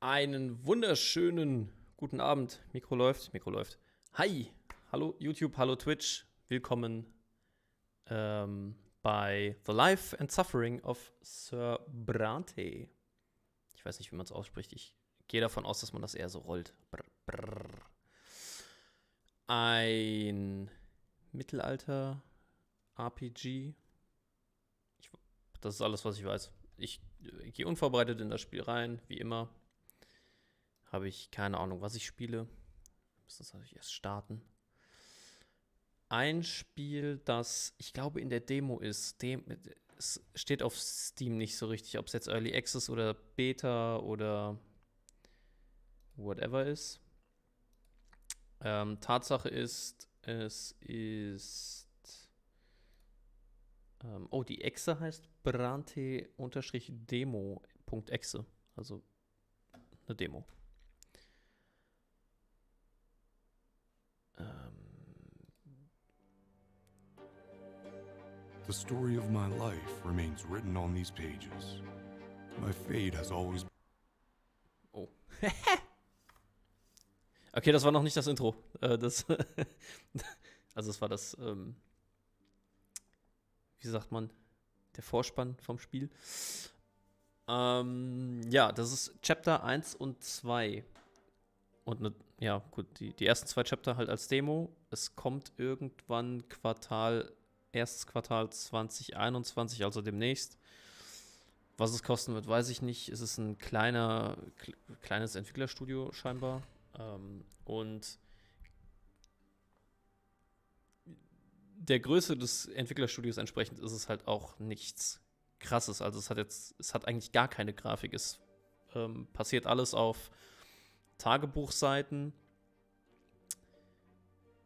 Einen wunderschönen guten Abend. Mikro läuft, Mikro läuft. Hi, hallo YouTube, hallo Twitch. Willkommen bei The Life and Suffering of Sir Brante. Ich weiß nicht, wie man es ausspricht. Ich gehe davon aus, dass man das eher so rollt. Brr, brr. Ein Mittelalter-RPG. Das ist alles, was ich weiß. Ich gehe unvorbereitet in das Spiel rein, wie immer. Habe ich keine Ahnung, was ich spiele. Muss das natürlich erst starten. Ein Spiel, das ich glaube in der Demo ist. Es steht auf Steam nicht so richtig, ob es jetzt Early Access oder Beta oder whatever ist. Tatsache ist, es ist. Die Exe heißt Brante-Demo.exe. Also eine Demo. The story of my life remains written on these pages. My fate has always... Oh. Okay, das war noch nicht das Intro. Also es war das, wie sagt man, der Vorspann vom Spiel. Ja, das ist Chapter 1 und 2. Und die ersten 2 Chapter halt als Demo. Es kommt irgendwann erstes Quartal 2021, also demnächst. Was es kosten wird, weiß ich nicht. Es ist ein kleines Entwicklerstudio scheinbar. Und der Größe des Entwicklerstudios entsprechend ist es halt auch nichts Krasses. Also es hat eigentlich gar keine Grafik. Es passiert alles auf Tagebuchseiten.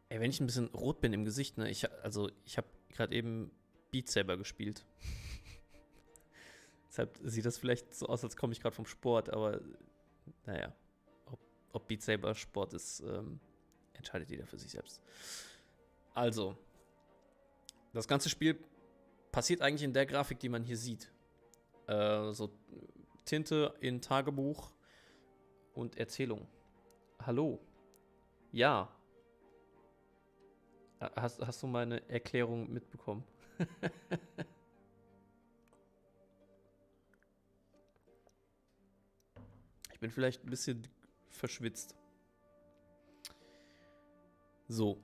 Ey, wenn ich ein bisschen rot bin im Gesicht, ne? Ich habe gerade eben Beat Saber gespielt. Deshalb sieht das vielleicht so aus, als komme ich gerade vom Sport, aber naja, ob Beat Saber Sport ist, entscheidet jeder für sich selbst. Also, das ganze Spiel passiert eigentlich in der Grafik, die man hier sieht. So Tinte in Tagebuch und Erzählung. Hallo. Ja. Hast du meine Erklärung mitbekommen? Ich bin vielleicht ein bisschen verschwitzt. So.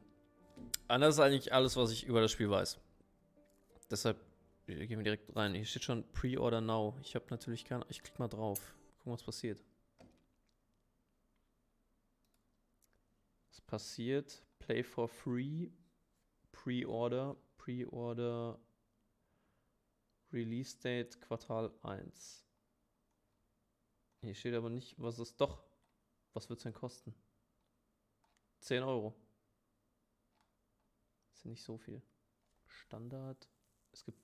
Das ist eigentlich alles, was ich über das Spiel weiß. Deshalb gehen wir direkt rein. Hier steht schon Pre-Order Now. Ich habe natürlich keine... Ich klicke mal drauf. Gucken, was passiert. Was passiert? Play for free. Pre-Order. Release Date Quartal 1. Hier steht aber nicht, was es doch. Was wird es denn kosten? 10 Euro. Das ist ja nicht so viel. Standard. Es gibt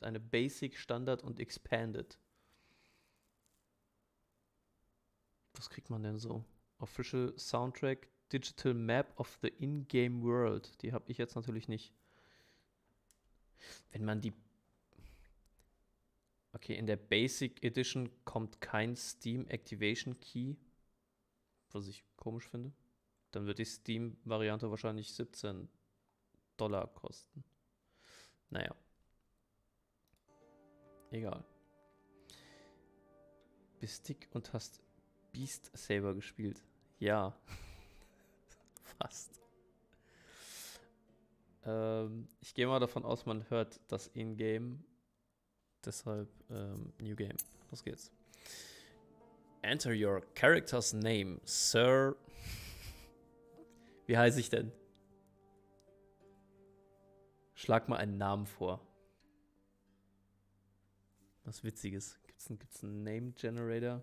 eine Basic, Standard und Expanded. Was kriegt man denn so? Official Soundtrack, Digital Map of the In-Game World. Die habe ich jetzt natürlich nicht. Wenn man die... Okay, in der Basic Edition kommt kein Steam Activation Key, was ich komisch finde. Dann wird die Steam-Variante wahrscheinlich $17 kosten. Naja. Egal. Bist dick und hast Beat Saber gespielt? Ja. Fast. Ich gehe mal davon aus, man hört das In-Game. Deshalb New Game. Los geht's. Enter your character's name, Sir. Wie heiße ich denn? Schlag mal einen Namen vor. Was Witziges. Gibt's einen Name Generator?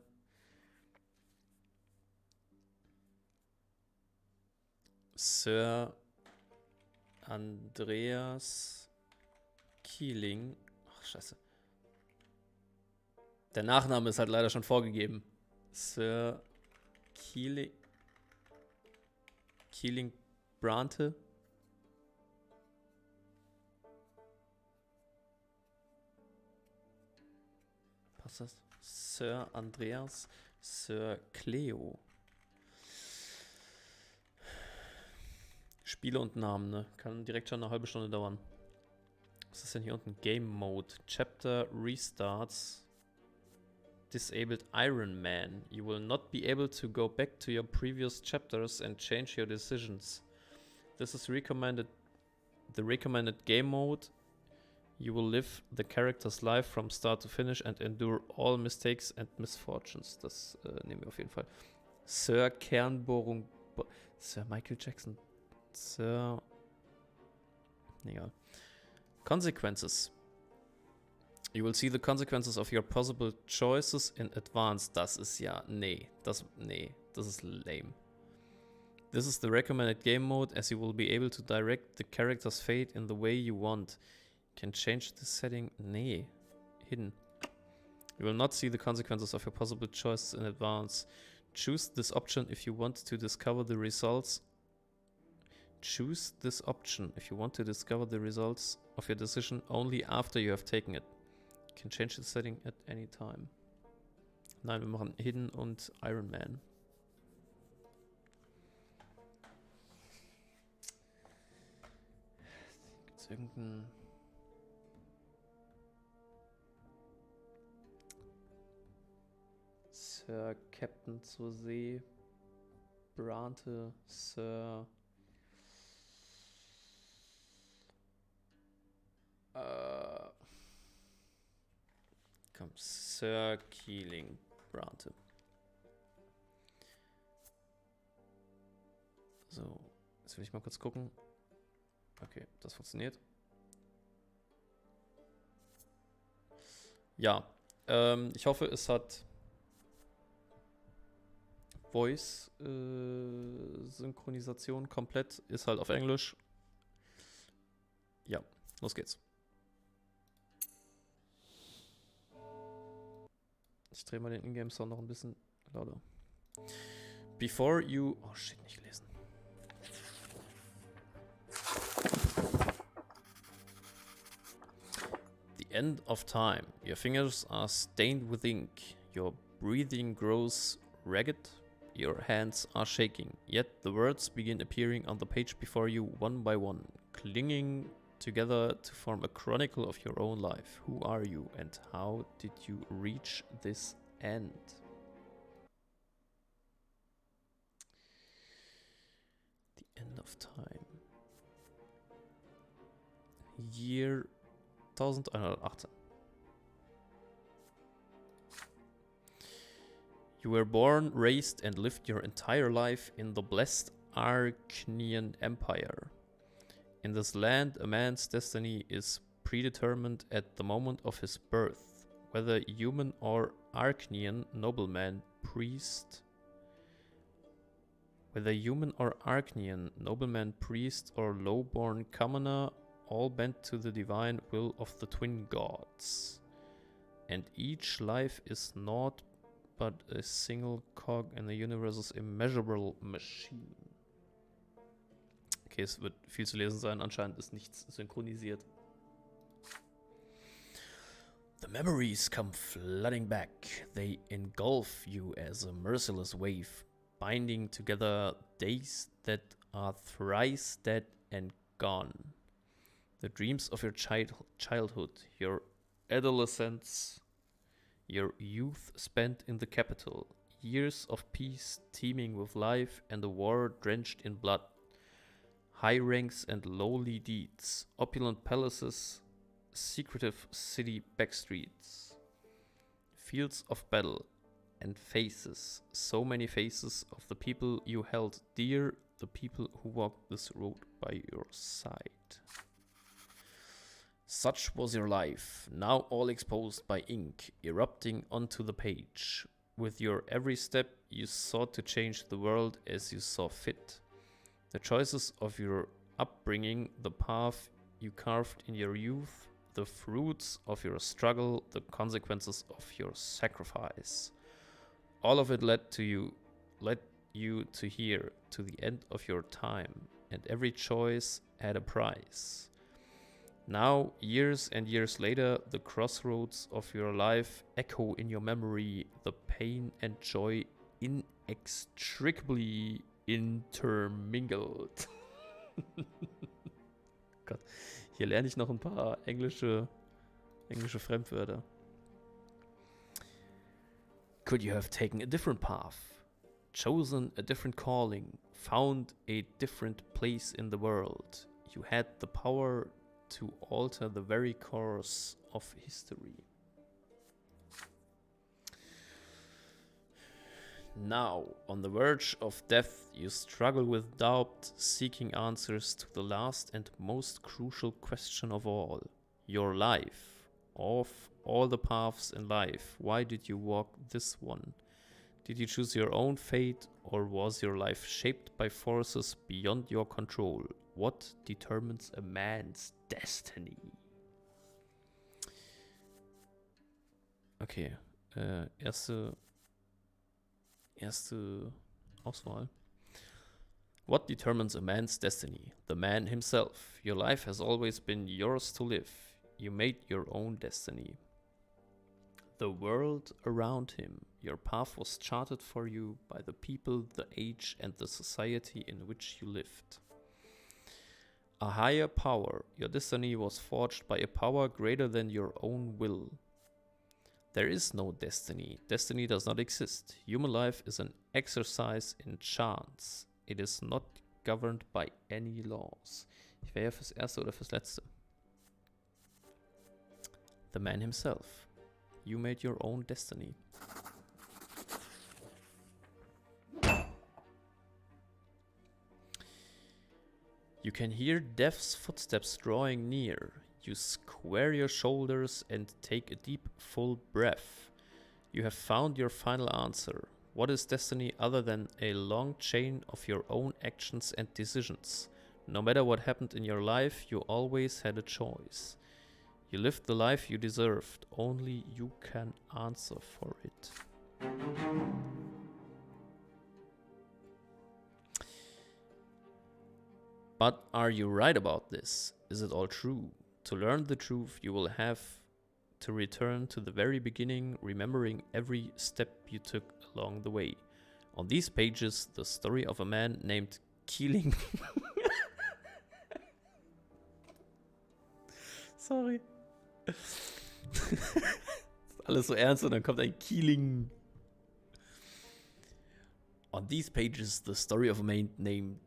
Sir Andreas Kielinnnng. Ach, scheiße. Der Nachname ist halt leider schon vorgegeben. Sir Kielinnng Brante. Passt das? Sir Andreas. Sir Cleo. Spiele und Namen, ne? Kann direkt schon eine halbe Stunde dauern. Was ist denn hier unten? Game Mode. Chapter Restarts. Disabled Iron Man. You will not be able to go back to your previous chapters and change your decisions. This is recommended. The recommended game mode. You will live the character's life from start to finish and endure all mistakes and misfortunes. Das nehmen wir auf jeden Fall. Sir Kernbohrung. Sir Michael Jackson. Sir. Egal. Consequences. You will see the consequences of your possible choices in advance. Das ist ja. Nee. Das ist lame. This is the recommended game mode, as you will be able to direct the character's fate in the way you want. You can change the setting. Nee. Hidden. You will not see the consequences of your possible choices in advance. Choose this option if you want to discover the results. Choose this option if you want to discover the results of your decision only after you have taken it. You can change the setting at any time. Nein, wir machen Hidden und Iron Man. Gibt's irgendein... Sir Captain zur See. Brante. Sir... Komm, Sir Kielinnnng Brante. So, jetzt will ich mal kurz gucken. Okay, das funktioniert. Ja, ich hoffe, es hat Voice-Synchronisation komplett. Ist halt auf Englisch. Ja, los geht's. Ich drehe mal den Ingame-Sound noch ein bisschen lauter. Before you... Oh shit, nicht gelesen. The end of time. Your fingers are stained with ink. Your breathing grows ragged. Your hands are shaking. Yet the words begin appearing on the page before you one by one, clinging together to form a chronicle of your own life. Who are you and how did you reach this end? The end of time. Year 1118. You were born, raised and lived your entire life in the blessed Archnean Empire. In this land, a man's destiny is predetermined at the moment of his birth, whether human or Archnean, nobleman, priest. Whether human or Archnean, nobleman, priest, or lowborn commoner, all bent to the divine will of the twin gods. And each life is naught but a single cog in the universe's immeasurable machine. Okay, es wird viel zu lesen sein. Anscheinend ist nichts synchronisiert. The memories come flooding back. They engulf you as a merciless wave, binding together days that are thrice dead and gone. The dreams of your childhood, your adolescence, your youth spent in the capital, years of peace teeming with life and a war drenched in blood. High ranks and lowly deeds, opulent palaces, secretive city backstreets, fields of battle, and faces, so many faces of the people you held dear, the people who walked this road by your side. Such was your life, now all exposed by ink, erupting onto the page. With your every step, you sought to change the world as you saw fit. The choices of your upbringing, the path you carved in your youth, the fruits of your struggle, the consequences of your sacrifice. All of it led you to here, to the end of your time, and every choice had a price. Now, years and years later, the crossroads of your life echo in your memory, the pain and joy inextricably intermingled. Gott, hier lerne ich noch ein paar englische Fremdwörter. Could you have taken a different path, chosen a different calling, found a different place in the world? You had the power to alter the very course of history. Now, on the verge of death, you struggle with doubt, seeking answers to the last and most crucial question of all. Your life. Of all the paths in life, why did you walk this one? Did you choose your own fate, or was your life shaped by forces beyond your control? What determines a man's destiny? Okay, erste Auswahl. What determines a man's destiny? The man himself. Your life has always been yours to live. You made your own destiny. The world around him. Your path was charted for you by the people, the age, and the society in which you lived. A higher power. Your destiny was forged by a power greater than your own will. There is no destiny. Destiny does not exist. Human life is an exercise in chance. It is not governed by any laws. Ich wäre ja fürs Erste oder fürs Letzte. The man himself. You made your own destiny. You can hear death's footsteps drawing near. You square your shoulders and take a deep, full breath. You have found your final answer. What is destiny other than a long chain of your own actions and decisions? No matter what happened in your life, you always had a choice. You lived the life you deserved. Only you can answer for it. But are you right about this? Is it all true? To learn the truth, you will have to return to the very beginning, remembering every step you took along the way. On these pages, the story of a man named Kielinnnng. Sorry. Ist alles so ernst und dann kommt ein Kielinnnng. On these pages, the story of a man named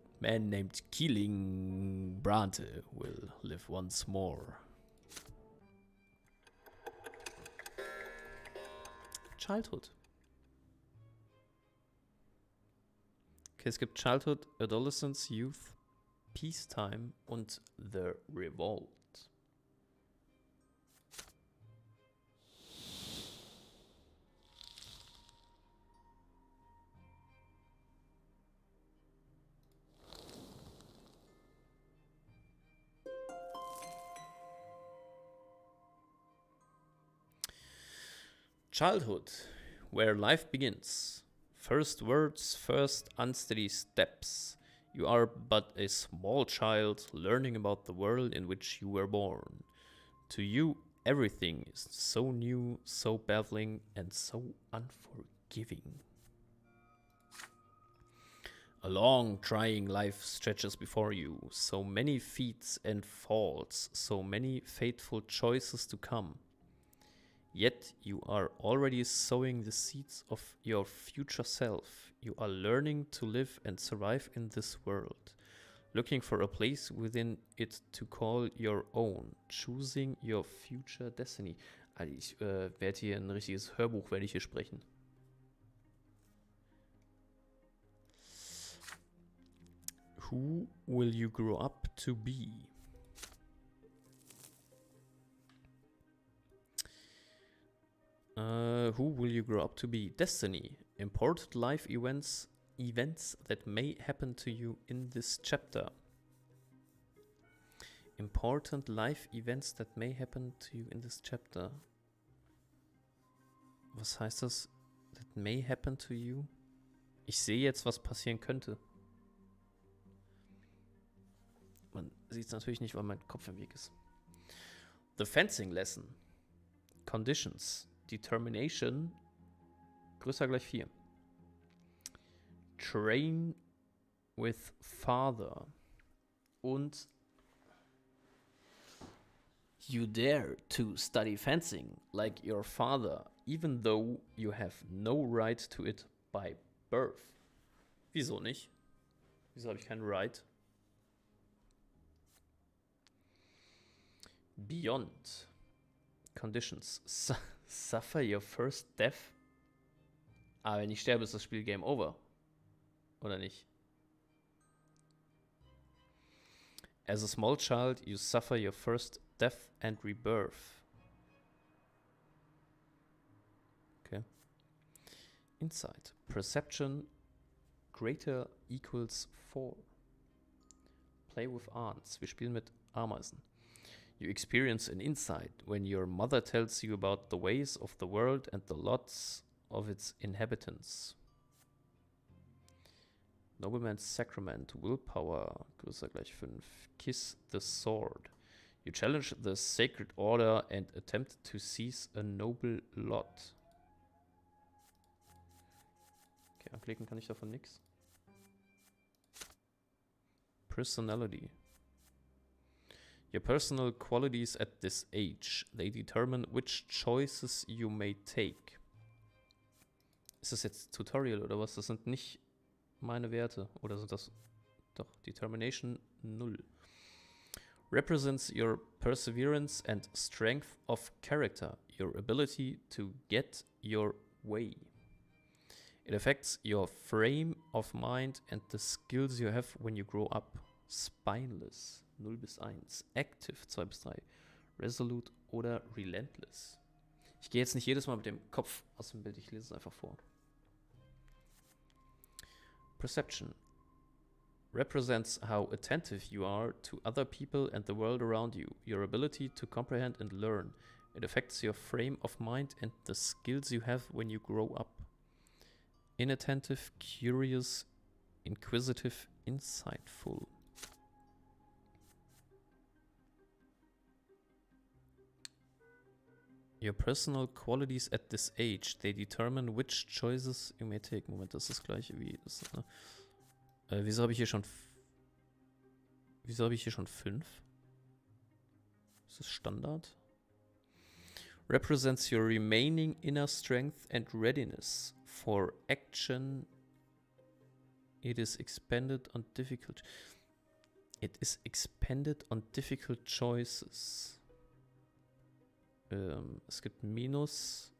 Kielinnnng Brante will live once more. Childhood. Okay, es gibt Childhood, Adolescence, Youth, Peacetime und The Revolt. Childhood, where life begins. First words, first unsteady steps. You are but a small child learning about the world in which you were born. To you, everything is so new, so baffling, and so unforgiving. A long, trying life stretches before you. So many feats and faults, so many fateful choices to come. Yet you are already sowing the seeds of your future self. You are learning to live and survive in this world, looking for a place within it to call your own, choosing your future destiny. Also ich werde hier ein richtiges Hörbuch werde ich hier sprechen. Who will you grow up to be? Who will you grow up to be? Destiny. Important life events that may happen to you in this chapter. Important life events that may happen to you in this chapter. Was heißt das? That may happen to you? Ich sehe jetzt, was passieren könnte. Man sieht es natürlich nicht, weil mein Kopf im Weg ist. The fencing lesson. Conditions. Determination. Größer gleich 4. Train with father. Und you dare to study fencing like your father, even though you have no right to it by birth. Wieso nicht? Wieso habe ich keinen Right? Beyond. Conditions. Suffer your first death. Aber wenn ich sterbe, ist das Spiel Game Over. Oder nicht? As a small child, you suffer your first death and rebirth. Okay. Insight. Perception greater equals 4. Play with ants. Wir spielen mit Ameisen. You experience an insight when your mother tells you about the ways of the world and the lots of its inhabitants. Nobleman's Sacrament, Willpower, größer gleich 5. Kiss the Sword. You challenge the Sacred Order and attempt to seize a noble lot. Okay, anklicken kann ich davon nix. Personality. Your personal qualities at this age, they determine which choices you may take. Ist das jetzt Tutorial oder was? Das sind nicht meine Werte. Oder sind das... Doch, Determination 0. Represents your perseverance and strength of character, your ability to get your way. It affects your frame of mind and the skills you have when you grow up. Spineless 0 bis 1. Active 2 bis 3. Resolute oder Relentless. Ich gehe jetzt nicht jedes Mal mit dem Kopf aus dem Bild, ich lese es einfach vor. Perception represents how attentive you are to other people and the world around you, your ability to comprehend and learn. It affects your frame of mind and the skills you have when you grow up. Inattentive, curious, inquisitive, insightful. Your personal qualities at this age, they determine which choices you may take. Moment, das ist das gleiche wie das, ne? Wieso habe ich hier schon 5? Ist das Standard? Represents your remaining inner strength and readiness for action. It is expended on difficult choices. Es gibt Minus,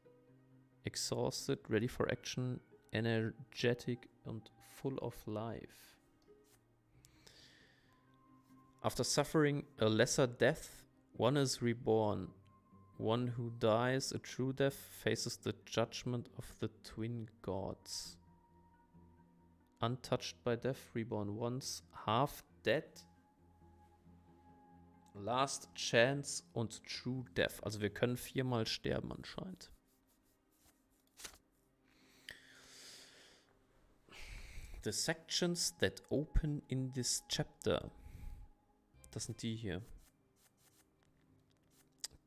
exhausted, ready for action, energetic und full of life. After suffering a lesser death, one is reborn. One who dies a true death faces the judgment of the twin gods. Untouched by death, reborn once, half dead, last chance und true death. Also wir können 4-mal sterben anscheinend. The sections that open in this chapter. Das sind die hier.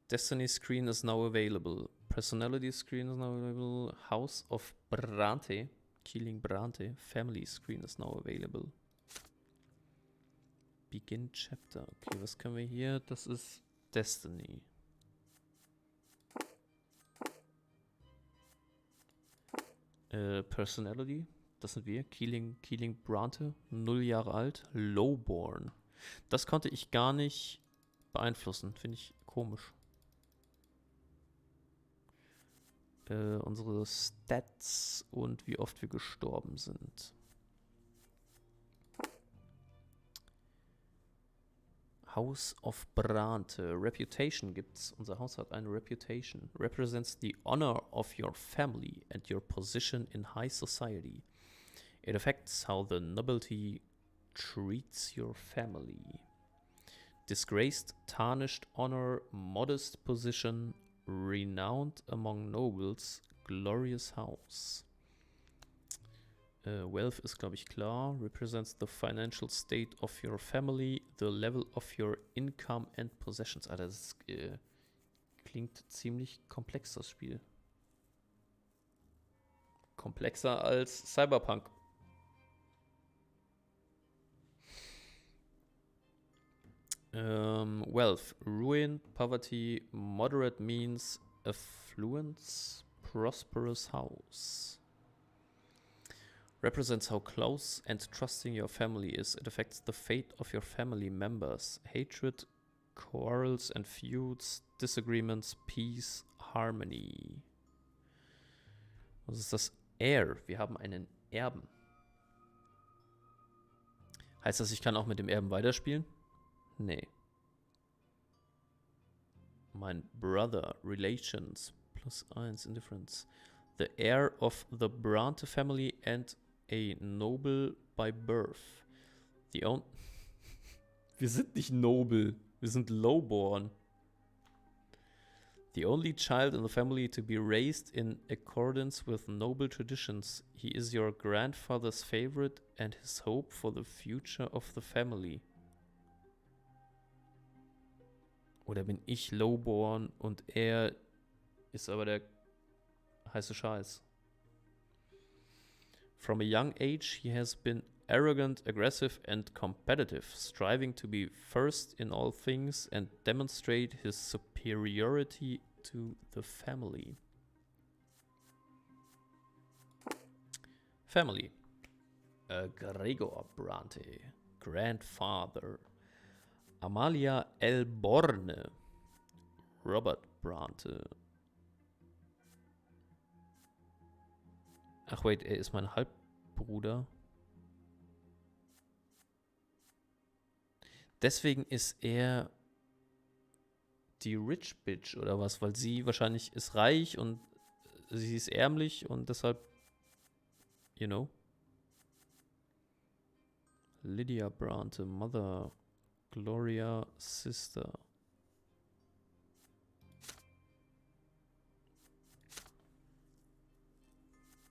Destiny screen is now available. Personality screen is now available. House of Brante, Kielinnnng Brante. Family screen is now available. Begin chapter. Okay, was können wir hier? Das ist Destiny. Personality. Das sind wir. Kielinnnng Brante. 0 Jahre alt. Lowborn. Das konnte ich gar nicht beeinflussen. Finde ich komisch. Unsere Stats und wie oft wir gestorben sind. House of Brante. Reputation gibt's. Unser Haus hat eine Reputation. Represents the honor of your family and your position in high society. It affects how the nobility treats your family. Disgraced, tarnished honor, modest position, renowned among nobles, glorious house. Wealth ist, glaube ich, klar. Represents the financial state of your family, the level of your income and possessions. Alter, das ist Klingt ziemlich komplex, das Spiel. Komplexer als Cyberpunk. Wealth, ruin, poverty, moderate means, affluence, prosperous house. Represents how close and trusting your family is. It affects the fate of your family members. Hatred, quarrels and feuds, disagreements, peace, harmony. Was ist das? Heir. Wir haben einen Erben. Heißt das, ich kann auch mit dem Erben weiterspielen? Nee. Mein Brother, Relations, +1, Indifference. The heir of the Brante family and a noble by birth. Wir sind nicht noble, wir sind lowborn. The only child in the family to be raised in accordance with noble traditions. He is your grandfather's favorite and his hope for the future of the family. Oder bin ich lowborn und er ist aber der heiße Scheiß? From a young age, he has been arrogant, aggressive, and competitive, striving to be first in all things and demonstrate his superiority to the family. Family. Gregor Brante, grandfather. Amalia Elborne, Robert Brante. Ach wait, er ist mein Halbbruder. Deswegen ist er die Rich Bitch oder was? Weil sie wahrscheinlich ist reich und sie ist ärmlich und deshalb, you know. Lydia Brante, Mother. Gloria, Sister.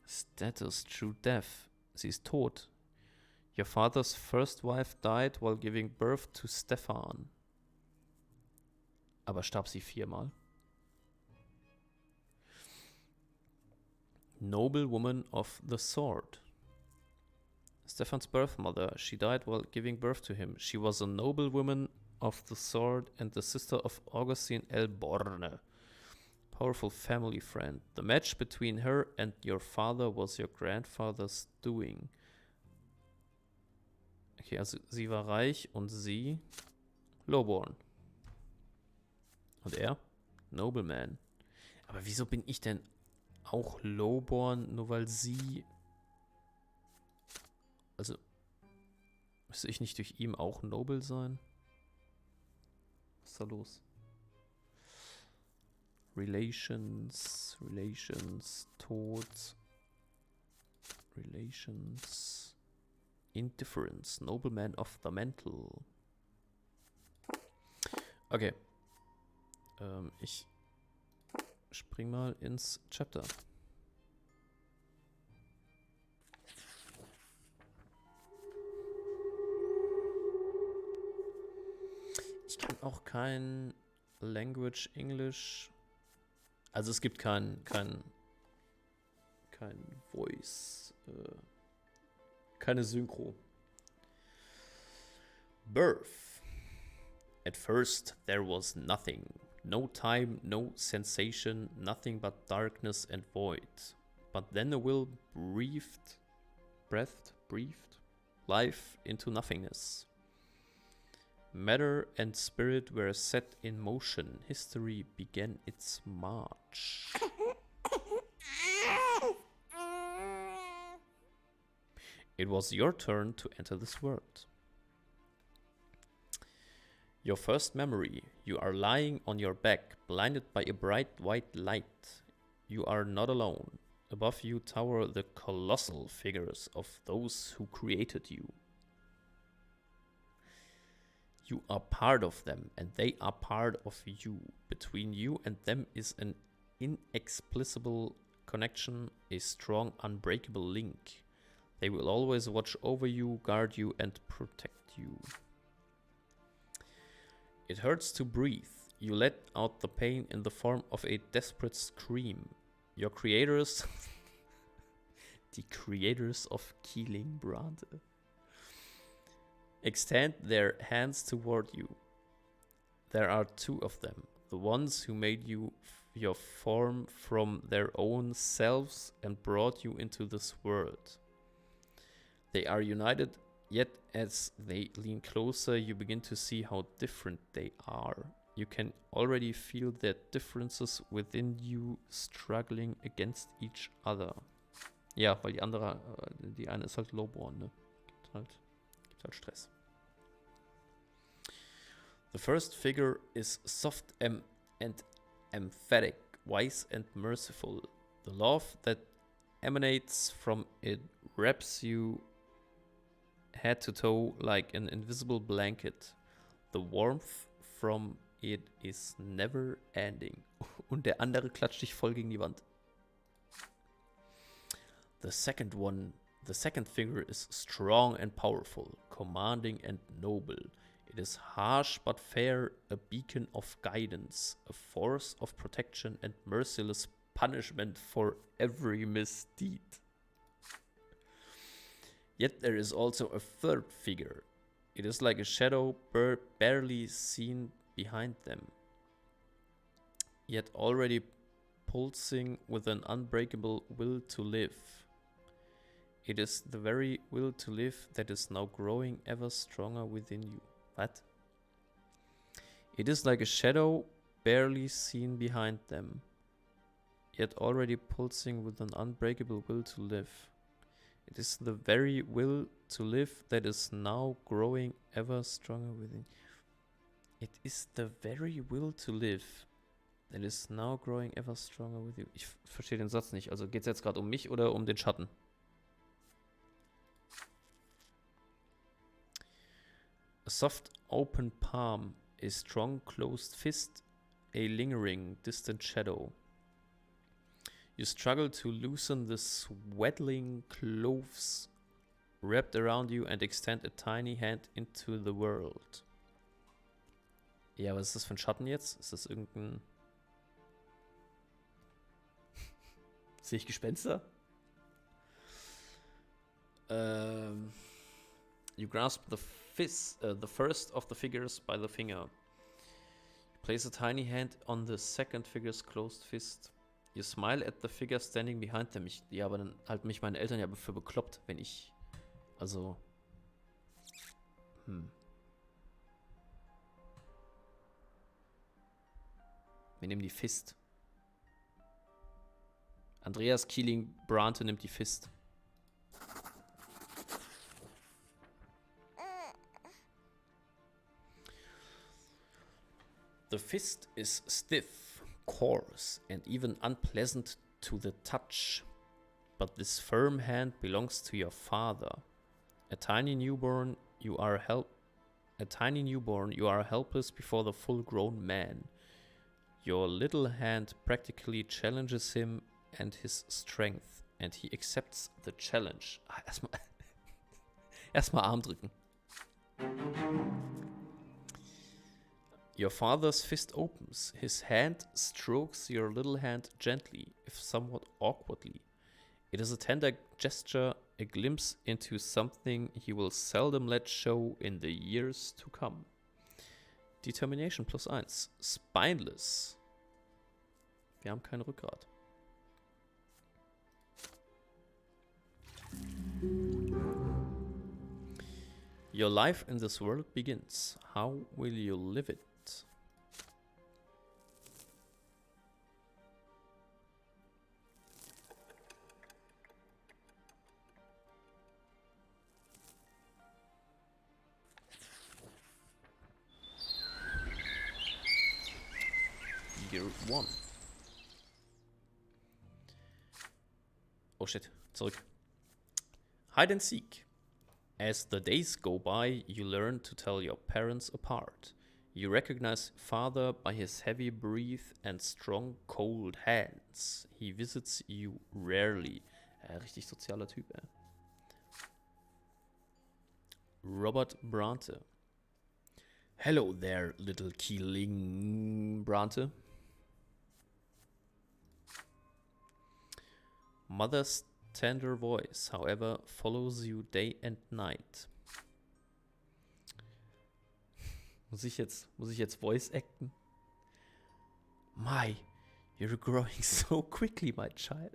Status, true death. Sie ist tot. Your father's first wife died while giving birth to Stefan. Aber starb sie 4-mal? Noble woman of the sword. Stefan's birth mother. She died while giving birth to him. She was a noble woman of the sword and the sister of Augustine Elborne. Powerful family friend. The match between her and your father was your grandfather's doing. Okay, also sie war reich und sie Lowborn. Und er? Nobleman. Aber wieso bin ich denn auch Lowborn, nur weil sie... Also, müsste ich nicht durch ihn auch Noble sein? Was ist da los? Relations, Tod, Relations, Indifference, Nobleman of the Mental. Okay. Ich spring mal ins Chapter. Ich kann auch kein Language English. Also es gibt kein Voice. Keine Synchro. Birth. At first there was nothing. No time, no sensation, nothing but darkness and void. But then a will breathed life into nothingness. Matter and spirit were set in motion. History began its march. It was your turn to enter this world. Your first memory. You are lying on your back, blinded by a bright white light. You are not alone. Above you tower the colossal figures of those who created you. You are part of them, and they are part of you. Between you and them is an inexplicable connection, a strong, unbreakable link. They will always watch over you, guard you, and protect you. It hurts to breathe. You let out the pain in the form of a desperate scream. Your creators, the creators of Kielinnnng Brante, extend their hands toward you. There are two of them, the ones who made you your form from their own selves and brought you into this world. They are united, yet as they lean closer, you begin to see how different they are. You can already feel their differences within you struggling against each other. Ja, weil die andere, die eine ist halt Lowborn, ne? Gibt halt Stress. The first figure is soft and emphatic, wise and merciful. The love that emanates from it wraps you head to toe like an invisible blanket. The warmth from it is never ending. Und der andere klatscht dich voll gegen die Wand. The second figure is strong and powerful, commanding and noble. It is harsh but fair, a beacon of guidance, a force of protection and merciless punishment for every misdeed. Yet there is also a third figure. It is like a shadow barely seen behind them, yet already pulsing with an unbreakable will to live. It is the very will to live that is now growing ever stronger within you. What? It is like a shadow barely seen behind them, yet already pulsing with an unbreakable will to live. It is the very will to live that is now growing ever stronger within you. It is the very will to live that is now growing ever stronger with you. Ich verstehe den Satz nicht. Also geht es jetzt gerade um mich oder um den Schatten? A soft open palm, a strong closed fist, a lingering distant shadow. You struggle to loosen the swaddling clothes wrapped around you and extend a tiny hand into the world. Ja, was ist das für ein Schatten jetzt? Ist das irgendein... Sehe ich Gespenster? You grasp the first of the figures by the finger. You place a tiny hand on the second figure's closed fist. You smile at the figure standing behind them. Ja, aber dann halten mich meine Eltern ja für bekloppt, wenn ich... Also... Wir nehmen die Fist. Andreas Kielinnnng Brante nimmt die Fist. The fist is stiff, coarse, and even unpleasant to the touch. But this firm hand belongs to your father. A tiny newborn, you are helpless before the full-grown man. Your little hand practically challenges him and his strength, and he accepts the challenge. Erstmal Arm drücken. Your father's fist opens. His hand strokes your little hand gently, if somewhat awkwardly. It is a tender gesture, a glimpse into something he will seldom let show in the years to come. Determination +1. Spineless. Wir haben kein Rückgrat. Your life in this world begins. How will you live it? Year 1. Oh shit, zurück. Hide and seek. As the days go by, you learn to tell your parents apart. You recognize father by his heavy breath and strong, cold hands. He visits you rarely. Richtig sozialer Typ, ey. Robert Brante. Hello there, little Kielinnnng Brante. Mother's tender voice, however, follows you day and night. Muss ich jetzt Voice acten? My, you're growing so quickly, my child.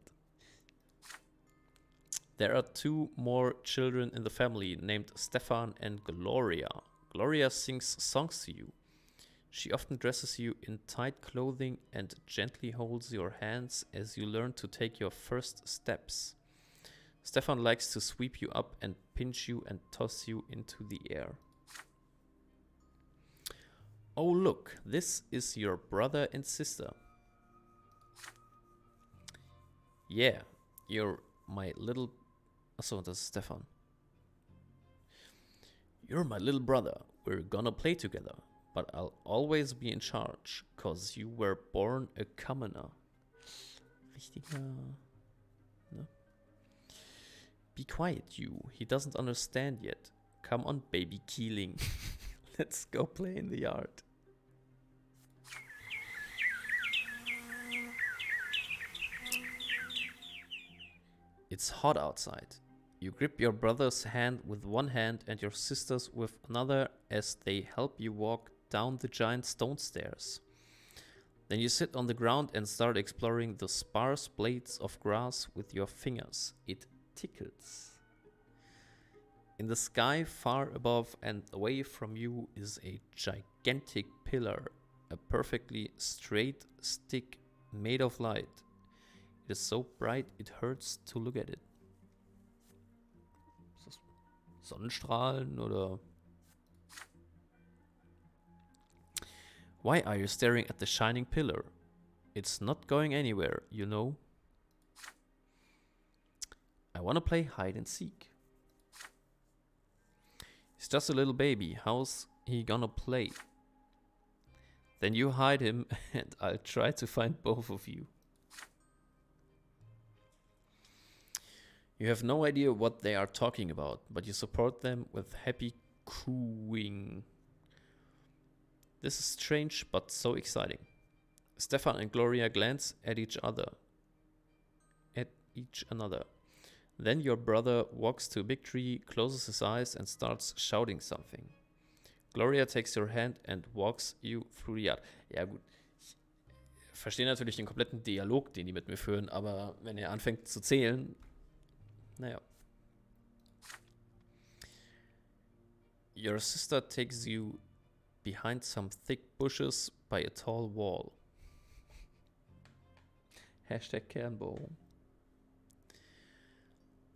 There are 2 more children in the family named Stefan and Gloria. Gloria sings songs to you. She often dresses you in tight clothing and gently holds your hands as you learn to take your first steps. Stefan likes to sweep you up and pinch you and toss you into the air. Oh look, this is your brother and sister. Yeah, you're my little... Achso, das ist Stefan. You're my little brother. We're gonna play together. But I'll always be in charge, 'cause you were born a commoner. Richtiger... Ne? Be quiet, you. He doesn't understand yet. Come on, baby Kielinnnng. Let's go play in the yard. It's hot outside. You grip your brother's hand with one hand and your sister's with another as they help you walk down the giant stone stairs. Then you sit on the ground and start exploring the sparse blades of grass with your fingers. It tickles. In the sky far above and away from you is a gigantic pillar, a perfectly straight stick made of light. It is so bright it hurts to look at it. Ist das Sonnenstrahlen oder? Why are you staring at the shining pillar? It's not going anywhere, you know. I want to play hide and seek. He's just a little baby. How's he gonna play? Then you hide him and I'll try to find both of you. You have no idea what they are talking about, but you support them with happy cooing. This is strange, but so exciting. Stefan and Gloria glance at each other. Then your brother walks to a big tree, closes his eyes and starts shouting something. Gloria takes your hand and walks you through the yard. Ja gut, ich verstehe natürlich den kompletten Dialog, den die mit mir führen, aber wenn er anfängt zu zählen, naja. Your sister takes you behind some thick bushes by a tall wall. Hashtag Kernbohrung.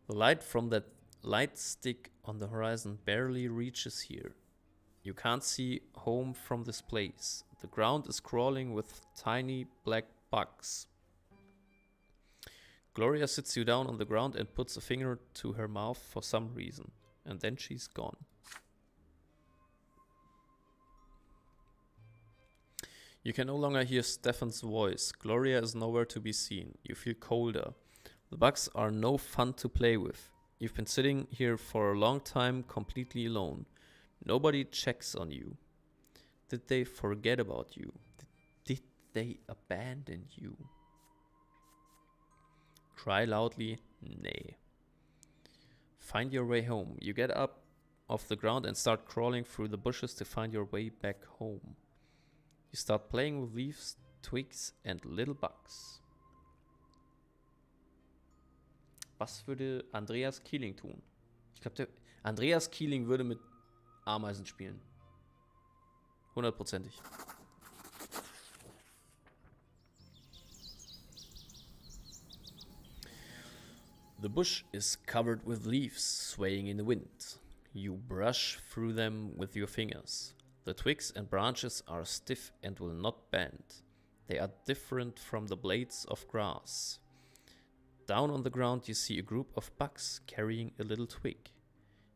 The light from that light stick on the horizon barely reaches here. You can't see home from this place. The ground is crawling with tiny black bugs. Gloria sits you down on the ground and puts a finger to her mouth for some reason. And then she's gone. You can no longer hear Stefan's voice. Gloria is nowhere to be seen. You feel colder. The bugs are no fun to play with. You've been sitting here for a long time completely alone. Nobody checks on you. Did they forget about you? Did they abandon you? Cry loudly, nay. Find your way home. You get up off the ground and start crawling through the bushes to find your way back home. You start playing with leaves, twigs and little bugs. Was würde Andreas Kielinnnng tun? Ich glaube, Andreas Kielinnnng würde mit Ameisen spielen. 100%. The bush is covered with leaves swaying in the wind. You brush through them with your fingers. The twigs and branches are stiff and will not bend. They are different from the blades of grass. Down on the ground you see a group of bugs carrying a little twig.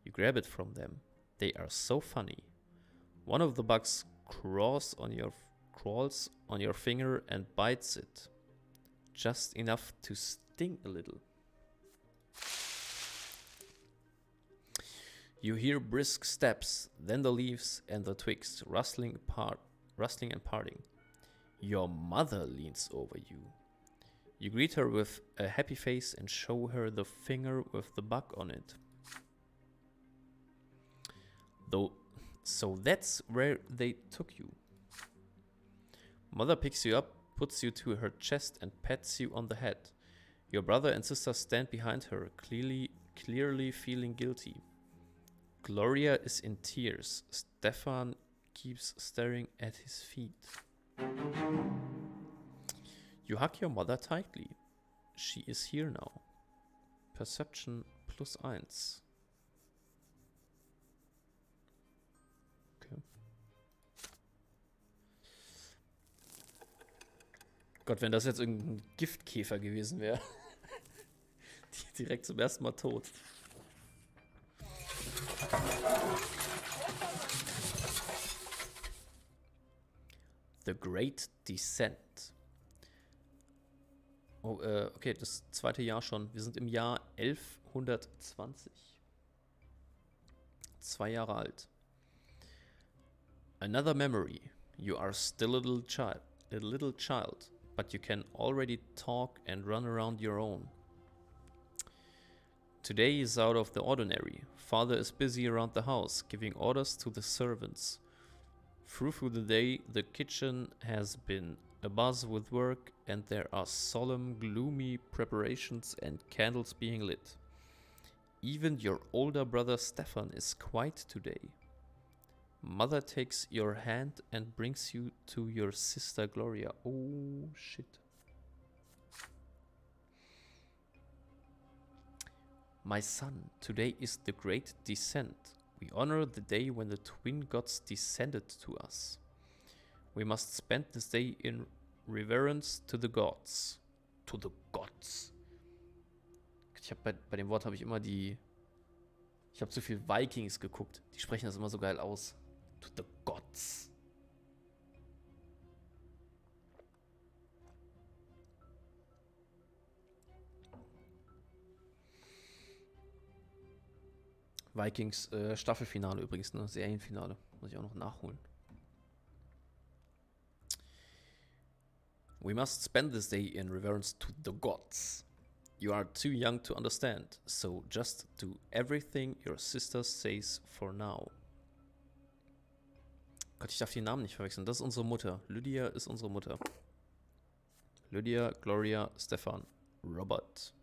You grab it from them. They are so funny. One of the bugs crawls on your finger and bites it. Just enough to sting a little. You hear brisk steps, then the leaves and the twigs rustling and parting. Your mother leans over you. You greet her with a happy face and show her the finger with the bug on it. So that's where they took you. Mother picks you up, puts you to her chest and pats you on the head. Your brother and sister stand behind her, clearly feeling guilty. Gloria is in tears. Stefan keeps staring at his feet. You hug your mother tightly. She is here now. Perception +1. Okay. Gott, wenn das jetzt irgendein Giftkäfer gewesen wäre. Direkt zum ersten Mal tot. The Great Descent. Oh, okay, das zweite Jahr schon. Wir sind im Jahr 1120. 2 Jahre alt. Another memory. You are still a little child, but you can already talk and run around your own. Today is out of the ordinary. Father is busy around the house, giving orders to the servants. Through the day, the kitchen has been abuzz with work, and there are solemn, gloomy preparations and candles being lit. Even your older brother Stefan is quiet today. Mother takes your hand and brings you to your sister Gloria. Oh, shit. My son, today is the Great Descent. We honor the day when the twin gods descended to us. We must spend this day in reverence to the gods. To the gods. Ich habe bei dem Wort habe ich immer ich habe zu viel Vikings geguckt. Die sprechen das immer so geil aus. To the gods. Vikings Staffelfinale übrigens, ne? Serienfinale. Muss ich auch noch nachholen. We must spend this day in reverence to the gods. You are too young to understand, so just do everything your sister says for now. Gott, ich darf die Namen nicht verwechseln. Das ist unsere Mutter. Lydia ist unsere Mutter. Lydia, Gloria, Stefan, Robert.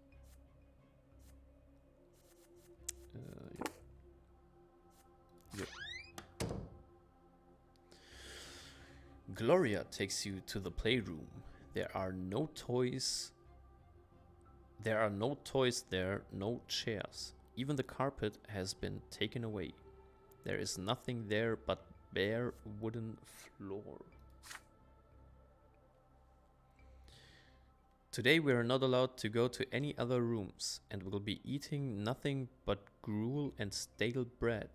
Ja. Gloria takes you to the playroom. There are no toys there, no chairs. Even the carpet has been taken away. There is nothing there but bare wooden floor. Today we are not allowed to go to any other rooms and will be eating nothing but gruel and stale bread.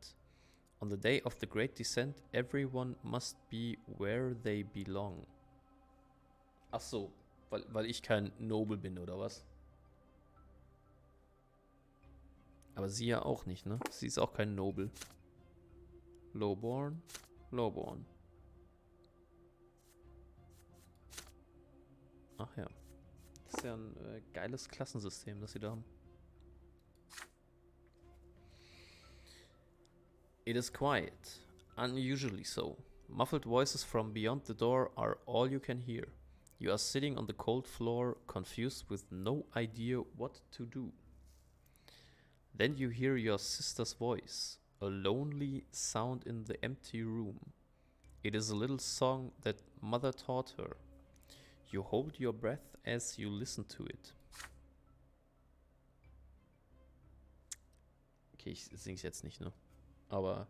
On the day of the Great Descent, everyone must be where they belong. Ach so, weil ich kein Noble bin, oder was? Aber sie ja auch nicht, ne? Sie ist auch kein Noble. Lowborn. Ach ja. Das ist ja ein geiles Klassensystem, das sie da haben. It is quiet, unusually so. Muffled voices from beyond the door are all you can hear. You are sitting on the cold floor, confused with no idea what to do. Then you hear your sister's voice, a lonely sound in the empty room. It is a little song that mother taught her. You hold your breath as you listen to it. Okay, ich sing's jetzt nicht, ne? Aber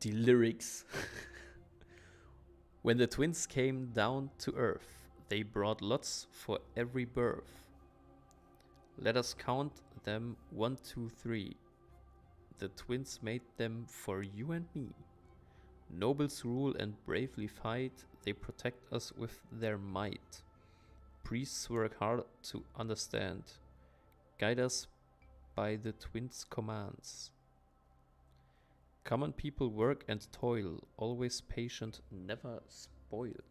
die Lyrics. When the twins came down to earth, they brought lots for every birth. Let us count them 1, 2, 3. The twins made them for you and me. Nobles rule and bravely fight. They protect us with their might. Priests work hard to understand. Guide us by the twins' commands. Common people work and toil, always patient, never spoiled.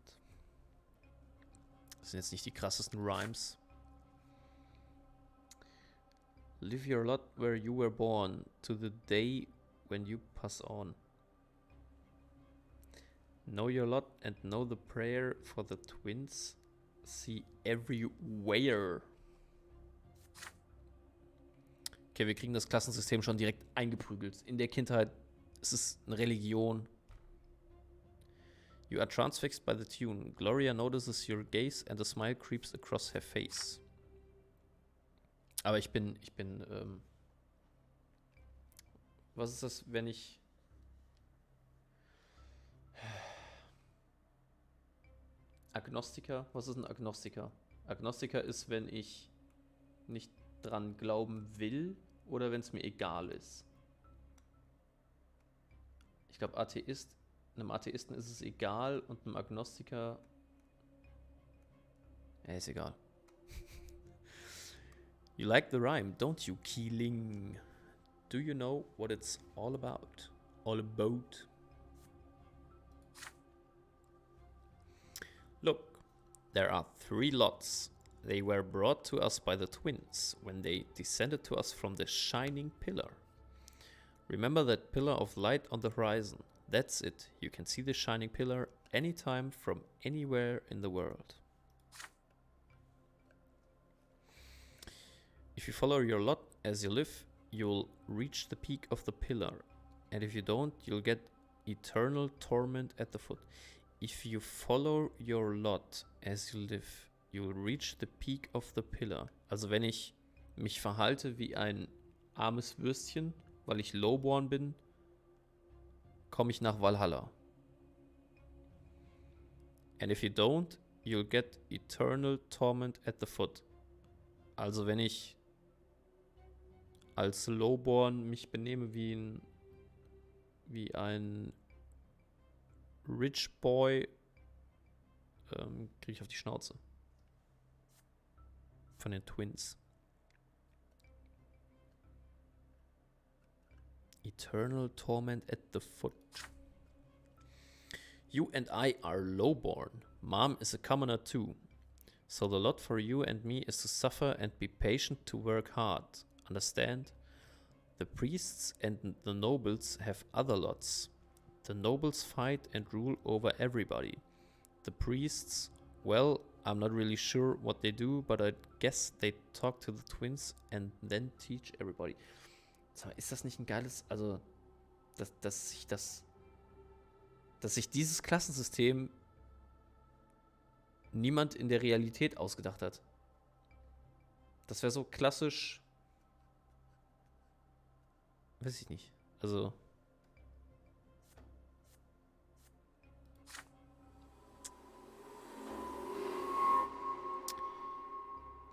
Das sind jetzt nicht die krassesten Rhymes. Live your lot where you were born, to the day when you pass on. Know your lot and know the prayer for the twins. See everywhere. Okay, wir kriegen das Klassensystem schon direkt eingeprügelt. In der Kindheit ist es eine Religion. You are transfixed by the tune. Gloria notices your gaze and a smile creeps across her face. Aber ich bin, was ist das, wenn ich... Agnostiker? Was ist ein Agnostiker? Agnostiker ist, wenn ich nicht dran glauben will oder wenn es mir egal ist. Ich glaube, einem Atheisten ist es egal und einem Agnostiker... ist egal. You like the rhyme, don't you, Kielinnnng? Do you know what it's all about? All about? Look, there are 3 lots. They were brought to us by the twins when they descended to us from the shining pillar. Remember that pillar of light on the horizon. That's it. You can see the shining pillar anytime from anywhere in the world. If you follow your lot as you live, you'll reach the peak of the pillar. And if you don't, you'll get eternal torment at the foot. If you follow your lot as you live, you'll reach the peak of the pillar. Also wenn ich mich verhalte wie ein armes Würstchen, weil ich Lowborn bin, komme ich nach Valhalla. And if you don't, you'll get eternal torment at the foot. Also wenn ich als Lowborn mich benehme wie ein Rich Boy, kriege ich auf die Schnauze. Von den Twins. Eternal torment at the foot. You and I are lowborn. Mom is a commoner too. So the lot for you and me is to suffer and be patient to work hard. Understand? The priests and the nobles have other lots. The nobles fight and rule over everybody. The priests, well, I'm not really sure what they do, but I guess they talk to the twins and then teach everybody. So, ist das nicht ein geiles, also, dass sich dieses Klassensystem niemand in der Realität ausgedacht hat. Das wäre so klassisch, weiß ich nicht, also...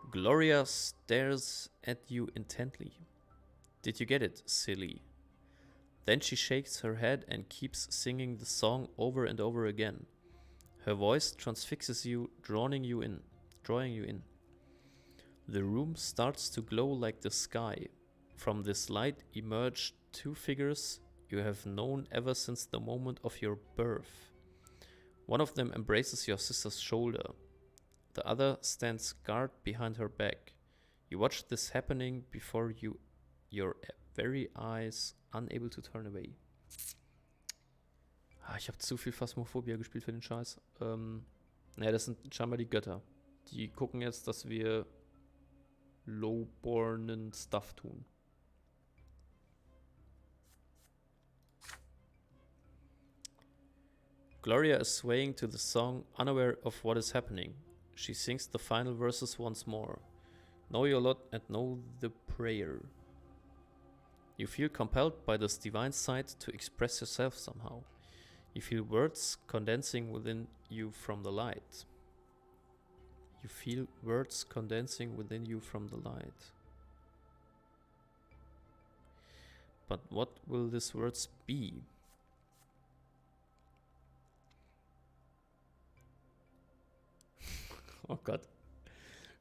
Gloria stares at you intently. Did you get it, silly? Then she shakes her head and keeps singing the song over and over again. Her voice transfixes you, drawing you in. The room starts to glow like the sky. From this light emerge 2 figures you have known ever since the moment of your birth. One of them embraces your sister's shoulder. The other stands guard behind her back. You watch this happening before your very eyes, unable to turn away. Ich habe zu viel Phasmophobia gespielt für den Scheiß. Naja, das sind scheinbar die Götter. Die gucken jetzt, dass wir lowbornen Stuff tun. Gloria is swaying to the song, unaware of what is happening. She sings the final verses once more. Know your lot and know the prayer. You feel compelled by this divine sight to express yourself somehow. You feel words condensing within you from the light. You feel words condensing within you from the light. But what will these words be? Oh Gott.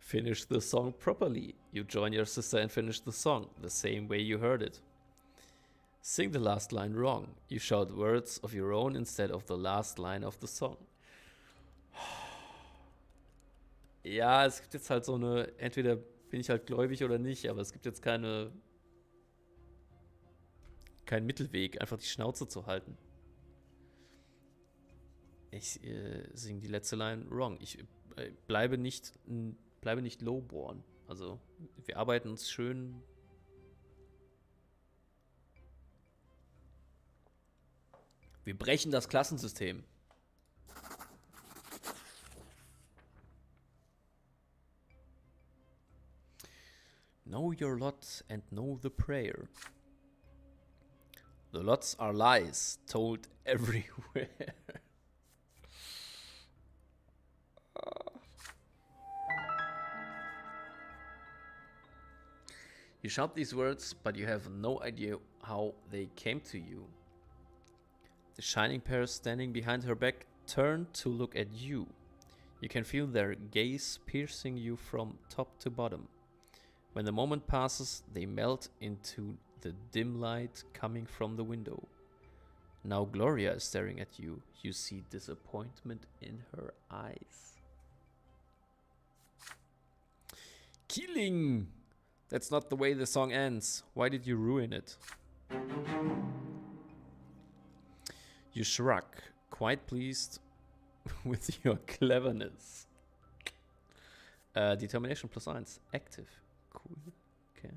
Finish the song properly. You join your sister and finish the song the same way you heard it. Sing the last line wrong. You shout words of your own instead of the last line of the song. Ja, es gibt jetzt halt so eine, entweder bin ich halt gläubig oder nicht, aber es gibt jetzt keinen Mittelweg, einfach die Schnauze zu halten. Ich singe die letzte Line wrong. Ich bleibe nicht Lowborn. Also wir arbeiten uns schön. Wir brechen das Klassensystem. Know your lot and know the prayer. The lots are lies told everywhere. You shout these words, but you have no idea how they came to you. The shining pair standing behind her back turn to look at you. You can feel their gaze piercing you from top to bottom. When the moment passes, they melt into the dim light coming from the window. Now Gloria is staring at you. You see disappointment in her eyes. Kielinnnng! That's not the way the song ends. Why did you ruin it? You shrug, quite pleased with your cleverness. Determination +1. Active. Cool. Okay.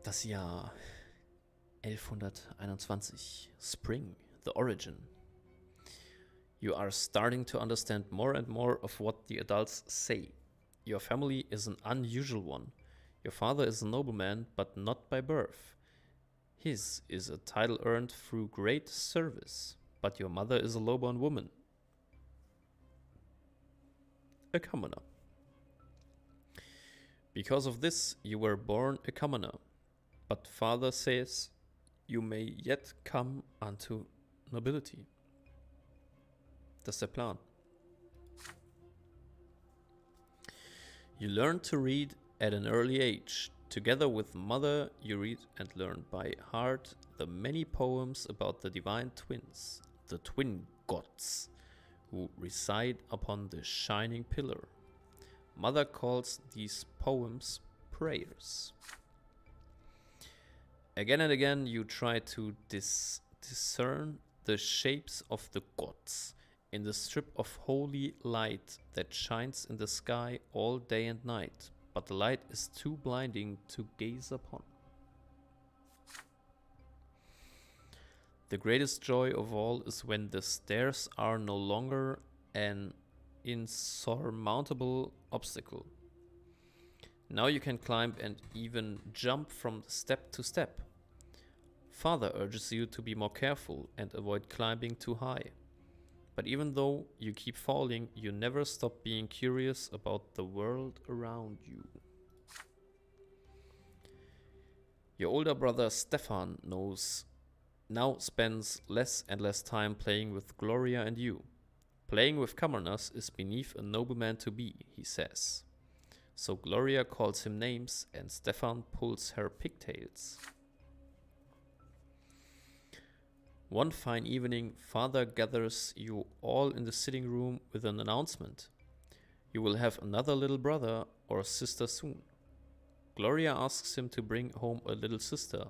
Das Jahr 1121. Spring, the origin. You are starting to understand more and more of what the adults say. Your family is an unusual one. Your father is a nobleman, but not by birth. His is a title earned through great service, but your mother is a lowborn woman. A commoner. Because of this, you were born a commoner. But father says you may yet come unto nobility. Das ist der Plan. You learn to read at an early age. Together with mother, you read and learn by heart the many poems about the divine twins, the twin gods, who reside upon the shining pillar. Mother calls these poems prayers. Again and again, you try to discern the shapes of the gods in the strip of holy light that shines in the sky all day and night, but the light is too blinding to gaze upon. The greatest joy of all is when the stairs are no longer an insurmountable obstacle. Now you can climb and even jump from step to step. Father urges you to be more careful and avoid climbing too high. But even though you keep falling, you never stop being curious about the world around you. Your older brother Stefan now spends less and less time playing with Gloria and you. Playing with commoners is beneath a nobleman to be, he says. So Gloria calls him names and Stefan pulls her pigtails. One fine evening, father gathers you all in the sitting room with an announcement. You will have another little brother or sister soon. Gloria asks him to bring home a little sister.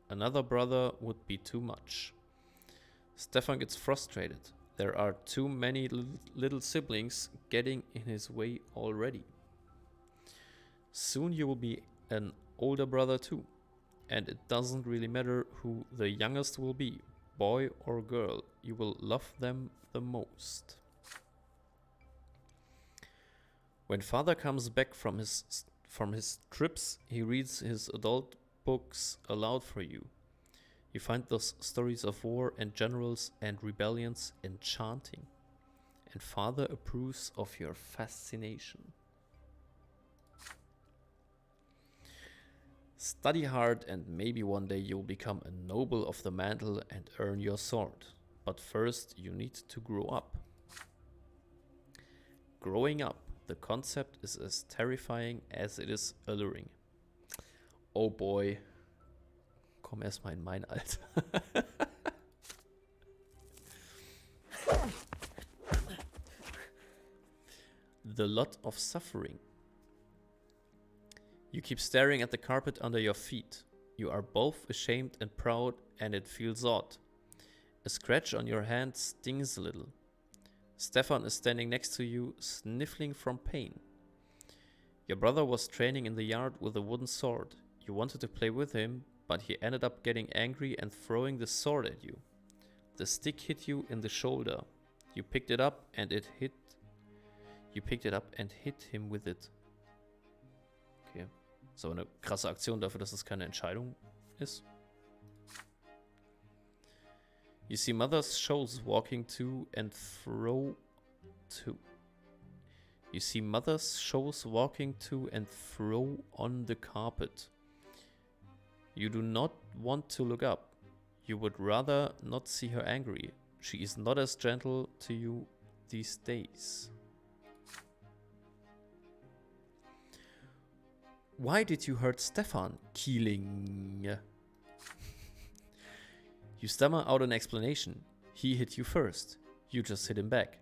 Another brother would be too much. Stefan gets frustrated. There are too many little siblings getting in his way already. Soon you will be an older brother too. And it doesn't really matter who the youngest will be. Boy or girl, you will love them the most. When father comes back from his trips, he reads his adult books aloud for you. You find those stories of war and generals and rebellions enchanting, and father approves of your fascination. Study hard and maybe one day you'll become a noble of the mantle and earn your sword. But first you need to grow up. Growing up, the concept is as terrifying as it is alluring. Oh boy. Komm erstmal in mein Alter. The lot of suffering. You keep staring at the carpet under your feet. You are both ashamed and proud, and it feels odd. A scratch on your hand stings a little. Stefan is standing next to you, sniffling from pain. Your brother was training in the yard with a wooden sword. You wanted to play with him, but he ended up getting angry and throwing the sword at you. The stick hit you in the shoulder. You picked it up and hit him with it. Okay. So eine krasse Aktion dafür, dass es keine Entscheidung ist. You see mother's shows walking to and fro to. You see mother's shows walking to and fro on the carpet. You do not want to look up. You would rather not see her angry. She is not as gentle to you these days. Why did you hurt Stefan, Kielinnnng? You stammer out an explanation. He hit you first. You just hit him back.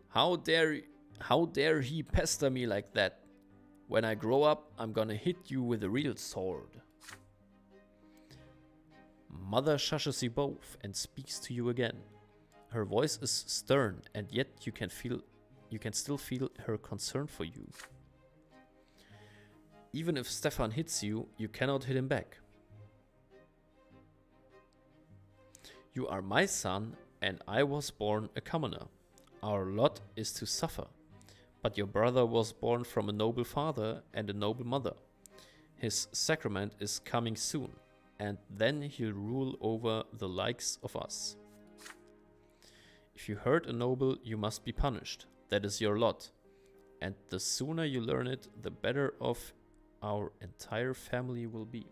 How dare he pester me like that? When I grow up, I'm gonna hit you with a real sword. Mother shushes you both and speaks to you again. Her voice is stern, and yet you can still feel her concern for you. Even if Stefan hits you, you cannot hit him back. You are my son, and I was born a commoner. Our lot is to suffer. But your brother was born from a noble father and a noble mother. His sacrament is coming soon, and then he'll rule over the likes of us. If you hurt a noble, you must be punished. That is your lot. And the sooner you learn it, the better off our entire family will be.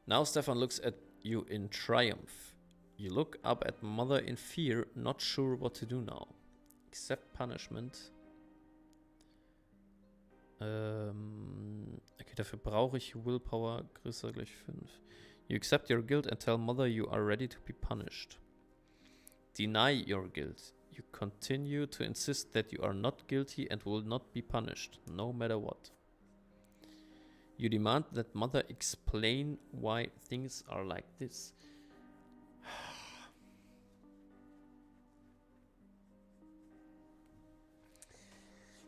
Now Stefan looks at you in triumph. You look up at mother in fear, not sure what to do now. Accept punishment. Okay, dafür brauche ich Willpower größer gleich 5. You accept your guilt and tell mother you are ready to be punished. Deny your guilt. You continue to insist that you are not guilty and will not be punished, no matter what. You demand that mother explain why things are like this.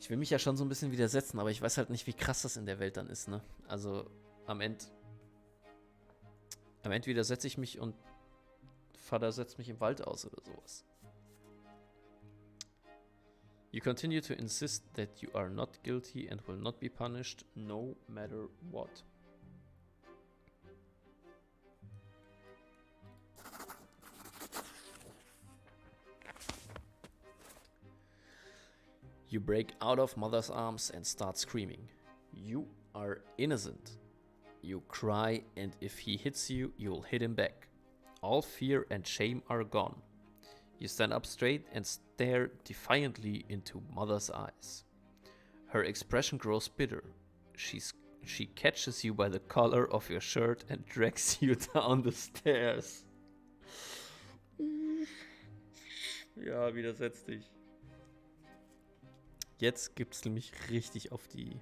Ich will mich ja schon so ein bisschen widersetzen, aber ich weiß halt nicht, wie krass das in der Welt dann ist, ne? Also am Ende widersetze ich mich und Vater setzt mich im Wald aus oder sowas. You continue to insist that you are not guilty and will not be punished, no matter what. You break out of mother's arms and start screaming. You are innocent. You cry, and if he hits you, you'll hit him back. All fear and shame are gone. You stand up straight and stare defiantly into mother's eyes. Her expression grows bitter. She catches you by the collar of your shirt and drags you down the stairs. Ja, widersetz dich. Jetzt gibt's nämlich richtig auf die.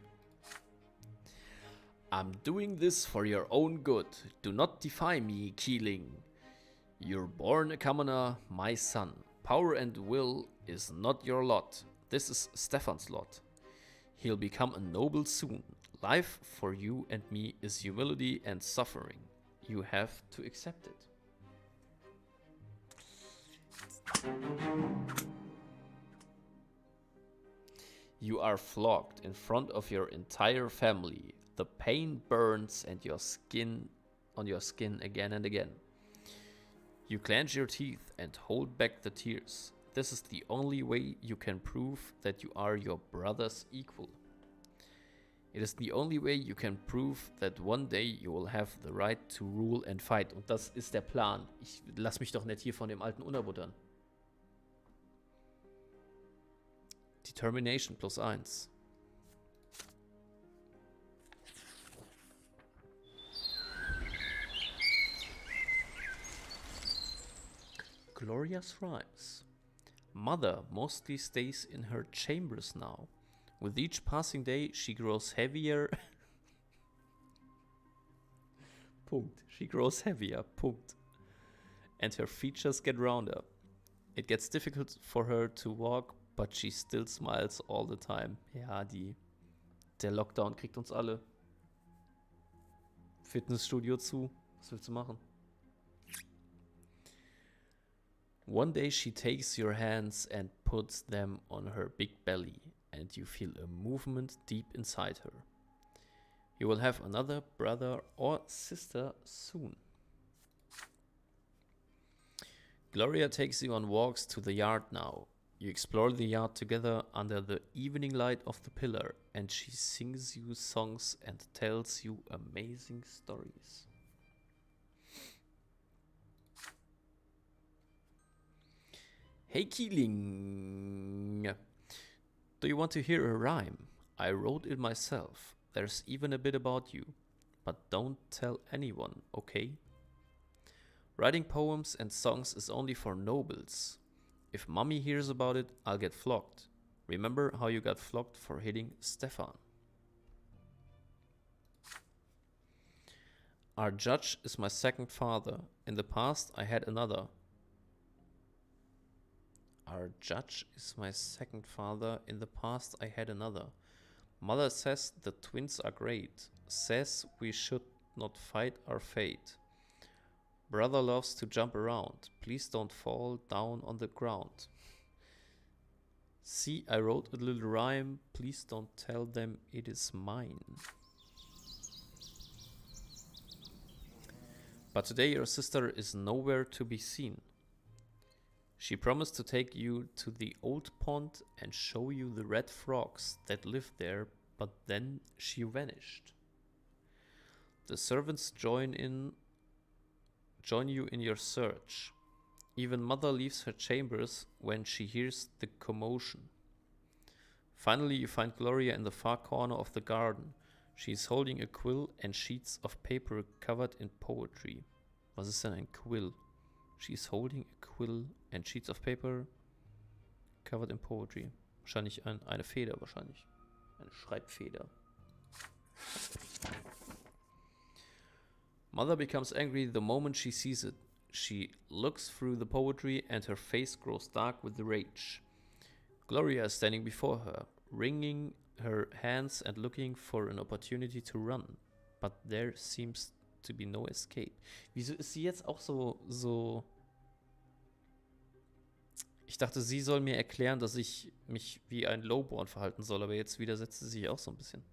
I'm doing this for your own good. Do not defy me, Kielinnnng. You're born a commoner, my son. Power and will is not your lot. This is Stefan's lot. He'll become a noble soon. Life for you and me is humility and suffering. You have to accept it. You are flogged in front of your entire family. The pain burns and on your skin again and again. You clench your teeth and hold back the tears. This is the only way you can prove that you are your brother's equal. It is the only way you can prove that one day you will have the right to rule and fight. Und das ist der Plan. Ich lass mich doch nicht hier von dem Alten unterbuttern. Determination +1. Gloria's rhymes. Mother mostly stays in her chambers now. With each passing day, she grows heavier. Punkt. She grows heavier. Punkt. And her features get rounder. It gets difficult for her to walk, but she still smiles all the time. Ja, der Lockdown kriegt uns alle. Fitnessstudio zu. Was willst du machen? One day she takes your hands and puts them on her big belly, and you feel a movement deep inside her. You will have another brother or sister soon. Gloria takes you on walks to the yard now. You explore the yard together under the evening light of the pillar, and she sings you songs and tells you amazing stories. Hey Kielinnnng, do you want to hear a rhyme? I wrote it myself. There's even a bit about you, but don't tell anyone, okay? Writing poems and songs is only for nobles. If mommy hears about it, I'll get flogged. Remember how you got flogged for hitting Stefan? Our judge is my second father. In the past, I had another. Our judge is my second father. In the past, I had another. Mother says the twins are great. Says we should not fight our fate. Brother loves to jump around. Please don't fall down on the ground. See, I wrote a little rhyme. Please don't tell them it is mine. But today your sister is nowhere to be seen. She promised to take you to the old pond and show you the red frogs that live there, but then she vanished. The servants join you in your search. Even mother leaves her chambers when she hears the commotion. Finally, you find Gloria in the far corner of the garden. She is holding a quill and sheets of paper covered in poetry. Was ist denn ein Quill? She is holding a quill and sheets of paper covered in poetry. Wahrscheinlich eine Feder, wahrscheinlich. Eine Schreibfeder. Mother becomes angry the moment she sees it. She looks through the poetry and her face grows dark with rage. Gloria is standing before her, wringing her hands and looking for an opportunity to run. But there seems to be no escape. Wieso ist sie jetzt auch so... Ich dachte, sie soll mir erklären, dass ich mich wie ein Lowborn verhalten soll, aber jetzt widersetzt sie sich auch so ein bisschen.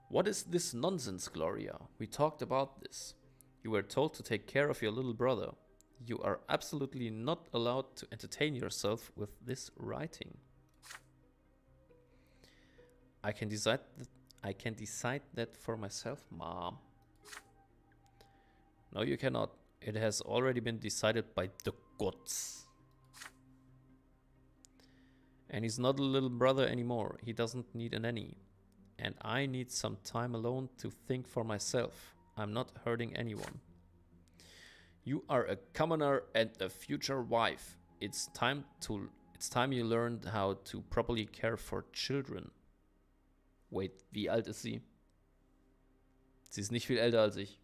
What is this nonsense, Gloria? We talked about this. You were told to take care of your little brother. You are absolutely not allowed to entertain yourself with this writing. I can decide that for myself, Mom. No, you cannot. It has already been decided by the gods. And he's not a little brother anymore. He doesn't need a nanny. And I need some time alone to think for myself. I'm not hurting anyone. You are a commoner and a future wife. It's time you learned how to properly care for children. Wait, wie alt ist sie? Sie ist nicht viel älter als ich.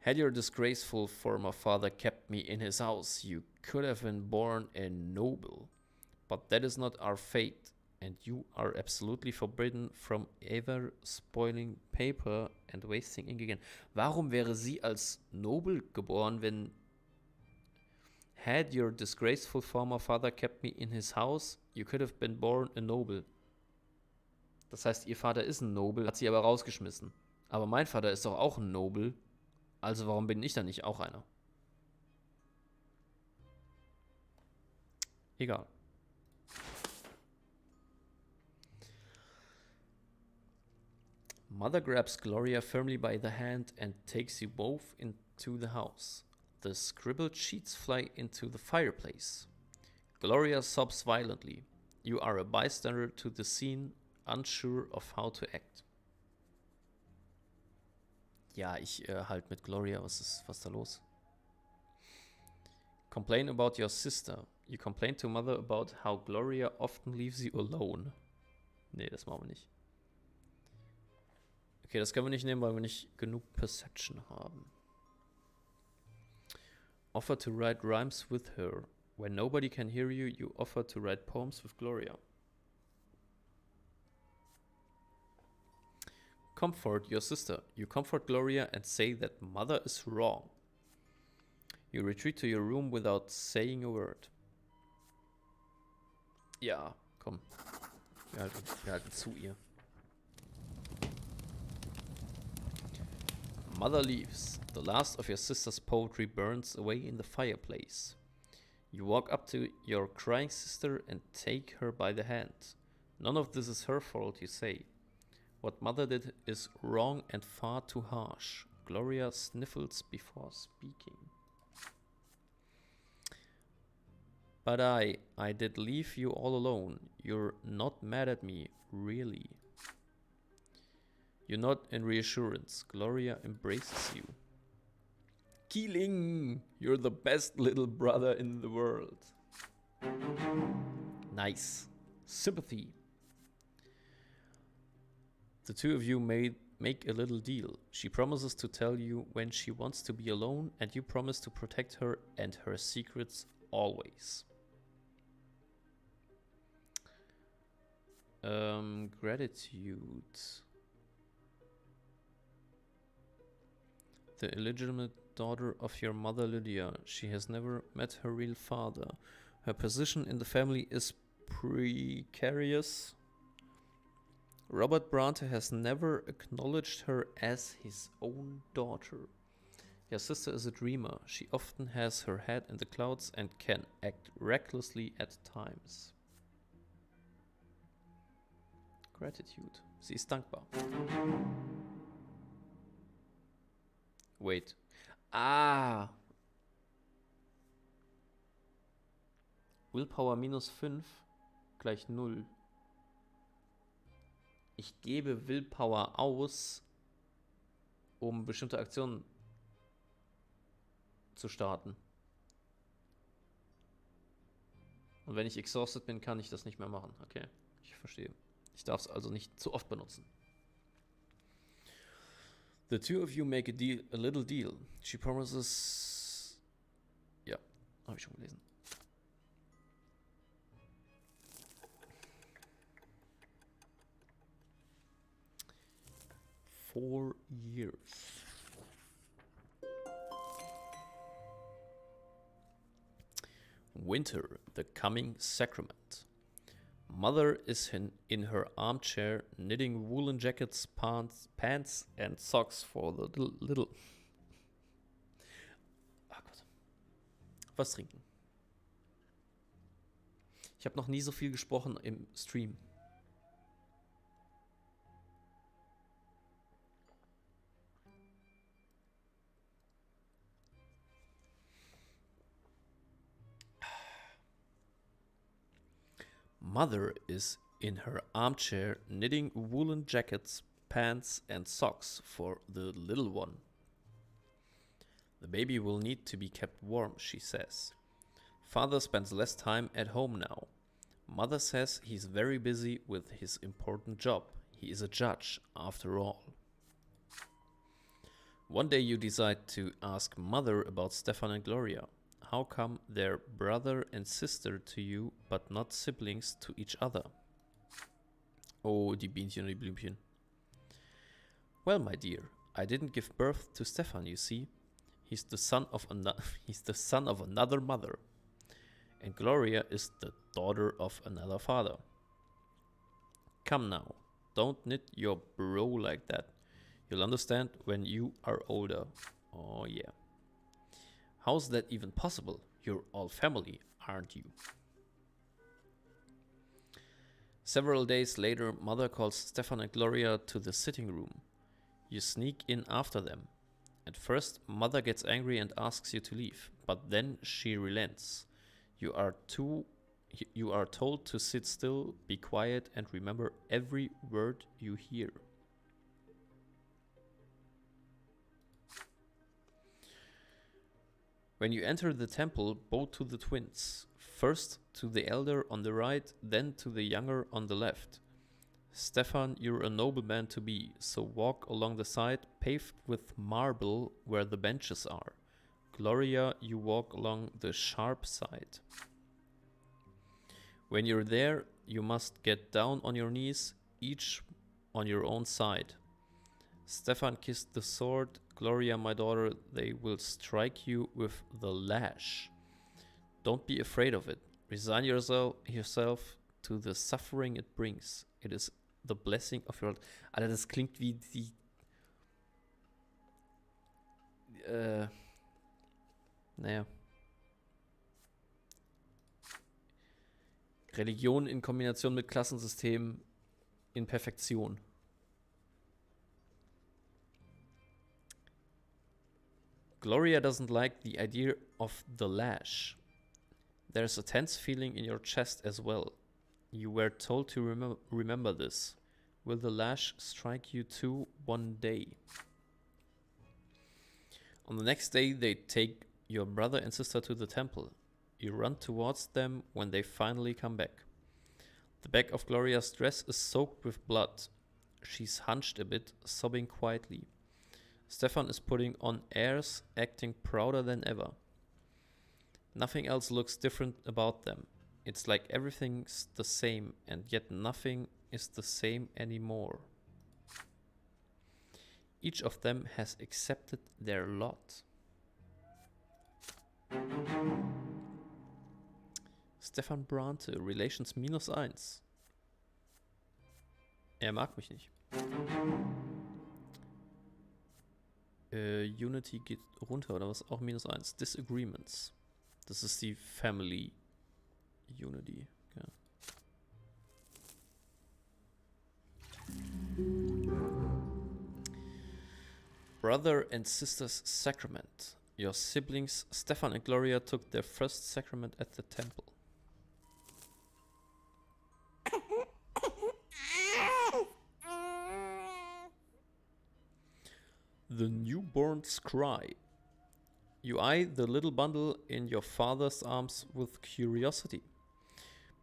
Had your disgraceful former father kept me in his house, you could have been born a noble. But that is not our fate, and you are absolutely forbidden from ever spoiling paper and wasting ink again. Warum wäre sie als Nobel geboren, wenn... Had your disgraceful former father kept me in his house, you could have been born a noble. Das heißt, ihr Vater ist ein Nobel, hat sie aber rausgeschmissen. Aber mein Vater ist doch auch ein Nobel. Also warum bin ich dann nicht auch einer? Egal. Mother grabs Gloria firmly by the hand and takes you both into the house. The scribbled sheets fly into the fireplace. Gloria sobs violently. You are a bystander to the scene, unsure of how to act. Ja, ich halt mit Gloria. Was ist da los? Complain about your sister. You complain to Mother about how Gloria often leaves you alone. Nee, das machen wir nicht. Okay, das können wir nicht nehmen, weil wir nicht genug Perception haben. Offer to write rhymes with her. When nobody can hear you, you offer to write poems with Gloria. Comfort your sister. You comfort Gloria and say that Mother is wrong. You retreat to your room without saying a word. Ja, komm. Wir halten zu ihr. Mother leaves. The last of your sister's poetry burns away in the fireplace. You walk up to your crying sister and take her by the hand. None of this is her fault, you say. What Mother did is wrong and far too harsh. Gloria sniffles before speaking. But I did leave you all alone. You're not mad at me, really. You nod in reassurance. Gloria embraces you. Kielinnnng, you're the best little brother in the world. Nice. Sympathy. The two of you make a little deal. She promises to tell you when she wants to be alone, and you promise to protect her and her secrets always. Gratitude. The illegitimate daughter of your mother Lydia. She has never met her real father. Her position in the family is precarious. Robert Brante has never acknowledged her as his own daughter. Your sister is a dreamer. She often has her head in the clouds and can act recklessly at times. Gratitude. Sie ist dankbar. Wait. Ah. Willpower minus 5 gleich 0. Ich gebe Willpower aus, um bestimmte Aktionen zu starten. Und wenn ich exhausted bin, kann ich das nicht mehr machen. Okay, ich verstehe. Ich darf es also nicht zu oft benutzen. The two of you make a little deal. She promises... Ja, habe ich schon gelesen. "4 years. Winter, the coming sacrament. Mother is in her armchair knitting woolen jackets, pants and socks for the little... Ach Gott. Was trinken. Ich habe noch nie so viel gesprochen im Stream. Mother is in her armchair knitting woolen jackets, pants and socks for the little one. The baby will need to be kept warm, she says. Father spends less time at home now. Mother says he's very busy with his important job. He is a judge, after all. One day you decide to ask Mother about Stefan and Gloria. How come they're brother and sister to you, but not siblings to each other? Oh, die Bienchen und die Blümchen. Well, my dear, I didn't give birth to Stefan, you see. He's the son of another mother. And Gloria is the daughter of another father. Come now, don't knit your brow like that. You'll understand when you are older. Oh yeah. How's that even possible? You're all family, aren't you? Several days later, Mother calls Stefan and Gloria to the sitting room. You sneak in after them. At first, Mother gets angry and asks you to leave, but then she relents. You are told to sit still, be quiet, and remember every word you hear. When you enter the temple, bow to the twins. First to the elder on the right, then to the younger on the left. Stefan, you're a nobleman to be, so walk along the side paved with marble where the benches are. Gloria, you walk along the sharp side. When you're there, you must get down on your knees, each on your own side. Stefan kissed the sword. Gloria, my daughter, they will strike you with the lash. Don't be afraid of it. Resign yourself to the suffering it brings. It is the blessing of your... Alter, das klingt wie die... Naja. Religion in Kombination mit Klassensystem in Perfektion. Gloria doesn't like the idea of the lash. There's a tense feeling in your chest as well. You were told to remember this. Will the lash strike you too one day? On the next day, they take your brother and sister to the temple. You run towards them when they finally come back. The back of Gloria's dress is soaked with blood. She's hunched a bit, sobbing quietly. Stefan is putting on airs, acting prouder than ever. Nothing else looks different about them. It's like everything's the same, and yet nothing is the same anymore. Each of them has accepted their lot. Stefan Brante, Relations -1. Mag mich nicht. Unity geht runter, oder was? Auch -1. Disagreements. Das ist die Family Unity. Ja. Brother and Sister's Sacrament. Your siblings Stefan and Gloria took their first sacrament at the temple. The newborn's cry. You eye the little bundle in your father's arms with curiosity.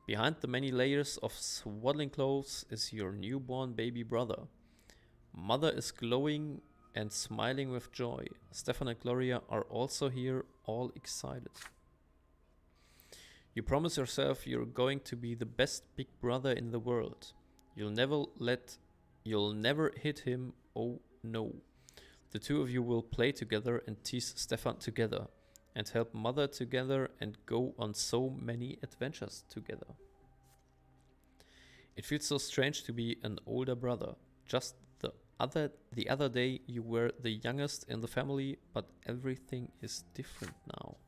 Behind the many layers of swaddling clothes is your newborn baby brother. Mother is glowing and smiling with joy. Stefan and Gloria are also here, all excited. You promise yourself you're going to be the best big brother in the world. You'll never hit him, oh no. The two of you will play together and tease Stefan together, and help Mother together and go on so many adventures together. It feels so strange to be an older brother. Just the other day you were the youngest in the family, but everything is different now.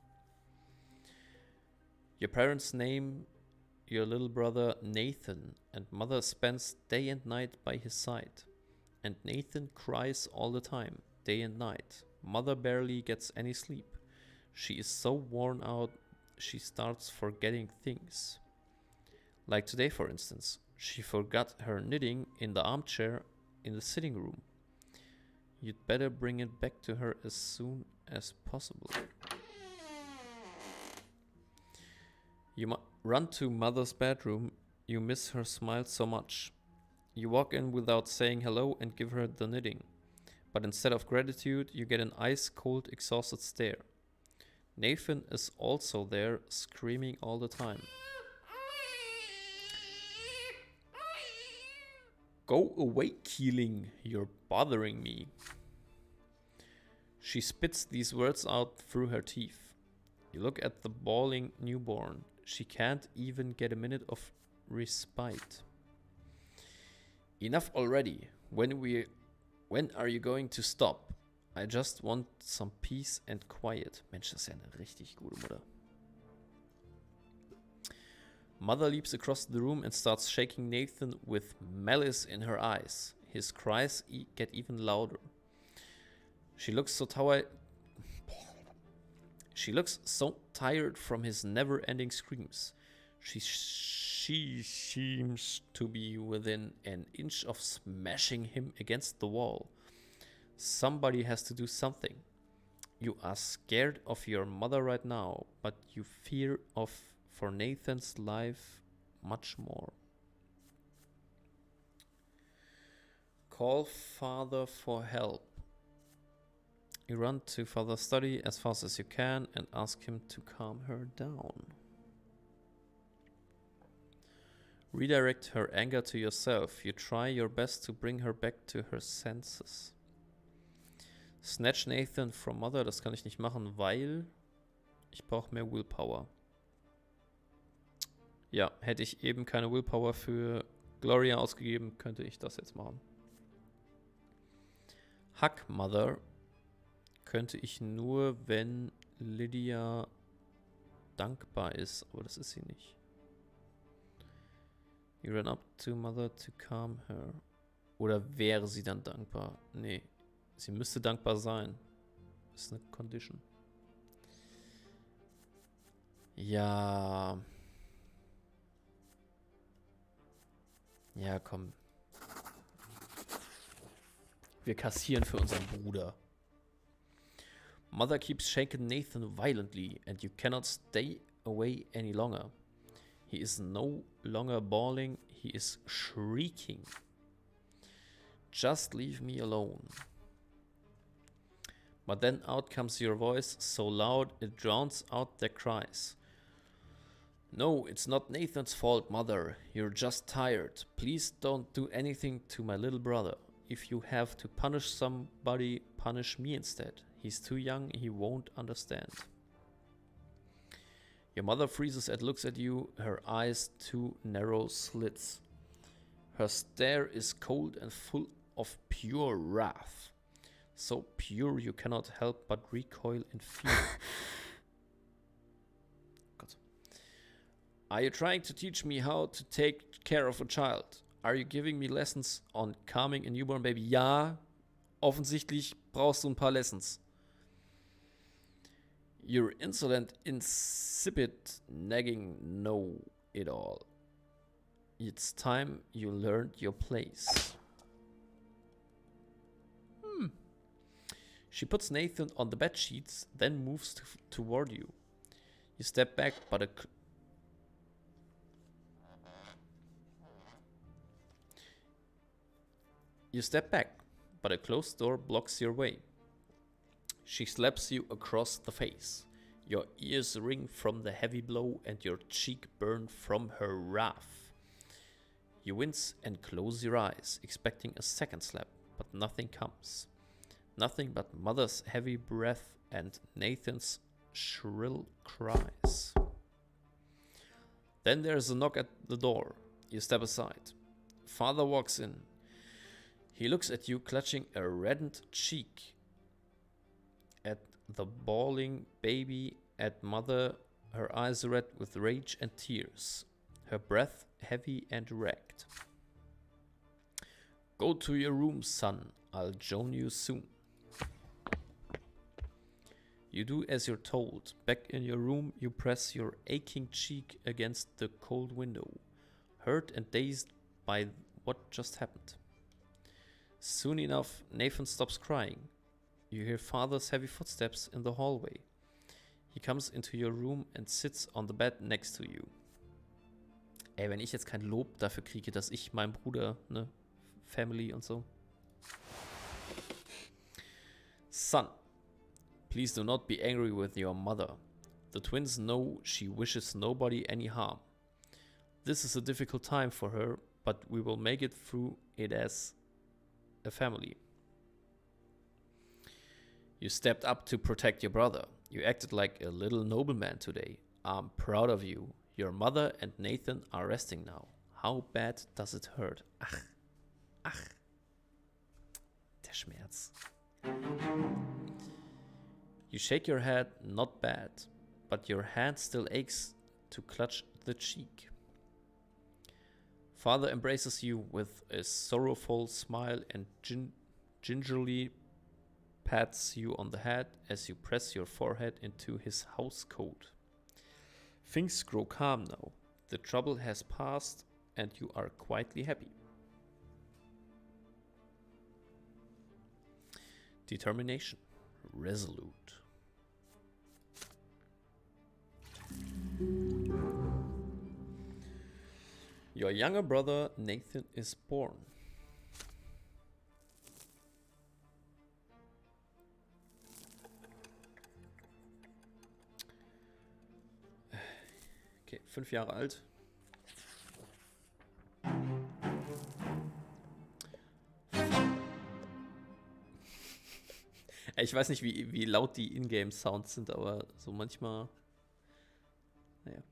Your parents name your little brother Nathan, and Mother spends day and night by his side. And Nathan cries all the time, day and night. Mother barely gets any sleep. She is so worn out, she starts forgetting things. Like today, for instance, she forgot her knitting in the armchair in the sitting room. You'd better bring it back to her as soon as possible. You run to Mother's bedroom. You miss her smile so much. You walk in without saying hello and give her the knitting. But instead of gratitude, you get an ice-cold, exhausted stare. Nathan is also there, screaming all the time. Go away, Kielinnnng, you're bothering me. She spits these words out through her teeth. You look at the bawling newborn. She can't even get a minute of respite. Enough already. When are you going to stop? I just want some peace and quiet. Mensch, das ist ja eine richtig gute Mutter. Mother leaps across the room and starts shaking Nathan with malice in her eyes. His cries get even louder. She looks so tired from his never-ending screams. She seems to be within an inch of smashing him against the wall. Somebody has to do something. You are scared of your mother right now, but you fear for Nathan's life much more. Call father for help. You run to father's study as fast as you can and ask him to calm her down. Redirect her anger to yourself. You try your best to bring her back to her senses. Snatch Nathan from Mother, das kann ich nicht machen, weil ich brauche mehr Willpower. Ja, hätte ich eben keine Willpower für Gloria ausgegeben, könnte ich das jetzt machen. Hug Mother könnte ich nur, wenn Lydia dankbar ist, aber das ist sie nicht. You run up to Mother to calm her. Oder wäre sie dann dankbar? Nee, sie müsste dankbar sein. Das ist eine Condition. Ja. Ja, komm. Wir kassieren für unseren Bruder. Mother keeps shaking Nathan violently and you cannot stay away any longer. He is no longer bawling, he is shrieking. Just leave me alone. But then out comes your voice, so loud it drowns out their cries. No, it's not Nathan's fault, Mother. You're just tired. Please don't do anything to my little brother. If you have to punish somebody, punish me instead. He's too young, he won't understand. Your mother freezes and looks at you, her eyes two narrow slits. Her stare is cold and full of pure wrath. So pure you cannot help but recoil in fear. God. Are you trying to teach me how to take care of a child? Are you giving me lessons on calming a newborn baby? Ja, offensichtlich brauchst du ein paar Lessons. Your insolent, insipid, nagging know-it-all. It's time you learned your place. She puts Nathan on the bed sheets, then moves toward you. You step back, but a closed door blocks your way. She slaps you across the face. Your ears ring from the heavy blow and your cheek burn from her wrath. You wince and close your eyes, expecting a second slap, but nothing comes. Nothing but Mother's heavy breath and Nathan's shrill cries. Then there's a knock at the door. You step aside. Father walks in. He looks at you, clutching a reddened cheek. At the bawling baby, at Mother, her eyes red with rage and tears, her breath heavy and ragged. Go to your room, son. I'll join you soon. You do as you're told. Back in your room, you press your aching cheek against the cold window, hurt and dazed by what just happened. Soon enough, Nathan stops crying. You hear Father's heavy footsteps in the hallway. He comes into your room and sits on the bed next to you. Ey, wenn ich jetzt kein Lob dafür kriege, dass ich meinem Bruder, ne, Family und so. Son, please do not be angry with your mother. The twins know she wishes nobody any harm. This is a difficult time for her, but we will make it through it as a family. You stepped up to protect your brother. You acted like a little nobleman today. I'm proud of you. Your mother and Nathan are resting now. How bad does it hurt? Ach. Der Schmerz. You shake your head, not bad, but your hand still aches to clutch the cheek. Father embraces you with a sorrowful smile and gingerly pats you on the head as you press your forehead into his house coat. Things grow calm now. The trouble has passed and you are quietly happy. Determination. Resolute. Your younger brother Nathan is born. Okay, 5 Jahre alt. Ich weiß nicht, wie laut die Ingame-Sounds sind, aber so manchmal. Naja.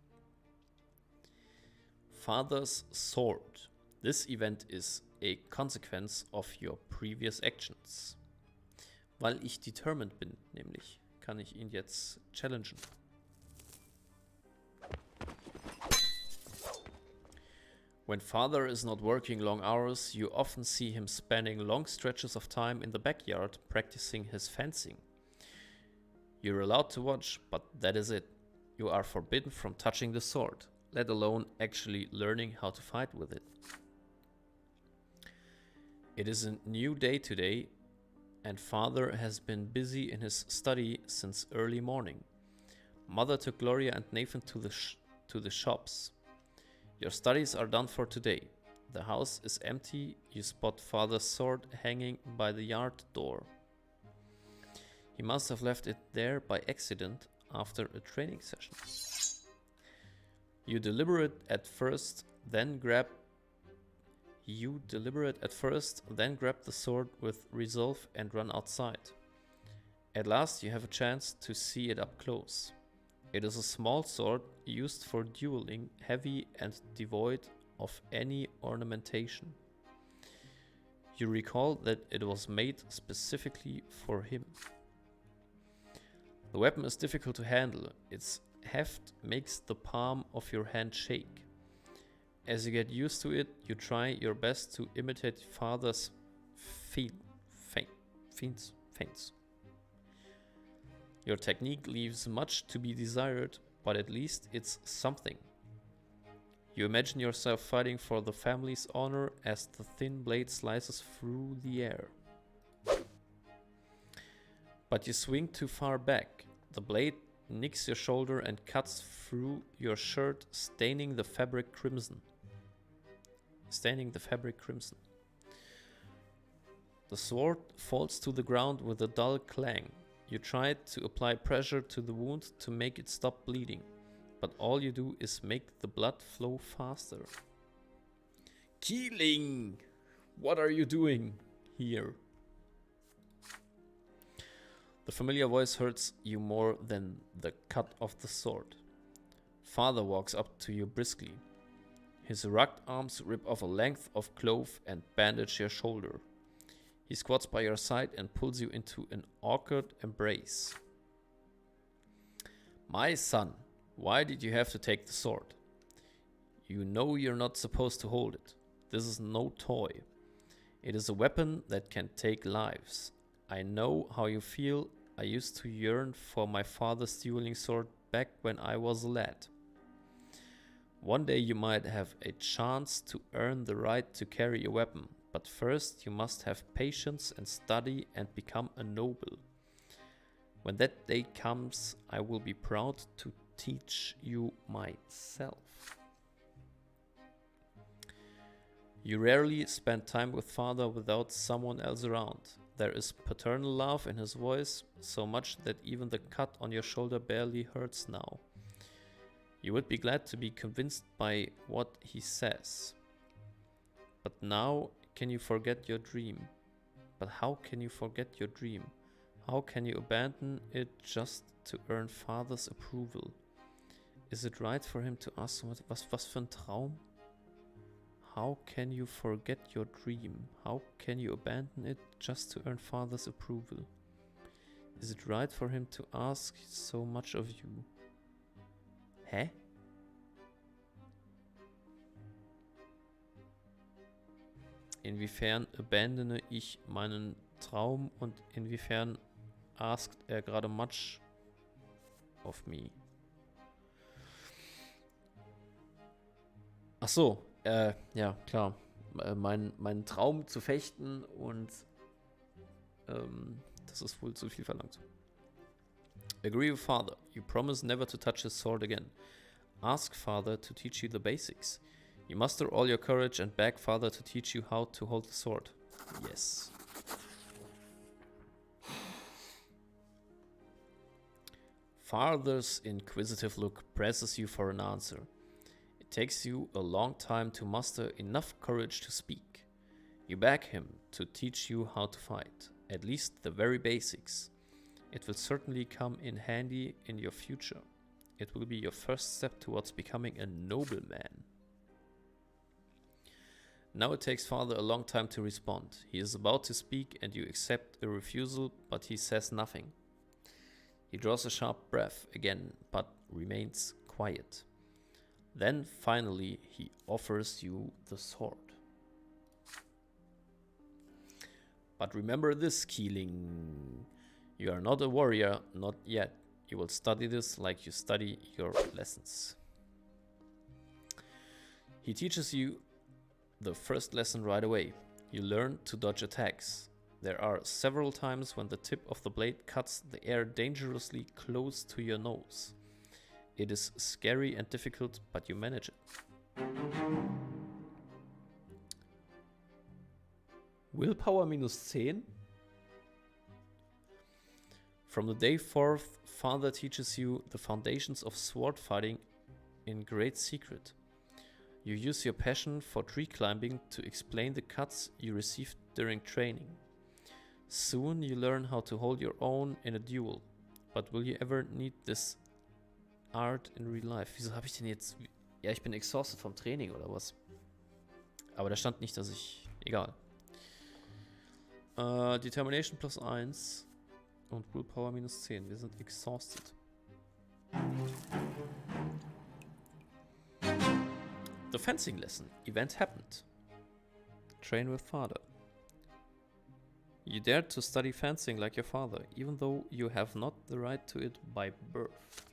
Father's Sword. This event is a consequence of your previous actions. Weil ich determined bin, nämlich, kann ich ihn jetzt challengen. When father is not working long hours, you often see him spending long stretches of time in the backyard practicing his fencing. You're allowed to watch, but that is it. You are forbidden from touching the sword, let alone actually learning how to fight with it. It is a new day today, and father has been busy in his study since early morning. Mother took Gloria and Nathan to the shops. Your studies are done for today. The house is empty. You spot father's sword hanging by the yard door. He must have left it there by accident after a training session. You deliberate at first, then grab the sword with resolve and run outside. At last you have a chance to see it up close. It is a small sword used for dueling, heavy and devoid of any ornamentation. You recall that it was made specifically for him. The weapon is difficult to handle. Its heft makes the palm of your hand shake. As you get used to it, you try your best to imitate father's feints. Your technique leaves much to be desired, but at least it's something. You imagine yourself fighting for the family's honor as the thin blade slices through the air. But you swing too far back. The blade nicks your shoulder and cuts through your shirt, staining the fabric crimson. The sword falls to the ground with a dull clang. You try to apply pressure to the wound to make it stop bleeding, but all you do is make the blood flow faster. Kielinnnng, what are you doing here? The familiar voice hurts you more than the cut of the sword. Father walks up to you briskly. His rugged arms rip off a length of cloth and bandage your shoulder. He squats by your side and pulls you into an awkward embrace. My son, why did you have to take the sword? You know you're not supposed to hold it. This is no toy. It is a weapon that can take lives. I know how you feel. I used to yearn for my father's dueling sword back when I was a lad. One day you might have a chance to earn the right to carry a weapon, but first you must have patience and study and become a noble. When that day comes, I will be proud to teach you myself. You rarely spend time with father without someone else around. There is paternal love in his voice, so much that even the cut on your shoulder barely hurts now. You would be glad to be convinced by what he says. But now, can you forget your dream? But how can you forget your dream? How can you abandon it just to earn father's approval? Is it right for him to ask was für ein Traum? How can you forget your dream? How can you abandon it just to earn father's approval? Is it right for him to ask so much of you? Hä? Inwiefern abandone ich meinen Traum und inwiefern asked er gerade much of me? Ach so, ja, klar. Mein Traum zu fechten und das ist wohl zu viel verlangt. Agree with father. You promise never to touch his sword again. Ask father to teach you the basics. You muster all your courage and beg father to teach you how to hold the sword. Yes. Father's inquisitive look presses you for an answer. It takes you a long time to muster enough courage to speak. You beg him to teach you how to fight, at least the very basics. It will certainly come in handy in your future. It will be your first step towards becoming a nobleman. Now it takes father a long time to respond. He is about to speak and you accept a refusal, but he says nothing. He draws a sharp breath again, but remains quiet. Then finally he offers you the sword. But remember this, Kielinnnng. You are not a warrior, not yet. You will study this like you study your lessons. He teaches you the first lesson right away. You learn to dodge attacks. There are several times when the tip of the blade cuts the air dangerously close to your nose. It is scary and difficult, but you manage it. Willpower -10? From the day forth, father teaches you the foundations of sword fighting in great secret. You use your passion for tree climbing to explain the cuts you received during training. Soon you learn how to hold your own in a duel. But will you ever need this art in real life? Wieso habe ich denn jetzt... Ja, ich bin exhausted vom Training oder was? Aber da stand nicht, dass ich... Egal. Determination +1 und Willpower -10. Wir sind exhausted. The fencing lesson. Event happened. Train with father. You dared to study fencing like your father, even though you have not the right to it by birth.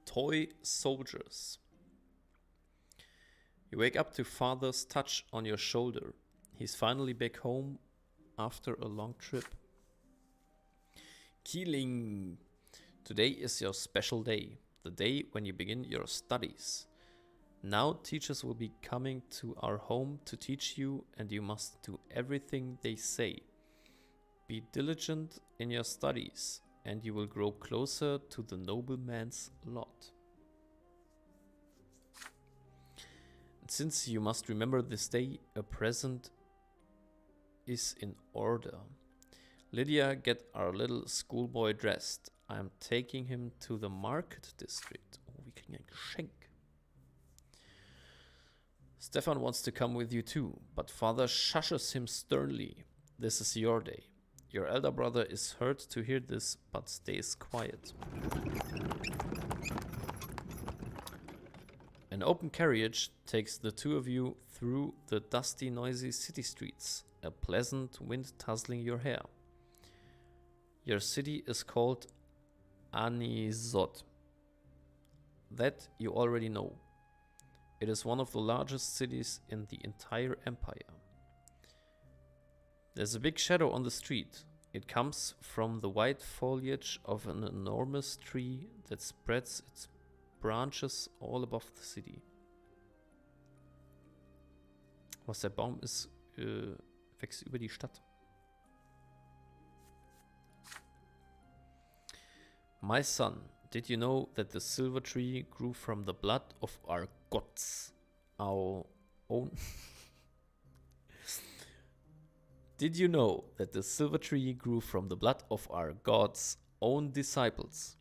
Toy soldiers. You wake up to father's touch on your shoulder. He's finally back home after a long trip. Kielinnnng, today is your special day, the day when you begin your studies. Now teachers will be coming to our home to teach you, and you must do everything they say. Be diligent in your studies, and you will grow closer to the nobleman's lot. Since you must remember this day, a present is in order. Lydia, get our little schoolboy dressed. I'm taking him to the market district. Oh, wir kriegen ein Geschenk. Stefan wants to come with you too, but father shushes him sternly. This is your day. Your elder brother is hurt to hear this, but stays quiet. An open carriage takes the two of you through the dusty, noisy city streets, a pleasant wind tussling your hair. Your city is called Anisot. That you already know. It is one of the largest cities in the entire empire. There's a big shadow on the street. It comes from the white foliage of an enormous tree that spreads its branches all above the city. Was der Baum ist, wächst über die Stadt. My son, did you know that the silver tree grew from the blood of our gods, our own? Did you know that the silver tree grew from the blood of our gods' own disciples?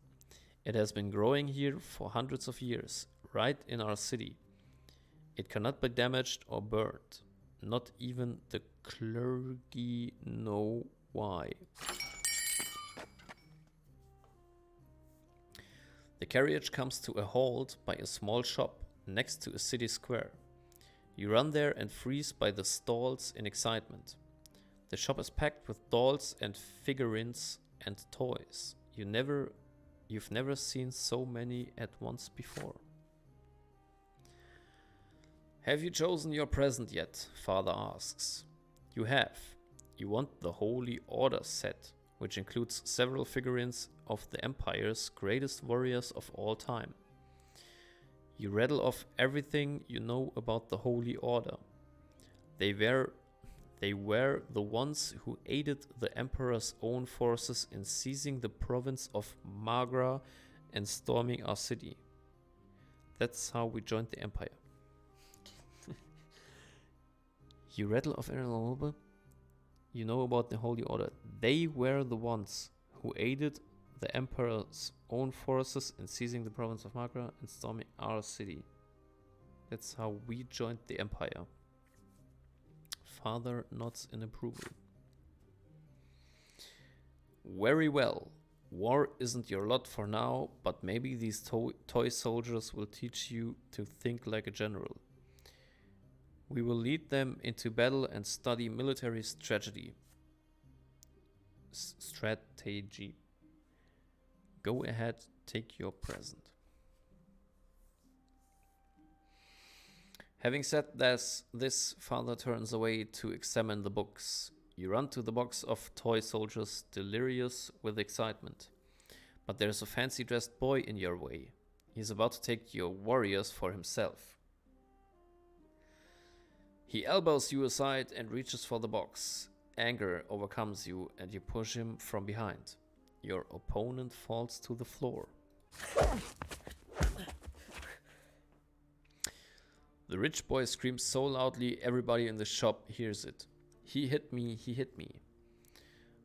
It has been growing here for hundreds of years, right in our city. It cannot be damaged or burned. Not even the clergy know why. carriage comes to a halt by a small shop next to a city square. You run there and freeze by the stalls in excitement. The shop is packed with dolls and figurines and toys. You've never seen so many at once before. Have you chosen your present yet? Father asks. You have. You want the Holy Order set, which includes several figurines of the Empire's greatest warriors of all time. You rattle off everything you know about the Holy Order. They were the ones who aided the Emperor's own forces in seizing the province of Magra and storming our city. That's how we joined the Empire. You rattle off everything you know about the Holy Order. They were the ones who aided the Emperor's own forces in seizing the province of Magra and storming our city. That's how we joined the Empire. Father nods in approval. Very well. War isn't your lot for now, but maybe these toy soldiers will teach you to think like a general. We will lead them into battle and study military strategy. Go ahead, take your present. Having said this, Father turns away to examine the books. You run to the box of toy soldiers, delirious with excitement. But there's a fancy-dressed boy in your way. He's about to take your warriors for himself. He elbows you aside and reaches for the box. Anger overcomes you and you push him from behind. Your opponent falls to the floor. The rich boy screams so loudly everybody in the shop hears it. He hit me, he hit me.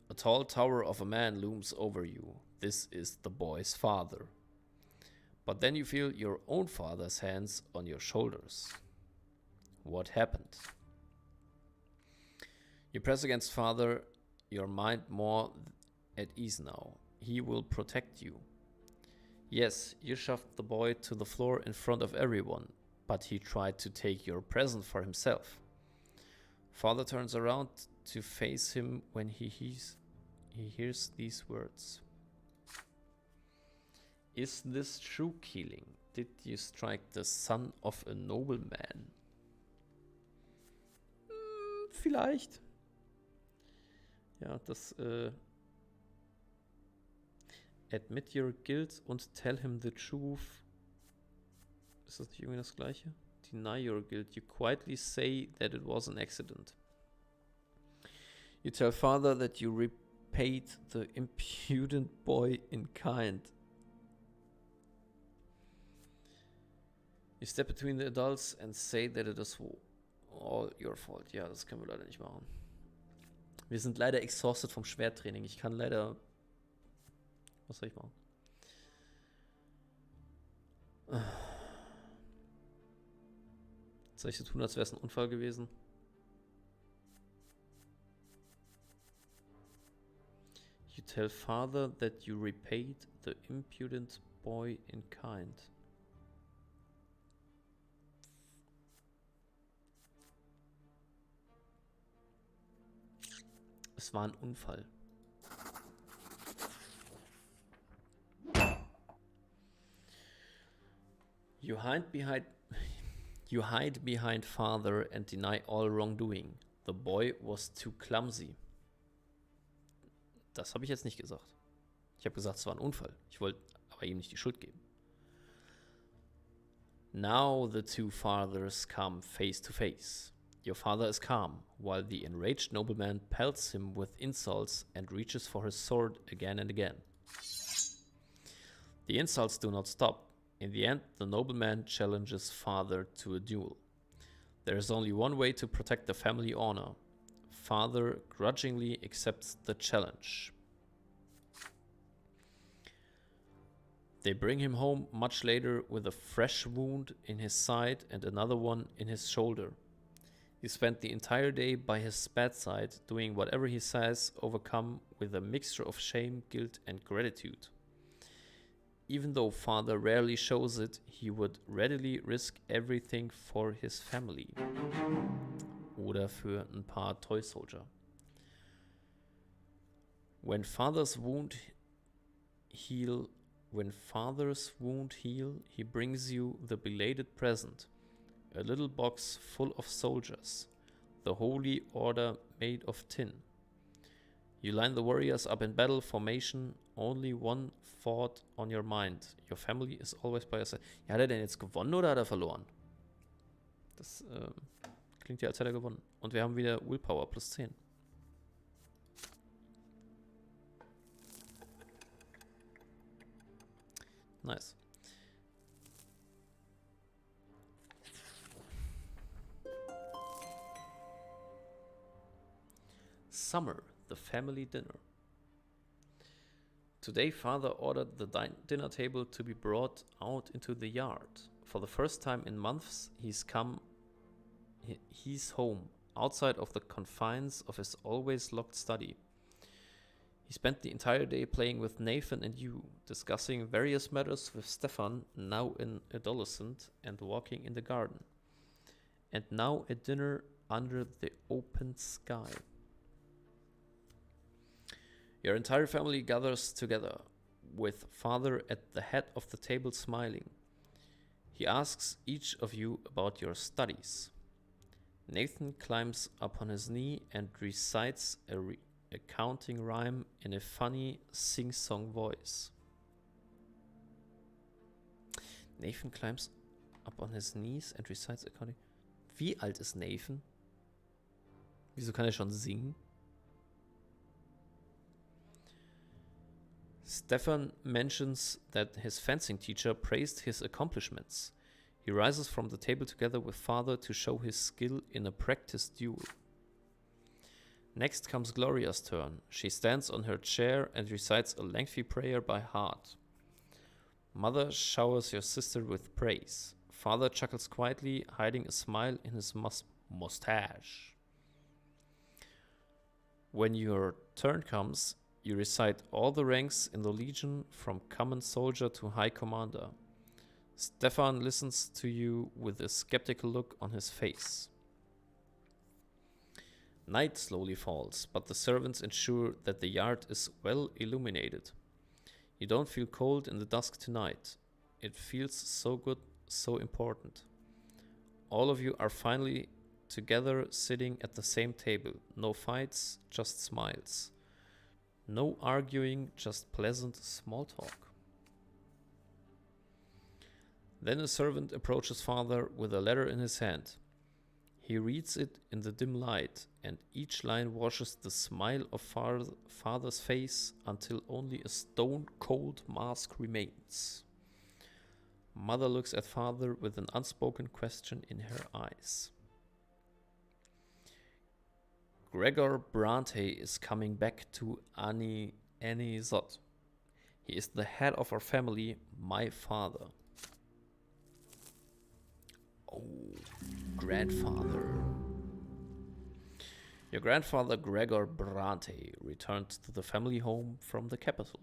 A tall tower of a man looms over you. This is the boy's father. But then you feel your own father's hands on your shoulders. What happened? You press against Father, your mind more at ease now. He will protect you. Yes, you shoved the boy to the floor in front of everyone, but he tried to take your present for himself. Father turns around to face him when he hears these words. Is this true, Kielinnnng? Did you strike the son of a nobleman? Vielleicht. Ja, das admit your guilt und tell him the truth. Ist das nicht irgendwie das Gleiche? Deny your guilt. You quietly say that it was an accident. You tell Father that you repaid the impudent boy in kind. You step between the adults and say that it is all your fault. Ja, das können wir leider nicht machen. Wir sind leider exhausted vom Schwerttraining. Ich kann leider... Was soll ich machen? Soll ich so tun, als wäre es ein Unfall gewesen? You tell Father that you repaid the impudent boy in kind. Es war ein Unfall. You hide behind Father and deny all wrongdoing. The boy was too clumsy. Das habe ich jetzt nicht gesagt. Ich habe gesagt, es war ein Unfall. Ich wollte aber ihm nicht die Schuld geben. Now the two fathers come face to face. Your father is calm, while the enraged nobleman pelts him with insults and reaches for his sword again and again. The insults do not stop. In the end, the nobleman challenges Father to a duel. There is only one way to protect the family honor. Father grudgingly accepts the challenge. They bring him home much later with a fresh wound in his side and another one in his shoulder. He spent the entire day by his bedside, doing whatever he says, overcome with a mixture of shame, guilt, and gratitude. Even though father rarely shows it, he would readily risk everything for his family. Oder für ein paar Toy Soldier. When father's wound heal, he brings you the belated present, a little box full of soldiers, the holy order made of tin. You line the warriors up in battle formation, only one thought on your mind. Your family is always by your side. Ja, hat er denn jetzt gewonnen oder hat er verloren? Das klingt ja, als hätte er gewonnen. Und wir haben wieder Willpower plus 10. Nice. Summer, the family dinner. Today, father ordered the dinner table to be brought out into the yard. For the first time in months, he's home, outside of the confines of his always locked study. He spent the entire day playing with Nathan and you, discussing various matters with Stefan, now an adolescent, and walking in the garden. And now at dinner under the open sky. Your entire family gathers together, with father at the head of the table smiling. He asks each of you about your studies. Nathan climbs up on his knee and recites a counting rhyme in a funny sing-song voice. Nathan climbs up on his knees and recites a counting... Wie alt ist Nathan? Wieso kann er schon singen? Stefan mentions that his fencing teacher praised his accomplishments. He rises from the table together with father to show his skill in a practice duel. Next comes Gloria's turn. She stands on her chair and recites a lengthy prayer by heart. Mother showers your sister with praise. Father chuckles quietly, hiding a smile in his mustache. When your turn comes, you recite all the ranks in the Legion from common soldier to high commander. Stefan listens to you with a skeptical look on his face. Night slowly falls, but the servants ensure that the yard is well illuminated. You don't feel cold in the dusk tonight. It feels so good, so important. All of you are finally together sitting at the same table. No fights, just smiles. No arguing, just pleasant small talk. Then a servant approaches father with a letter in his hand. He reads it in the dim light, and each line washes the smile of father's face until only a stone-cold mask remains. Mother looks at father with an unspoken question in her eyes. Gregor Brante is coming back to eines. He is the head of our family, my father. Oh, grandfather. Your grandfather Gregor Brante returned to the family home from the capital.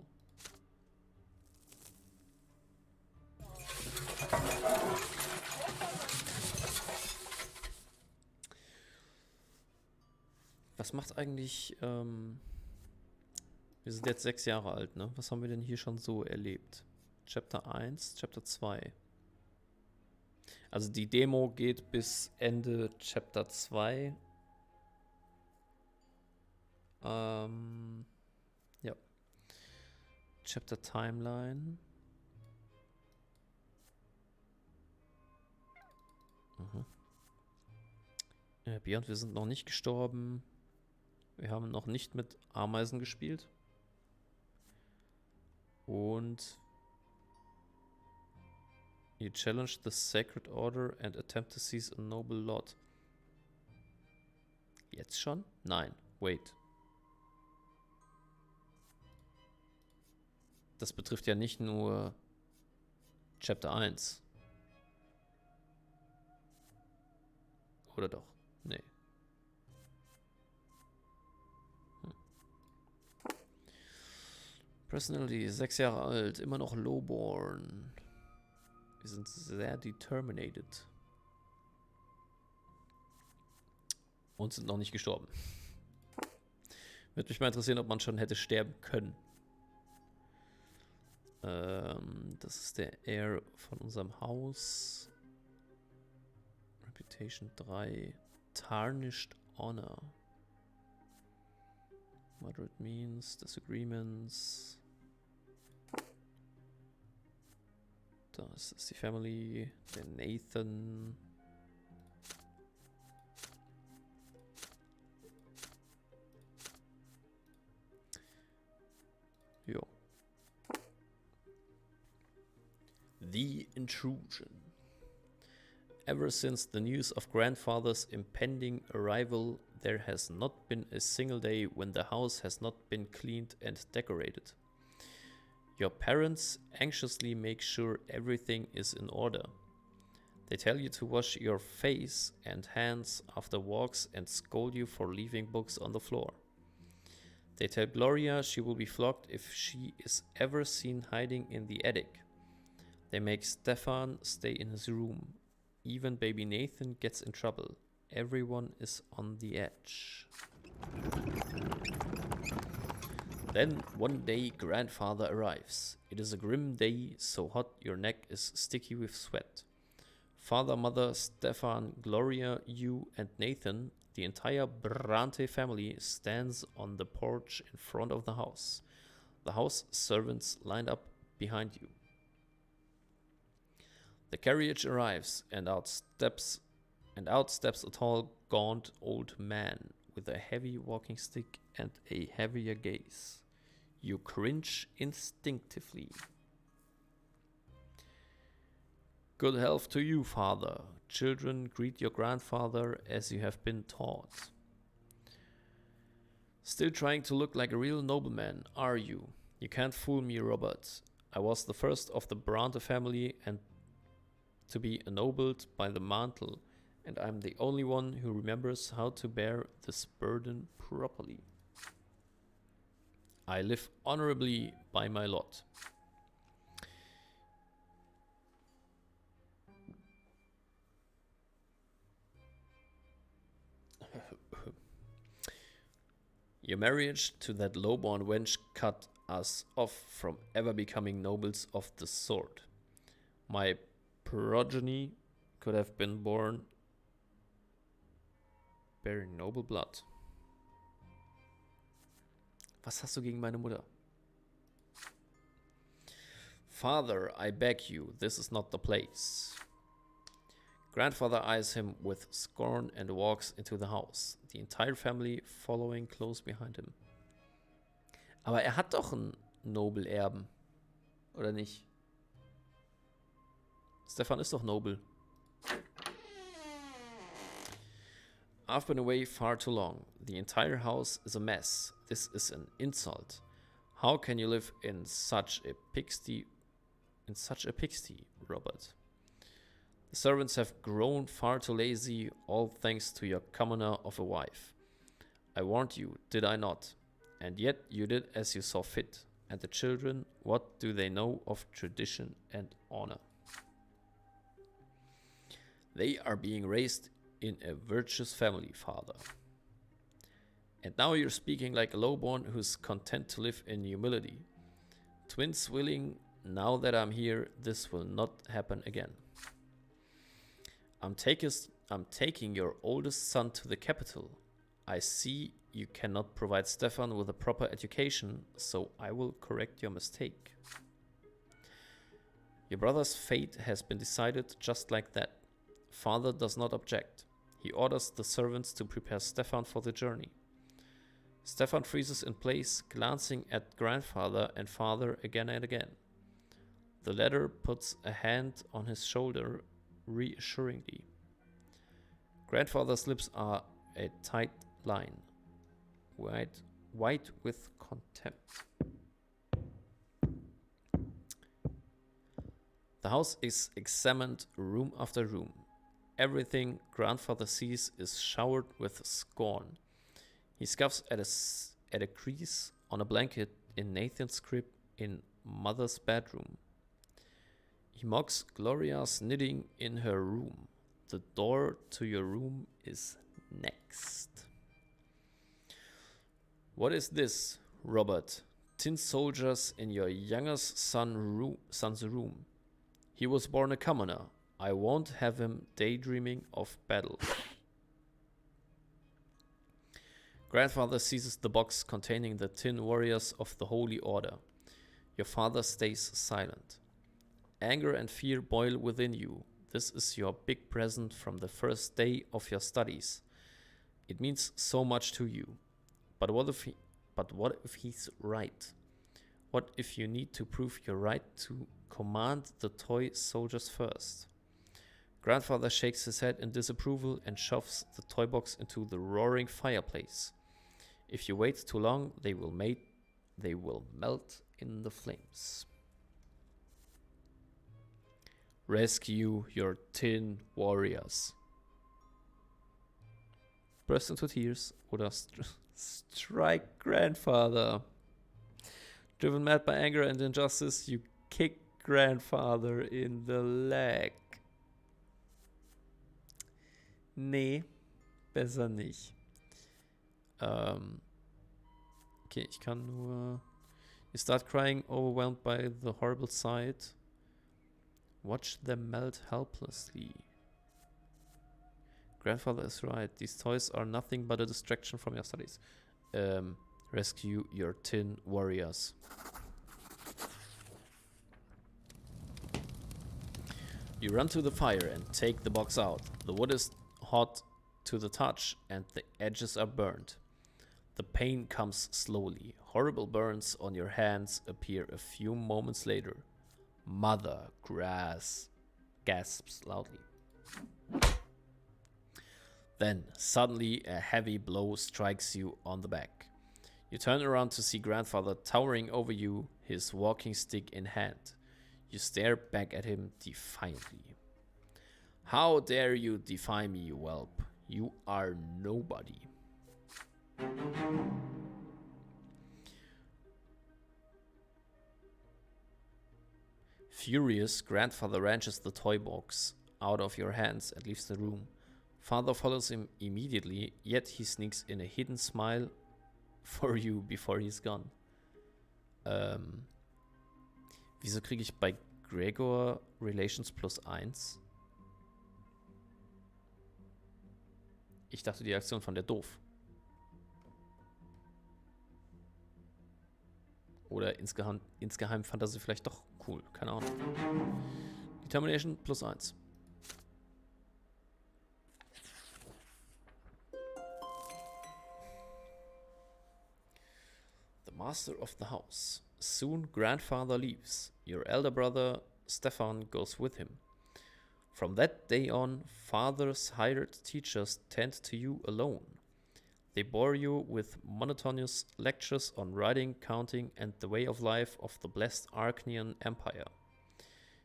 Was macht eigentlich, wir sind jetzt 6 Jahre alt, ne? Was haben wir denn hier schon so erlebt? Chapter 1, Chapter 2. Also die Demo geht bis Ende Chapter 2. Ja. Chapter Timeline. Beyond, wir sind noch nicht gestorben. Wir haben noch nicht mit Ameisen gespielt. Und you challenge the sacred order and attempt to seize a noble lot. Jetzt schon? Nein, wait. Das betrifft ja nicht nur Chapter 1. Oder doch? Nee. Personality, 6 Jahre alt, immer noch Lowborn. Wir sind sehr determinated. Und sind noch nicht gestorben. Würde mich mal interessieren, ob man schon hätte sterben können. Das ist der Heir von unserem Haus. Reputation 3. Tarnished Honor. Moderate means, disagreements. Das ist die Family. Der Nathan. Jo. The Intrusion. Ever since the news of grandfather's impending arrival, there has not been a single day when the house has not been cleaned and decorated. Your parents anxiously make sure everything is in order. They tell you to wash your face and hands after walks and scold you for leaving books on the floor. They tell Gloria she will be flogged if she is ever seen hiding in the attic. They make Stefan stay in his room. Even baby Nathan gets in trouble. Everyone is on the edge. Then one day grandfather arrives. It is a grim day, so hot your neck is sticky with sweat. Father, mother, Stefan, Gloria, you and Nathan, the entire Brante family stands on the porch in front of the house. The house servants lined up behind you. The carriage arrives, and out steps a tall, gaunt old man with a heavy walking stick and a heavier gaze. You cringe instinctively. Good health to you, father. Children, greet your grandfather as you have been taught. Still trying to look like a real nobleman, are you? You can't fool me, Robert. I was the first of the Brante family and to be ennobled by the mantle, and I'm the only one who remembers how to bear this burden properly. I live honorably by my lot. Your marriage to that lowborn wench cut us off from ever becoming nobles of the sword. My progeny could have been born bearing noble blood. Was hast du gegen meine Mutter? Father, I beg you, this is not the place. Grandfather eyes him with scorn and walks into the house, the entire family following close behind him. Aber er hat doch einen Nobelerben, oder nicht? Stefan ist doch Nobel. I've been away far too long. The entire house is a mess. This is an insult. How can you live in such a pigsty, Robert? The servants have grown far too lazy, all thanks to your commoner of a wife. I warned you, did I not? And yet you did as you saw fit. And the children, what do they know of tradition and honor? They are being raised in a virtuous family, father. And now you're speaking like a lowborn who's content to live in humility. Twins willing, now that I'm here, this will not happen again. I'm taking your oldest son to the capital. I see you cannot provide Stefan with a proper education, so I will correct your mistake. Your brother's fate has been decided just like that. Father does not object. He orders the servants to prepare Stefan for the journey. Stefan freezes in place, glancing at grandfather and father again and again. The latter puts a hand on his shoulder reassuringly. Grandfather's lips are a tight line, white with contempt. The house is examined room after room. Everything grandfather sees is showered with scorn. He scuffs at a crease on a blanket in Nathan's crib in Mother's bedroom. He mocks Gloria's knitting in her room. The door to your room is next. What is this, Robert? Tin soldiers in your youngest son's room. He was born a commoner. I won't have him daydreaming of battle. Grandfather seizes the box containing the tin warriors of the Holy Order. Your father stays silent. Anger and fear boil within you. This is your big present from the first day of your studies. It means so much to you. But what if he's right? What if you need to prove your right to command the toy soldiers first? Grandfather shakes his head in disapproval and shoves the toy box into the roaring fireplace. If you wait too long, they will melt in the flames. Rescue your tin warriors. Burst into tears oder strike grandfather. Driven mad by anger and injustice, you kick grandfather in the leg. Nee, besser nicht. Okay, ich kann nur... You start crying, overwhelmed by the horrible sight. Watch them melt helplessly. Grandfather is right. These toys are nothing but a distraction from your studies. Rescue your tin warriors. You run to the fire and take the box out. The wood is hot to the touch and the edges are burned. The pain comes slowly. Horrible burns on your hands appear a few moments later. Mother gasps loudly. Then, suddenly, a heavy blow strikes you on the back. You turn around to see grandfather towering over you, his walking stick in hand. You stare back at him defiantly. How dare you defy me, you whelp? You are nobody. Furious, grandfather wrenches the toy box out of your hands and leaves the room. Father follows him immediately, yet he sneaks in a hidden smile for you before he's gone. Wieso kriege ich bei Gregor Relations +1? Ich dachte, die Aktion fand er doof. Oder insgeheim fand er sie vielleicht doch cool. Keine Ahnung. Determination +1. The master of the house. Soon grandfather leaves. Your elder brother Stefan goes with him. From that day on, father's hired teachers tend to you alone. They bore you with monotonous lectures on writing, counting, and the way of life of the blessed Archnean Empire.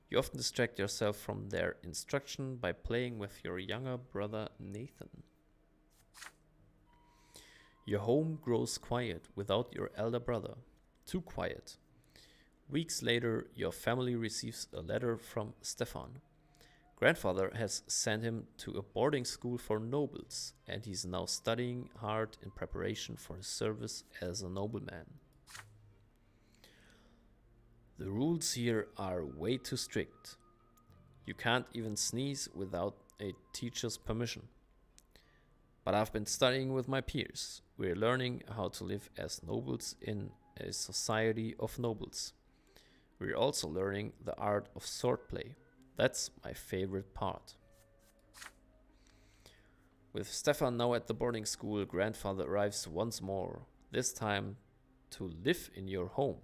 You often distract yourself from their instruction by playing with your younger brother Nathan. Your home grows quiet without your elder brother. Too quiet. Weeks later, your family receives a letter from Stefan. Grandfather has sent him to a boarding school for nobles, and he's now studying hard in preparation for his service as a nobleman. The rules here are way too strict. You can't even sneeze without a teacher's permission. But I've been studying with my peers. We're learning how to live as nobles in a society of nobles. We're also learning the art of swordplay. That's my favorite part. With Stefan now at the boarding school, grandfather arrives once more, this time to live in your home.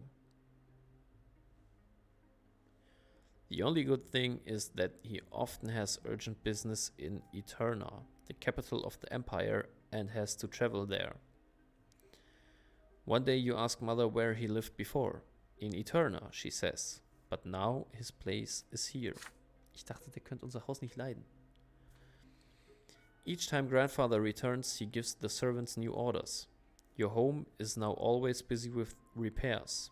The only good thing is that he often has urgent business in Eterna, the capital of the empire, and has to travel there. One day you ask mother where he lived before. In Eterna, she says. But now his place is here. Ich dachte, der könnte unser Haus nicht leiden. Each time grandfather returns, he gives the servants new orders. Your home is now always busy with repairs.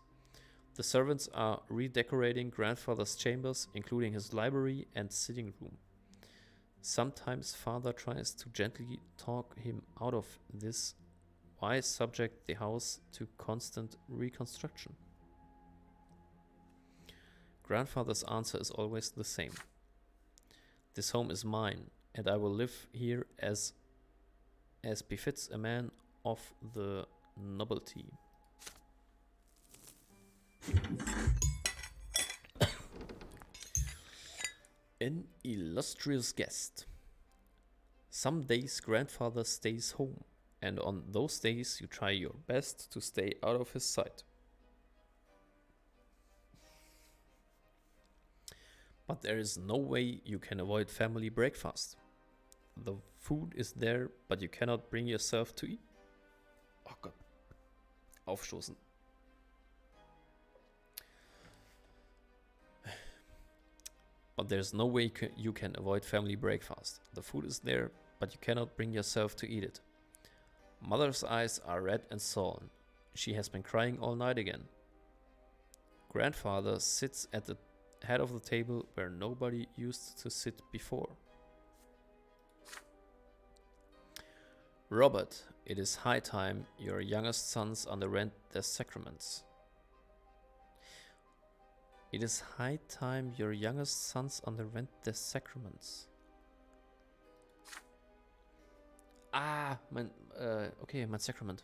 The servants are redecorating grandfather's chambers, including his library and sitting room. Sometimes father tries to gently talk him out of this. Why subject the house to constant reconstruction? Grandfather's answer is always the same. This home is mine, and I will live here as befits a man of the nobility. An illustrious guest. Some days grandfather stays home, and on those days you try your best to stay out of his sight. But there is no way you can avoid family breakfast. The food is there, but you cannot bring yourself to eat. Oh Gott. Aufstoßen. But there's no way you can avoid family breakfast. The food is there, but you cannot bring yourself to eat it. Mother's eyes are red and sullen. She has been crying all night again. Grandfather sits at the head of the table where nobody used to sit before. Robert, it is high time your youngest sons underwent their sacraments. It is high time your youngest sons underwent their sacraments. Mein Sacrament.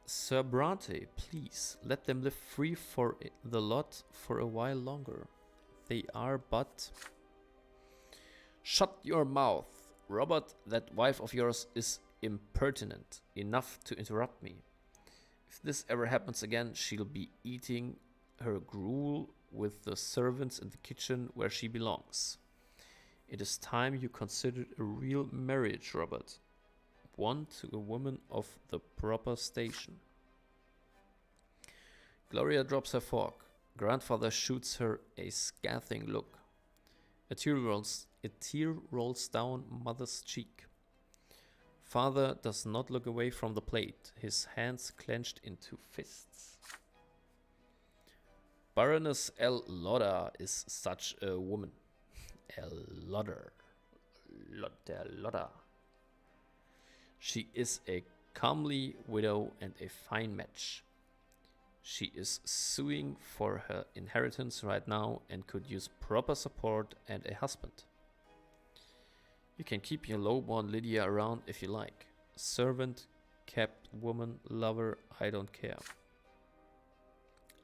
Sir Brante, please, let them live free for the lot for a while longer. They are but... Shut your mouth, Robert, that wife of yours is impertinent enough to interrupt me. If this ever happens again, she'll be eating her gruel with the servants in the kitchen where she belongs. It is time you considered a real marriage, Robert. One to a woman of the proper station. Gloria drops her fork. Grandfather shoots her a scathing look. A tear rolls down mother's cheek. Father does not look away from the plate, his hands clenched into fists. Baroness L. Lodder is such a woman. L. Lodder. Lodder. She is a comely widow and a fine match. She is suing for her inheritance right now and could use proper support and a husband. You can keep your lowborn Lydia around if you like. Servant, kept woman, lover, I don't care.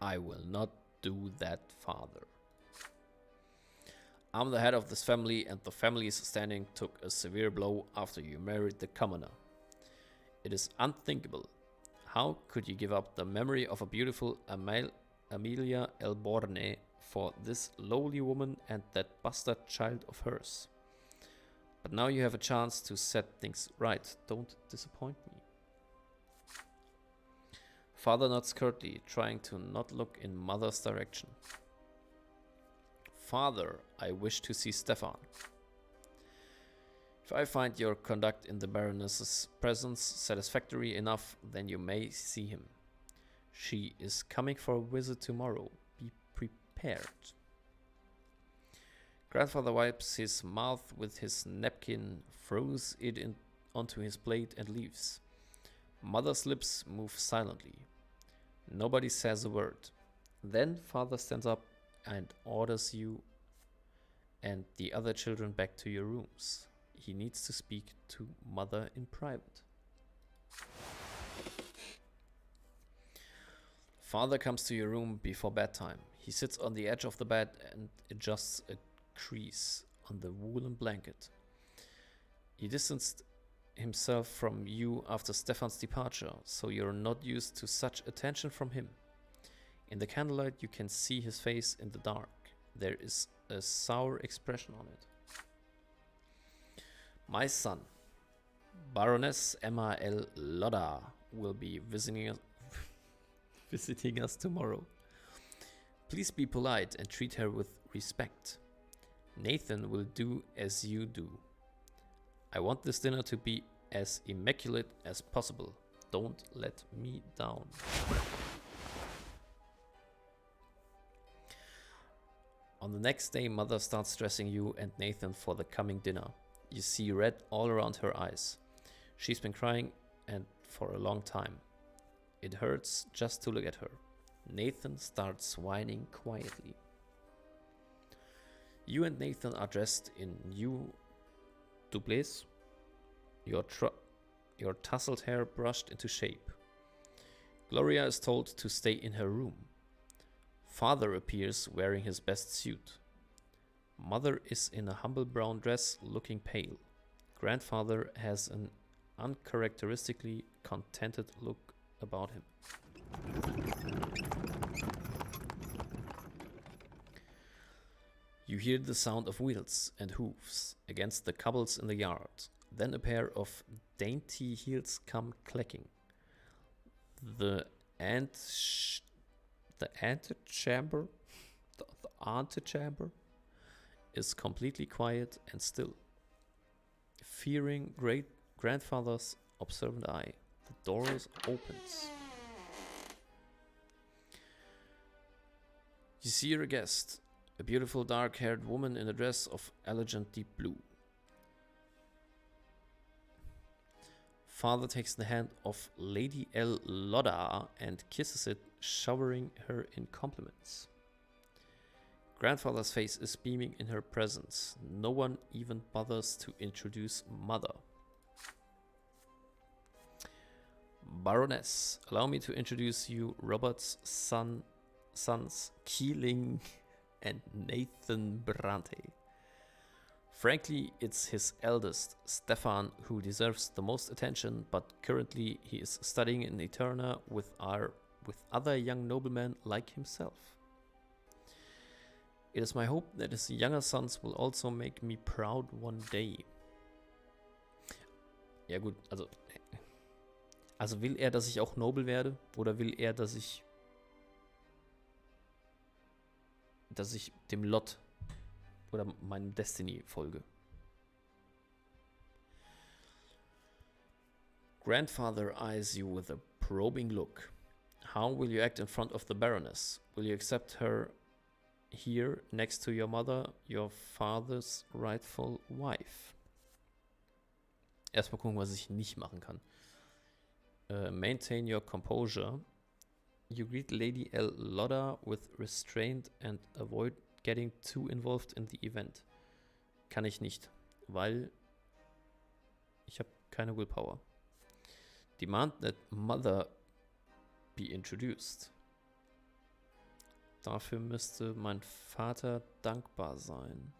I will not do that, father. I'm the head of this family, and the family's standing took a severe blow after you married the commoner. It is unthinkable. How could you give up the memory of a beautiful Amelia Elborne for this lowly woman and that bastard child of hers? But now you have a chance to set things right. Don't disappoint me. Father nods curtly, trying to not look in mother's direction. Father, I wish to see Stefan. If I find your conduct in the Baroness's presence satisfactory enough, then you may see him. She is coming for a visit tomorrow. Be prepared. Grandfather wipes his mouth with his napkin, throws it onto his plate and leaves. Mother's lips move silently. Nobody says a word. Then father stands up and orders you and the other children back to your rooms. He needs to speak to mother in private. Father comes to your room before bedtime. He sits on the edge of the bed and adjusts a crease on the woolen blanket. He distanced himself from you after Stefan's departure, so you're not used to such attention from him. In the candlelight, you can see his face in the dark. There is a sour expression on it. My son, Baroness Emma L. Lodder, will be visiting us tomorrow. Please be polite and treat her with respect. Nathan will do as you do. I want this dinner to be as immaculate as possible. Don't let me down. On the next day, Mother starts dressing you and Nathan for the coming dinner. You see red all around her eyes. She's been crying and for a long time. It hurts just to look at her. Nathan starts whining quietly. You and Nathan are dressed in new doublés, your tousled hair brushed into shape. Gloria is told to stay in her room. Father appears wearing his best suit. Mother is in a humble brown dress, looking pale. Grandfather has an uncharacteristically contented look about him. You hear the sound of wheels and hooves against the cobbles in the yard. Then a pair of dainty heels come clacking. The antechamber is completely quiet and still. Fearing great-grandfather's observant eye, the door opens. You see your guest, a beautiful dark-haired woman in a dress of elegant deep blue. Father takes the hand of Lady L. Lodda and kisses it, showering her in compliments. Grandfather's face is beaming in her presence. No one even bothers to introduce Mother. Baroness, allow me to introduce you Robert's sons Kielinnnng and Nathan Brante. Frankly, it's his eldest, Stefan, who deserves the most attention, but currently he is studying in Eterna with other young noblemen like himself. It is my hope that his younger sons will also make me proud one day. Ja gut, also will er, dass ich auch Nobel werde? Oder will er, dass ich dem Lot oder meinem Destiny folge? Grandfather eyes you with a probing look. How will you act in front of the Baroness? Will you accept her here next to your mother, your father's rightful wife? Erstmal gucken, was ich nicht machen kann. Maintain your composure. You greet Lady L. Lodda with restraint and avoid getting too involved in the event. Kann ich nicht, weil ich habe keine Willpower. Demand that Mother be introduced. Dafür müsste mein Vater dankbar sein.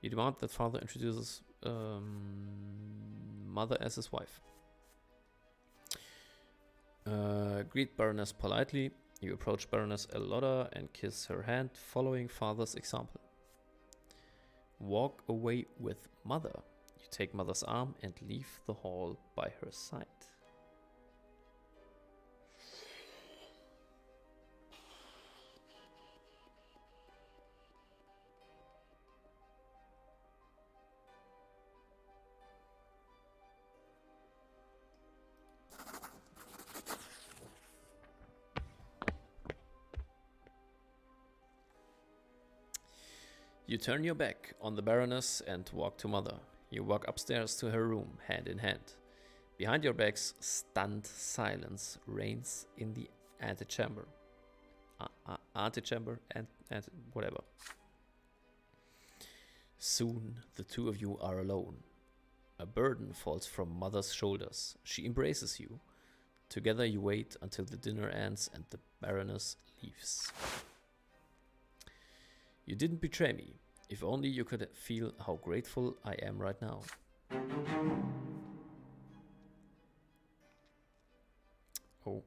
You demand that father introduces Mother as his wife. Greet Baroness politely. You approach Baroness L. Lodda and kiss her hand, following father's example. Walk away with Mother. You take Mother's arm and leave the hall by her side. You turn your back on the Baroness and walk to Mother. You walk upstairs to her room, hand in hand. Behind your backs, stunned silence reigns in the antechamber. Antechamber and whatever. Soon, the two of you are alone. A burden falls from Mother's shoulders. She embraces you. Together you wait until the dinner ends and the Baroness leaves. You didn't betray me. If only you could feel how grateful I am right now. Oh.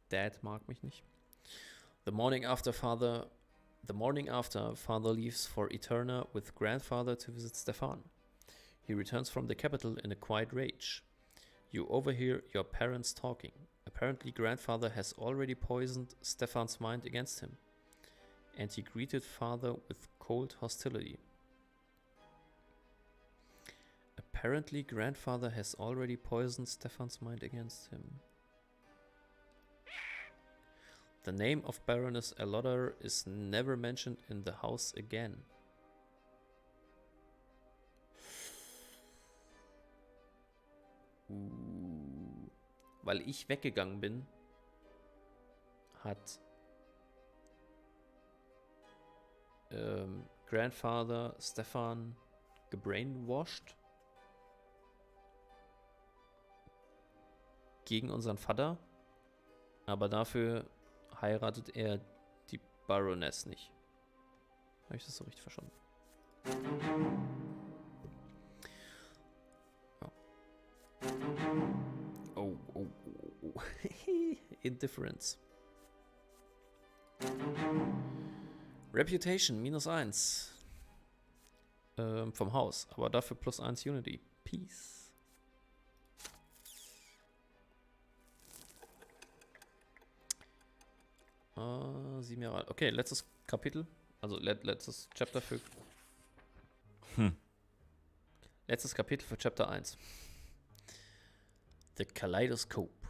Dad mag mich nicht. The morning after, father leaves for Eterna with grandfather to visit Stefan. He returns from the capital in a quiet rage. You overhear your parents talking. Apparently, grandfather has already poisoned Stefan's mind against him. And he greeted father with cold hostility. Apparently, grandfather has already poisoned Stefan's mind against him. The name of Baroness Eloder is never mentioned in the house again. Weil ich weggegangen bin, hat Grandfather Stefan gebrainwashed gegen unseren Vater, aber dafür heiratet er die Baroness nicht. Habe ich das so richtig verstanden? Oh. Oh. Indifference. Reputation, -1. Vom Haus, aber dafür +1 Unity. Peace. Ah, 7 Jahre alt. Okay, letztes Kapitel. Also letztes Chapter für... Letztes Kapitel für Chapter 1. The Kaleidoscope.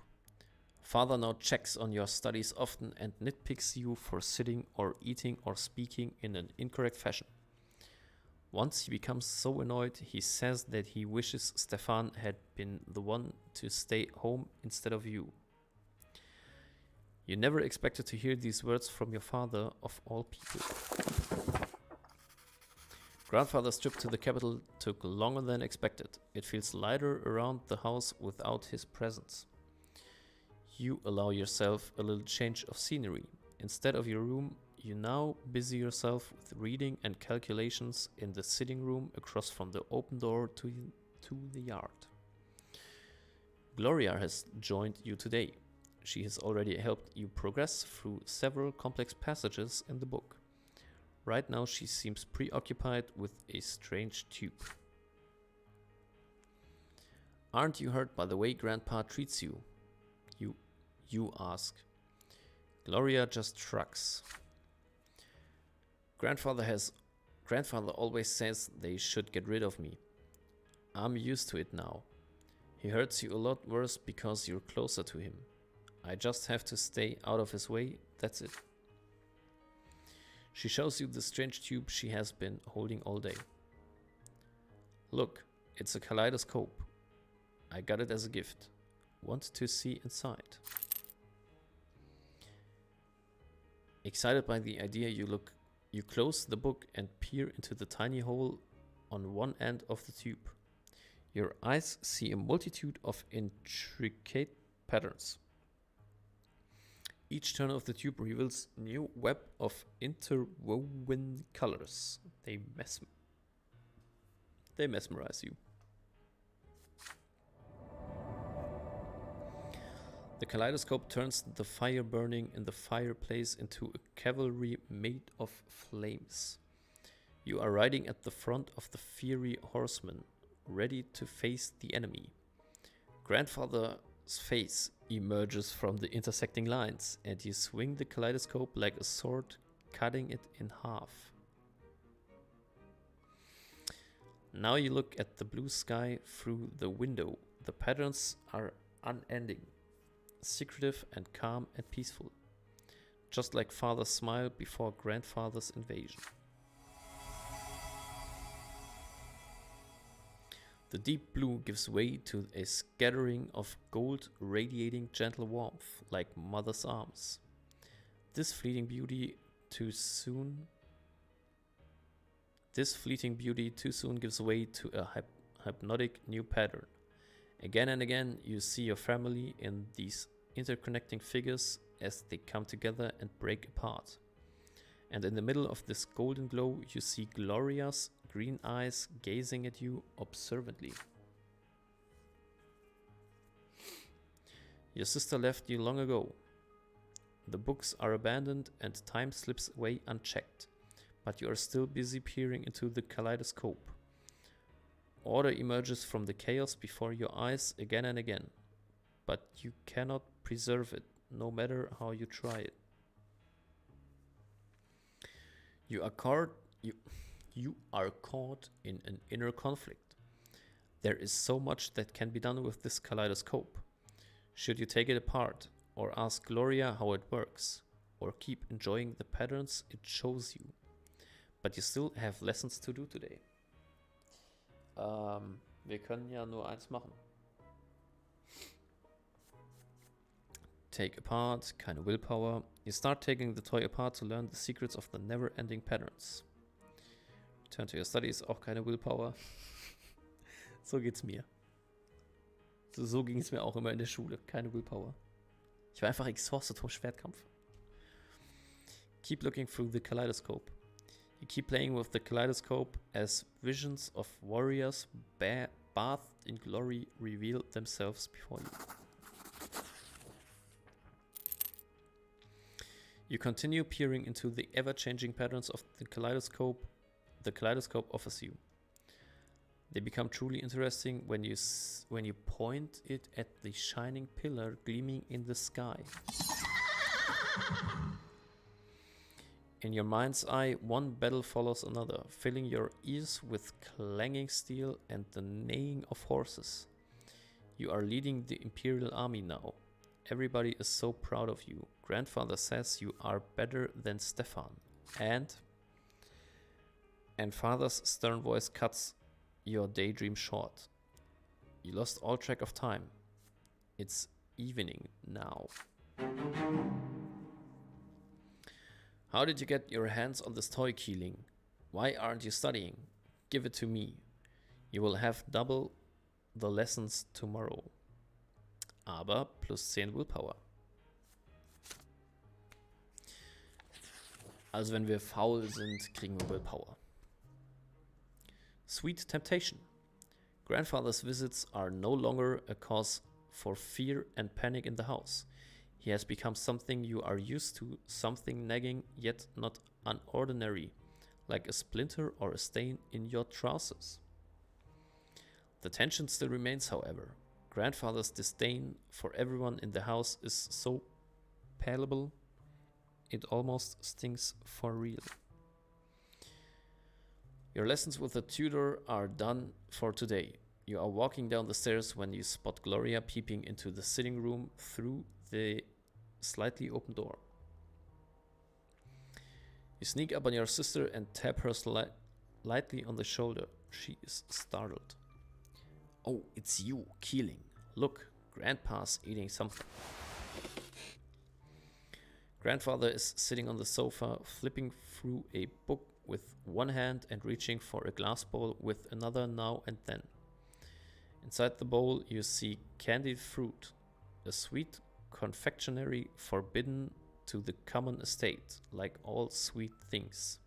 Father now checks on your studies often and nitpicks you for sitting or eating or speaking in an incorrect fashion. Once he becomes so annoyed, he says that he wishes Stefan had been the one to stay home instead of you. You never expected to hear these words from your father, of all people. Grandfather's trip to the capital took longer than expected. It feels lighter around the house without his presence. You allow yourself a little change of scenery. Instead of your room, you now busy yourself with reading and calculations in the sitting room across from the open door to the yard. Gloria has joined you today. She has already helped you progress through several complex passages in the book. Right now she seems preoccupied with a strange tube. Aren't you hurt by the way Grandpa treats you? You ask. Gloria just shrugs. Grandfather always says they should get rid of me. I'm used to it now. He hurts you a lot worse because you're closer to him. I just have to stay out of his way, that's it. She shows you the strange tube she has been holding all day. Look, it's a kaleidoscope. I got it as a gift. Want to see inside? Excited by the idea, you close the book and peer into the tiny hole on one end of the tube. Your eyes see a multitude of intricate patterns. Each turn of the tube reveals a new web of interwoven colors. They mesmerize you. The kaleidoscope turns the fire burning in the fireplace into a cavalry made of flames. You are riding at the front of the fiery horsemen, ready to face the enemy. Grandfather's face emerges from the intersecting lines, and you swing the kaleidoscope like a sword, cutting it in half. Now you look at the blue sky through the window. The patterns are unending, secretive and calm and peaceful, just like Father's smile before Grandfather's invasion. The deep blue gives way to a scattering of gold radiating gentle warmth like mother's arms. This fleeting beauty too soon gives way to a hypnotic new pattern. Again and again, you see your family in these interconnecting figures as they come together and break apart. And in the middle of this golden glow, you see Gloria's green eyes gazing at you observantly. Your sister left you long ago. The books are abandoned and time slips away unchecked, but you are still busy peering into the kaleidoscope. Order emerges from the chaos before your eyes again and again, but you cannot preserve it, no matter how you try it. You are caught in an inner conflict. There is so much that can be done with this kaleidoscope. Should you take it apart or ask Gloria how it works? or keep enjoying the patterns it shows you. But you still have lessons to do today. Wir können ja nur eins machen. Take apart, keine Willpower. You start taking the toy apart to learn the secrets of the never-ending patterns. Return to your studies, auch keine Willpower. So geht's mir. So ging es mir auch immer in der Schule. Keine Willpower. Ich war einfach exhausted vom Schwertkampf. Keep looking through the kaleidoscope. You keep playing with the kaleidoscope as visions of warriors bathed in glory reveal themselves before you. You continue peering into the ever-changing patterns of the kaleidoscope offers you. They become truly interesting when you point it at the shining pillar gleaming in the sky. In your mind's eye, one battle follows another, filling your ears with clanging steel and the neighing of horses. You are leading the Imperial Army now. Everybody is so proud of you. Grandfather says you are better than Stefan. And father's stern voice cuts your daydream short. You lost all track of time. It's evening now. How did you get your hands on this toy, Kielinnnng? Why aren't you studying? Give it to me. You will have double the lessons tomorrow. Aber plus 10 Willpower. Also wenn wir faul sind, kriegen wir Willpower. Sweet temptation. Grandfather's visits are no longer a cause for fear and panic in the house. He has become something you are used to, something nagging yet not unordinary, like a splinter or a stain in your trousers. The tension still remains, however. Grandfather's disdain for everyone in the house is so palpable, it almost stings for real. Your lessons with the tutor are done for today. You are walking down the stairs when you spot Gloria peeping into the sitting room through the slightly open door. You sneak up on your sister and tap her lightly on the shoulder. She is startled. Oh, it's you, Kielinnnng. Look, Grandpa's eating something. Grandfather is sitting on the sofa, flipping through a book with one hand and reaching for a glass bowl with another now and then. Inside the bowl, you see candied fruit, a sweet confectionery forbidden to the common estate, like all sweet things.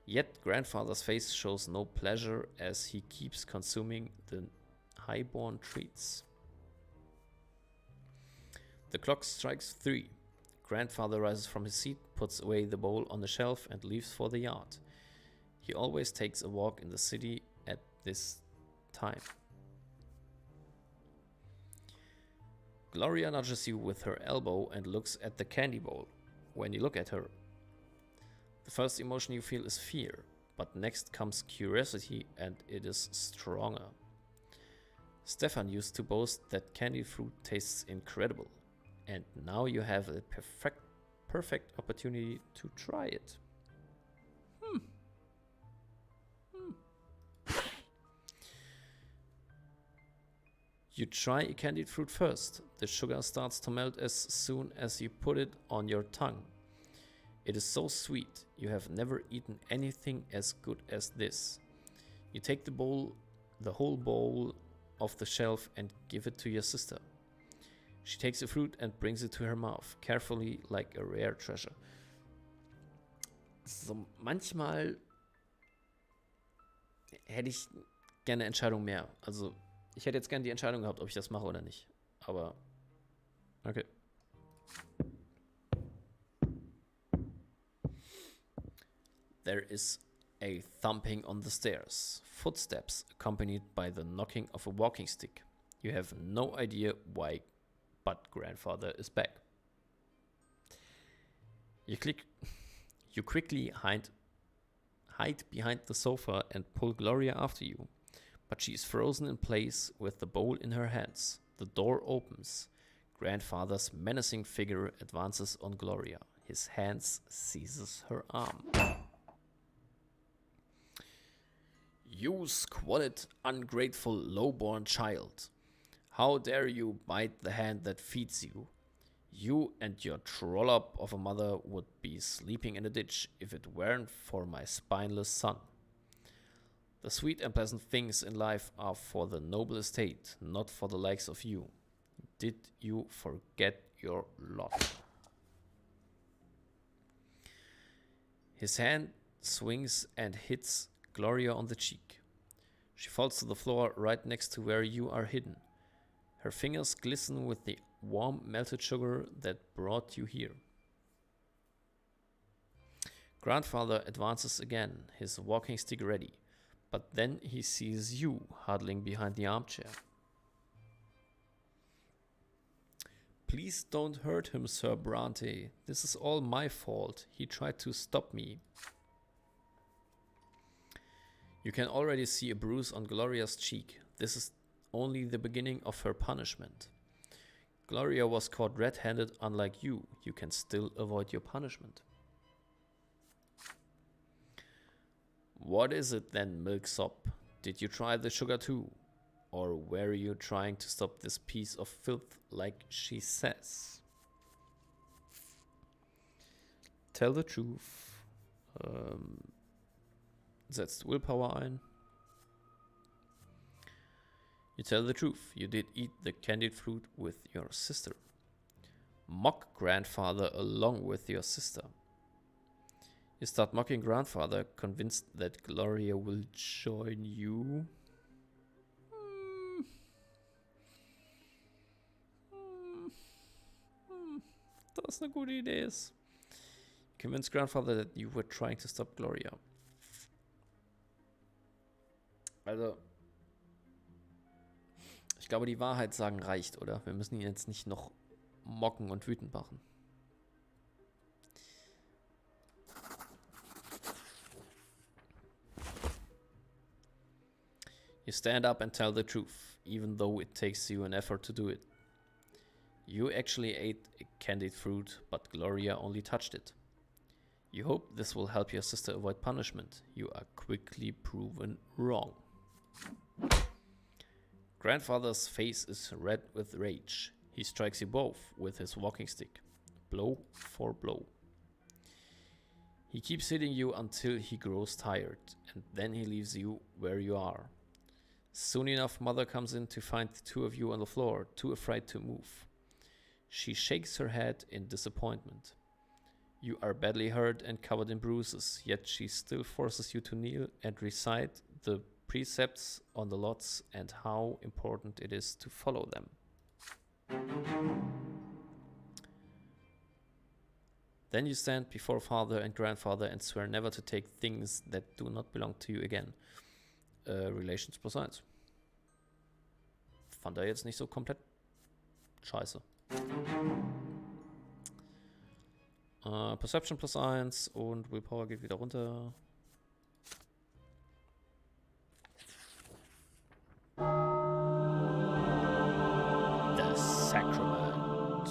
Yet Grandfather's face shows no pleasure as he keeps consuming the high-born treats. The clock strikes 3. Grandfather rises from his seat, puts away the bowl on the shelf, and leaves for the yard. He always takes a walk in the city at this time. Gloria nudges you with her elbow and looks at the candy bowl. When you look at her, the first emotion you feel is fear, but next comes curiosity, and it is stronger. Stefan used to boast that candy fruit tastes incredible, and now you have a perfect opportunity to try it. You try a candied fruit first. The sugar starts to melt as soon as you put it on your tongue. It is so sweet. You have never eaten anything as good as this. You take the whole bowl off the shelf and give it to your sister. She takes the fruit and brings it to her mouth, carefully like a rare treasure. So, manchmal hätte ich gerne eine Entscheidung mehr. Also, ich hätte jetzt gerne die Entscheidung gehabt, ob ich das mache oder nicht. Aber, okay. There is a thumping on the stairs. Footsteps accompanied by the knocking of a walking stick. You have no idea why, but Grandfather is back. You quickly hide behind the sofa and pull Gloria after you. But she is frozen in place with the bowl in her hands. The door opens. Grandfather's menacing figure advances on Gloria. His hands seizes her arm. You squalid, ungrateful, lowborn child. How dare you bite the hand that feeds you? You and your trollop of a mother would be sleeping in a ditch if it weren't for my spineless son. The sweet and pleasant things in life are for the noble estate, not for the likes of you. Did you forget your lot? His hand swings and hits Gloria on the cheek. She falls to the floor right next to where you are hidden. Her fingers glisten with the warm melted sugar that brought you here. Grandfather advances again, his walking stick ready, but then he sees you huddling behind the armchair. Please don't hurt him, Sir Brante. This is all my fault. He tried to stop me. You can already see a bruise on Gloria's cheek. This is only the beginning of her punishment. Gloria was caught red-handed. Unlike you, you can still avoid your punishment. What is it then, milksop? Did you try the sugar too? Or were you trying to stop this piece of filth like she says? Tell the truth. Setzt Willpower ein. You tell the truth. You did eat the candied fruit with your sister. Mock grandfather along with your sister. You start mocking grandfather, convinced that Gloria will join you. Das eine gute Idee ist. Convince grandfather that you were trying to stop Gloria. Also, ich glaube, die Wahrheit sagen reicht, oder? Wir müssen ihn jetzt nicht noch mocken und wütend machen. You stand up and tell the truth, even though it takes you an effort to do it. You actually ate a candied fruit, but Gloria only touched it. You hope this will help your sister avoid punishment. You are quickly proven wrong. Grandfather's face is red with rage. He strikes you both with his walking stick, blow for blow. He keeps hitting you until he grows tired, and then he leaves you where you are. Soon enough, Mother comes in to find the two of you on the floor, too afraid to move. She shakes her head in disappointment. You are badly hurt and covered in bruises, yet she still forces you to kneel and recite the precepts on the lots and how important it is to follow them. Then you stand before father and grandfather and swear never to take things that do not belong to you again. Relations +1. Fand er jetzt nicht so komplett scheiße. Perception +1 und Willpower geht wieder runter. The Sacrament.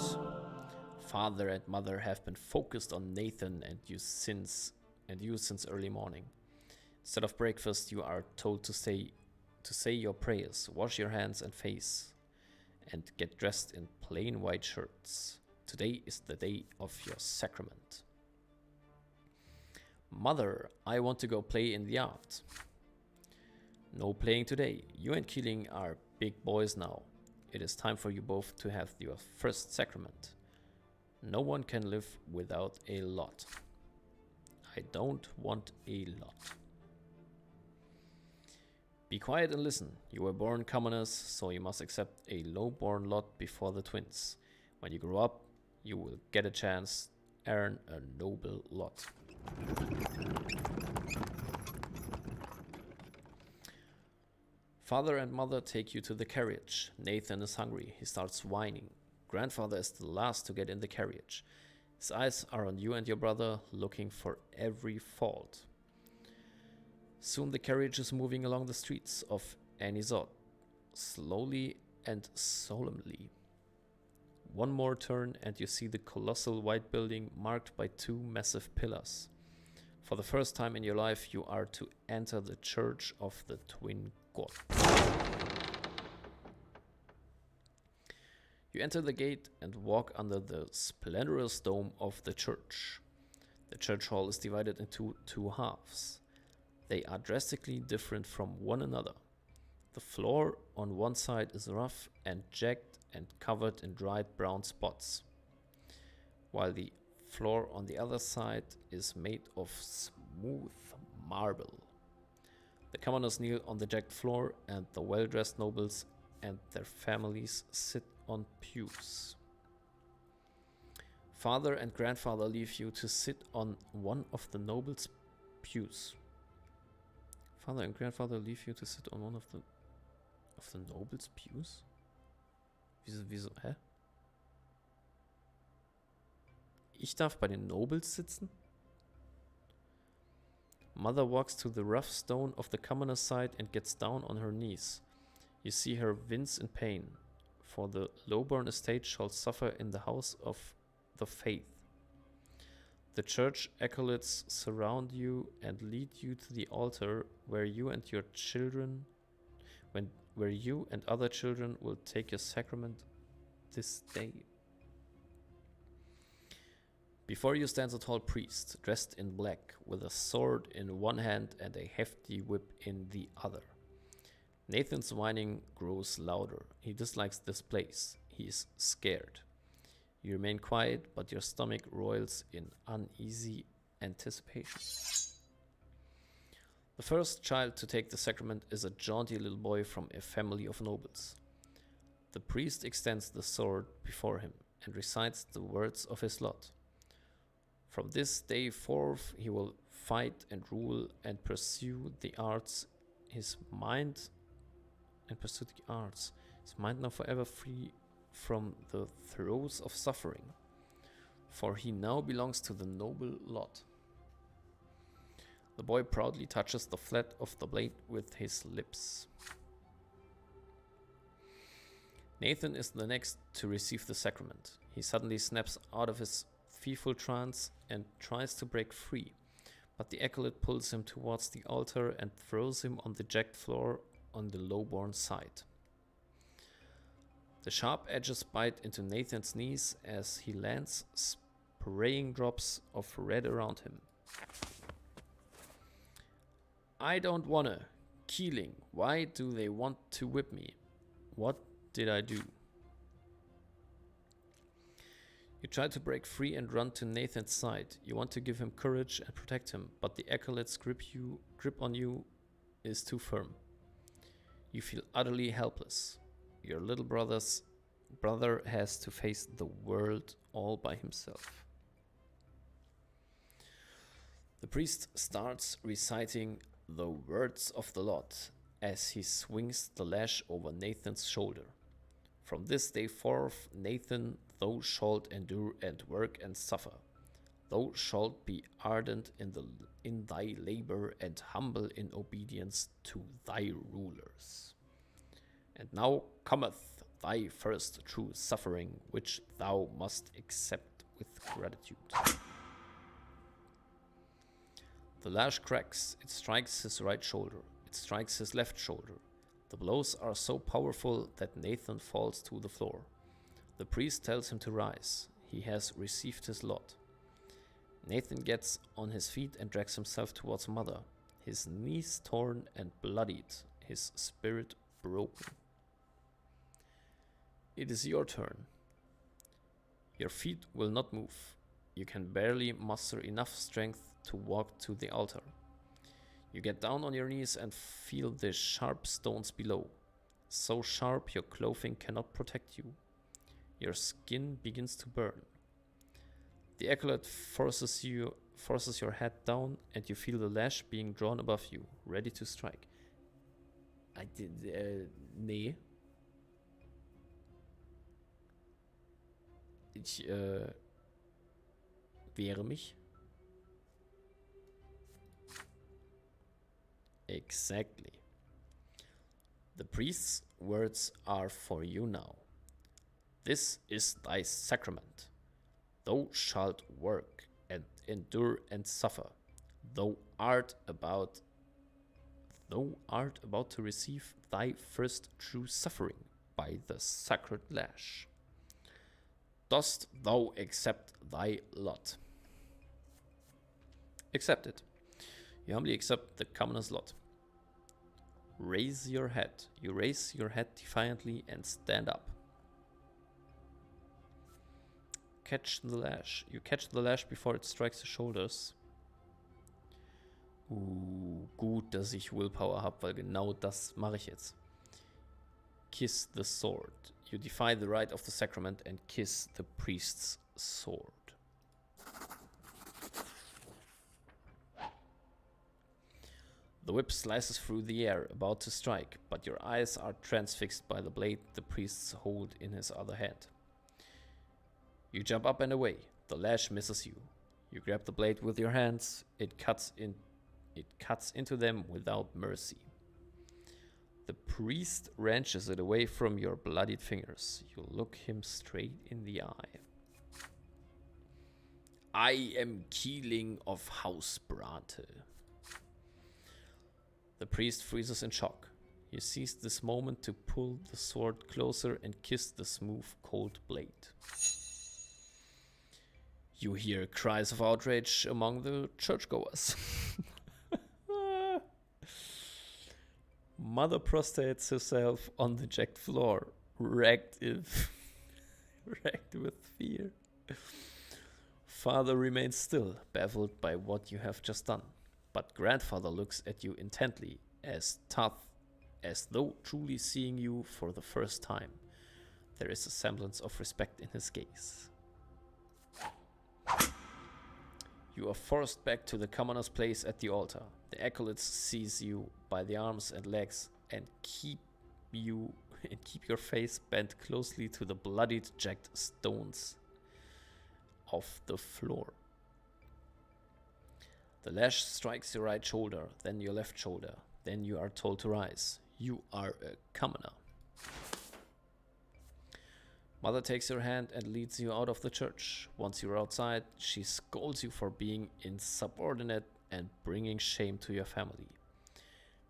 Father and mother have been focused on Nathan and you since early morning. Instead of breakfast, you are told to say your prayers, wash your hands and face, and get dressed in plain white shirts. Today is the day of your sacrament. Mother, I want to go play in the yard. No playing today. You and Kielinnnng are big boys now. It is time for you both to have your first sacrament. No one can live without a lot. I don't want a lot. Be quiet and listen. You were born commoners, so you must accept a low-born lot before the twins. When you grow up, you will get a chance to earn a noble lot. Father and mother take you to the carriage. Nathan is hungry. He starts whining. Grandfather is the last to get in the carriage. His eyes are on you and your brother, looking for every fault. Soon the carriage is moving along the streets of eines, slowly and solemnly. One more turn and you see the colossal white building marked by two massive pillars. For the first time in your life, you are to enter the Church of the Twin Gods. You enter the gate and walk under the splendorous dome of the church. The church hall is divided into two halves. They are drastically different from one another. The floor on one side is rough and jagged and covered in dried brown spots, while the floor on the other side is made of smooth marble. The commoners kneel on the jagged floor, and the well-dressed nobles and their families sit on pews. Father and grandfather leave you to sit on one of the nobles' pews. Father and grandfather leave you to sit on one of the nobles' pews? Wieso, hä? Ich darf bei den Nobles sitzen? Mother walks to the rough stone of the commoner's side and gets down on her knees. You see her wince in pain, for the Lowborn estate shall suffer in the house of the faith. The church acolytes surround you and lead you to the altar where you and your children, where you and other children will take your sacrament this day. Before you stands a tall priest, dressed in black, with a sword in one hand and a hefty whip in the other. Nathan's whining grows louder. He dislikes this place. He is scared. You remain quiet, but your stomach roils in uneasy anticipation. The first child to take the sacrament is a jaunty little boy from a family of nobles. The priest extends the sword before him and recites the words of his lot. From this day forth he will fight and rule and pursue the arts. His mind now forever free from the throes of suffering, for he now belongs to the noble lot. The boy proudly touches the flat of the blade with his lips. Nathan is the next to receive the sacrament. He suddenly snaps out of his fearful trance and tries to break free, but the acolyte pulls him towards the altar and throws him on the jagged floor on the Lowborn side. The sharp edges bite into Nathan's knees as he lands, spraying drops of red around him. I don't wanna. Kielinnnng, why do they want to whip me? What did I do? You try to break free and run to Nathan's side. You want to give him courage and protect him, but the acolyte's grip on you is too firm. You feel utterly helpless. Your little brother has to face the world all by himself. The priest starts reciting the words of the lot as he swings the lash over Nathan's shoulder. From this day forth, Nathan, thou shalt endure and work and suffer. Thou shalt be ardent in thy labor and humble in obedience to thy rulers. And now cometh thy first true suffering, which thou must accept with gratitude. The lash cracks, it strikes his right shoulder, it strikes his left shoulder. The blows are so powerful that Nathan falls to the floor. The priest tells him to rise. He has received his lot. Nathan gets on his feet and drags himself towards Mother, his knees torn and bloodied, his spirit broken. It is your turn. Your feet will not move. You can barely muster enough strength to walk to the altar. You get down on your knees and feel the sharp stones below. So sharp your clothing cannot protect you. Your skin begins to burn. The acolyte forces your head down and you feel the lash being drawn above you, ready to strike. Nee. Ich wehre mich. Exactly. The priest's words are for you now. This is thy sacrament. Thou shalt work and endure and suffer. Thou art about to receive thy first true suffering by the sacred lash. Dost thou accept thy lot? Accept it. You humbly accept the commoner's lot. Raise your head. You raise your head defiantly and stand up. Catch the lash. You catch the lash before it strikes the shoulders. Gut, dass ich Willpower habe, weil genau das mache ich jetzt. Kiss the sword. You defy the rite of the sacrament and kiss the priest's sword. The whip slices through the air, about to strike, but your eyes are transfixed by the blade the priest holds in his other hand. You jump up and away. The lash misses you. You grab the blade with your hands. It cuts into them without mercy. The priest wrenches it away from your bloodied fingers. You look him straight in the eye. I am Kielinnnng of House Brante. The priest freezes in shock. You seize this moment to pull the sword closer and kiss the smooth, cold blade. You hear cries of outrage among the churchgoers. Mother prostrates herself on the jagged floor, racked with fear. Father remains still, baffled by what you have just done. But grandfather looks at you intently, as though truly seeing you for the first time. There is a semblance of respect in his gaze. You are forced back to the commoner's place at the altar. The acolytes seize you by the arms and legs and keep your face bent closely to the bloodied, jagged stones of the floor. The lash strikes your right shoulder, then your left shoulder. Then you are told to rise. You are a commoner. Mother takes your hand and leads you out of the church. Once you're outside, she scolds you for being insubordinate and bringing shame to your family.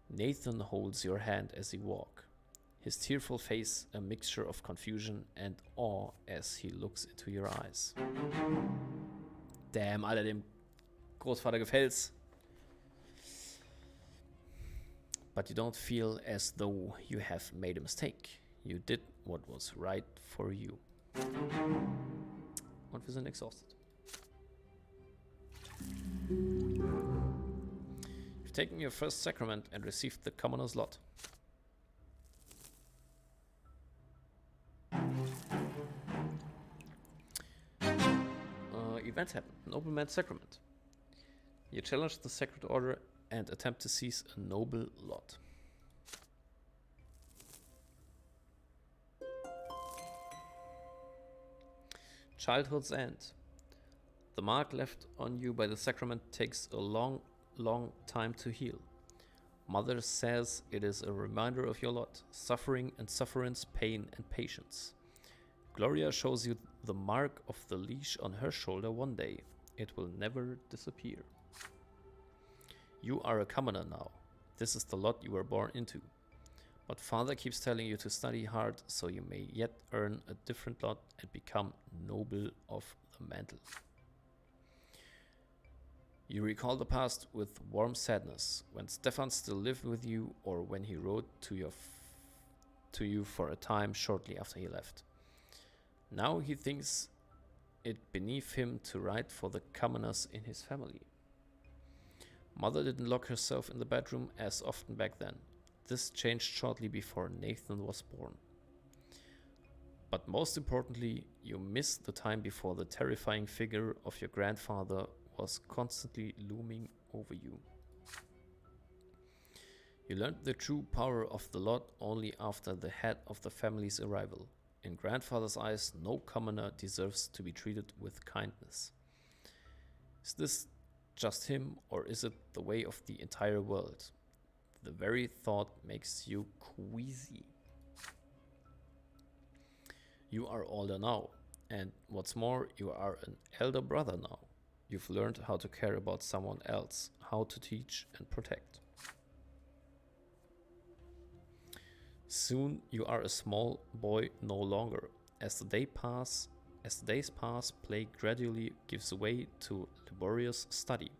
Nathan holds your hand as you walk. His tearful face a mixture of confusion and awe as he looks into your eyes. Damn, Alter, dem Großvater gefällt's. But you don't feel as though you have made a mistake. You did what was right for you. Und wir sind exhausted. You've taken your first sacrament and received the commoner's lot. Events happen. Nobleman sacrament. You challenge the sacred order and attempt to seize a noble lot. Childhood's end. The mark left on you by the sacrament takes a long, long time to heal. Mother says it is a reminder of your lot, suffering and sufferance, pain and patience. Gloria shows you the mark of the leash on her shoulder one day. It will never disappear. You are a commoner now. This is the lot you were born into. But Father keeps telling you to study hard so you may yet earn a different lot and become noble of the mantle. You recall the past with warm sadness, when Stefan still lived with you or when he wrote to you for a time shortly after he left. Now he thinks it beneath him to write for the commoners in his family. Mother didn't lock herself in the bedroom as often back then. This changed shortly before Nathan was born. But most importantly, you missed the time before the terrifying figure of your grandfather was constantly looming over you. You learned the true power of the lot only after the head of the family's arrival. In grandfather's eyes, no commoner deserves to be treated with kindness. Is this just him, or is it the way of the entire world? The very thought makes you queasy. You are older now. And what's more, you are an elder brother now. You've learned how to care about someone else, how to teach and protect. Soon you are a small boy no longer. As the days pass, play gradually gives way to laborious study.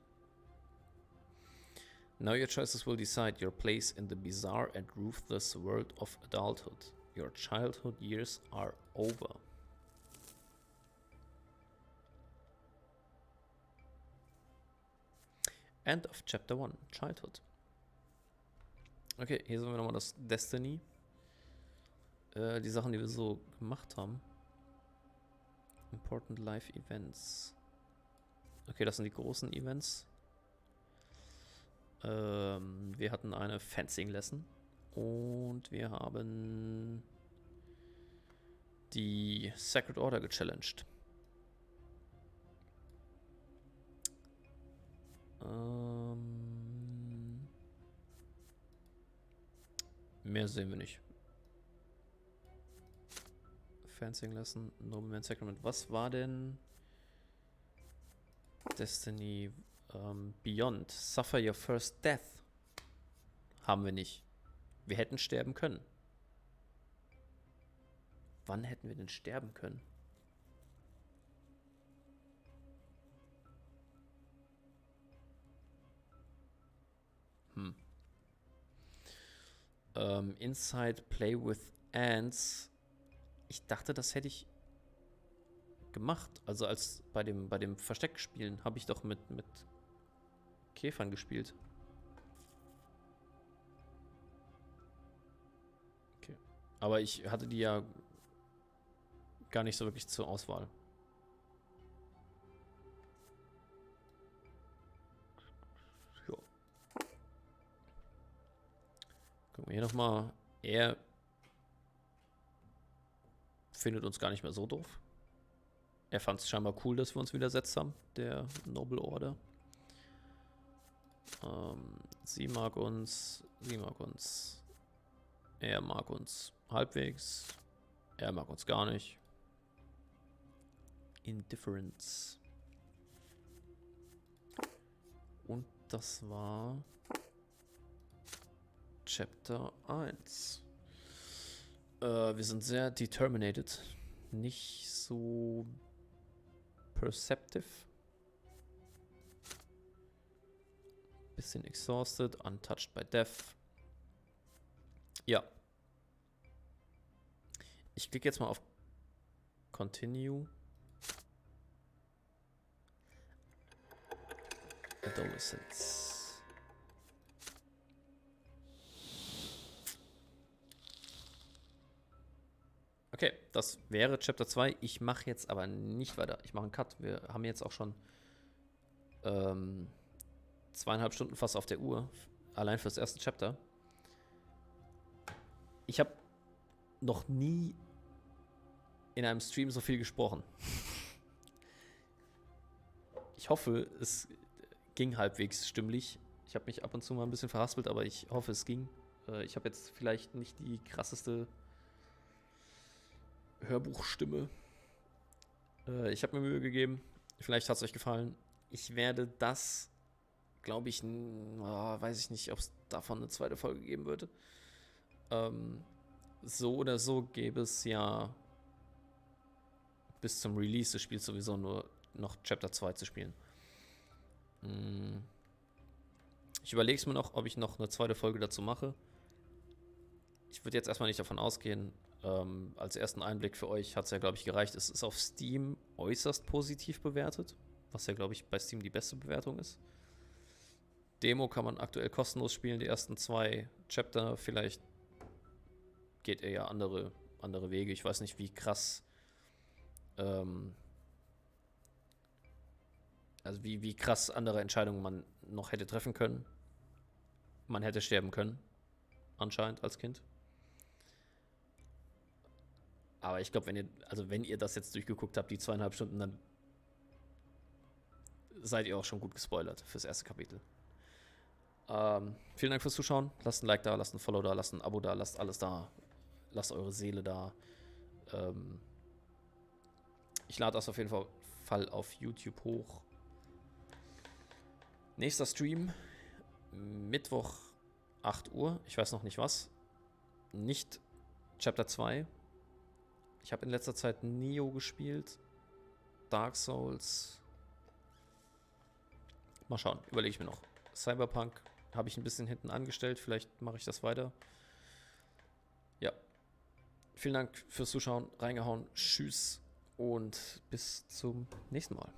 Now your choices will decide your place in the bizarre and ruthless world of adulthood. Your childhood years are over. End of Chapter 1, Childhood. Okay, hier sehen wir nochmal das Destiny. Die Sachen, die wir so gemacht haben. Important Life Events. Okay, das sind die großen Events. Wir hatten eine Fencing Lesson. Und wir haben die Sacred Order gechallenged. Mehr sehen wir nicht. Fencing Lesson, Nobleman Sacrament. Was war denn Destiny Beyond? Suffer your first death. Haben wir nicht. Wir hätten sterben können. Wann hätten wir denn sterben können? Inside Play with Ants. Ich dachte, das hätte ich gemacht. Also als bei dem Versteckspielen habe ich doch mit Käfern gespielt. Okay. Aber ich hatte die ja gar nicht so wirklich zur Auswahl. Jo. Gucken wir hier nochmal. Er findet uns gar nicht mehr so doof. Er fand es scheinbar cool, dass wir uns widersetzt haben, der Noble Order. Sie mag uns. Er mag uns halbwegs. Er mag uns gar nicht. Indifference. Und das war Chapter 1. Wir sind sehr determinated. Nicht so perceptive. Bisschen exhausted. Untouched by death. Ja. Ich klicke jetzt mal auf Continue. Adolescence. Okay, das wäre Chapter 2. Ich mache jetzt aber nicht weiter. Ich mache einen Cut. Wir haben jetzt auch schon 2,5 Stunden fast auf der Uhr. Allein fürs erste Chapter. Ich habe noch nie in einem Stream so viel gesprochen. Ich hoffe, es ging halbwegs stimmlich. Ich habe mich ab und zu mal ein bisschen verhaspelt, aber ich hoffe, es ging. Ich habe jetzt vielleicht nicht die krasseste Hörbuchstimme. Ich habe mir Mühe gegeben. Vielleicht hat es euch gefallen. Ich werde das, glaube ich, weiß ich nicht, ob es davon eine zweite Folge geben würde. So oder so gäbe es ja bis zum Release des Spiels sowieso nur noch Chapter 2 zu spielen. Ich überlege es mir noch, ob ich noch eine zweite Folge dazu mache. Ich würde jetzt erstmal nicht davon ausgehen. Als ersten Einblick für euch hat es ja, glaube ich, gereicht. Es ist auf Steam äußerst positiv bewertet, was ja, glaube ich, bei Steam die beste Bewertung ist. Demo kann man aktuell kostenlos spielen, die ersten 2 Chapter. Vielleicht geht er ja andere Wege. Ich weiß nicht, wie krass also wie krass andere Entscheidungen man noch hätte treffen können. Man hätte sterben können, anscheinend als Kind. Aber ich glaube, wenn ihr das jetzt durchgeguckt habt, die 2,5 Stunden, dann seid ihr auch schon gut gespoilert fürs erste Kapitel. Vielen Dank fürs Zuschauen. Lasst ein Like da, lasst ein Follow da, lasst ein Abo da, lasst alles da. Lasst eure Seele da. Ich lade das auf jeden Fall auf YouTube hoch. Nächster Stream, Mittwoch, 8 Uhr. Ich weiß noch nicht was. Nicht Chapter 2. Ich habe in letzter Zeit Nioh gespielt. Dark Souls. Mal schauen, überlege ich mir noch. Cyberpunk habe ich ein bisschen hinten angestellt. Vielleicht mache ich das weiter. Ja. Vielen Dank fürs Zuschauen. Reingehauen. Tschüss und bis zum nächsten Mal.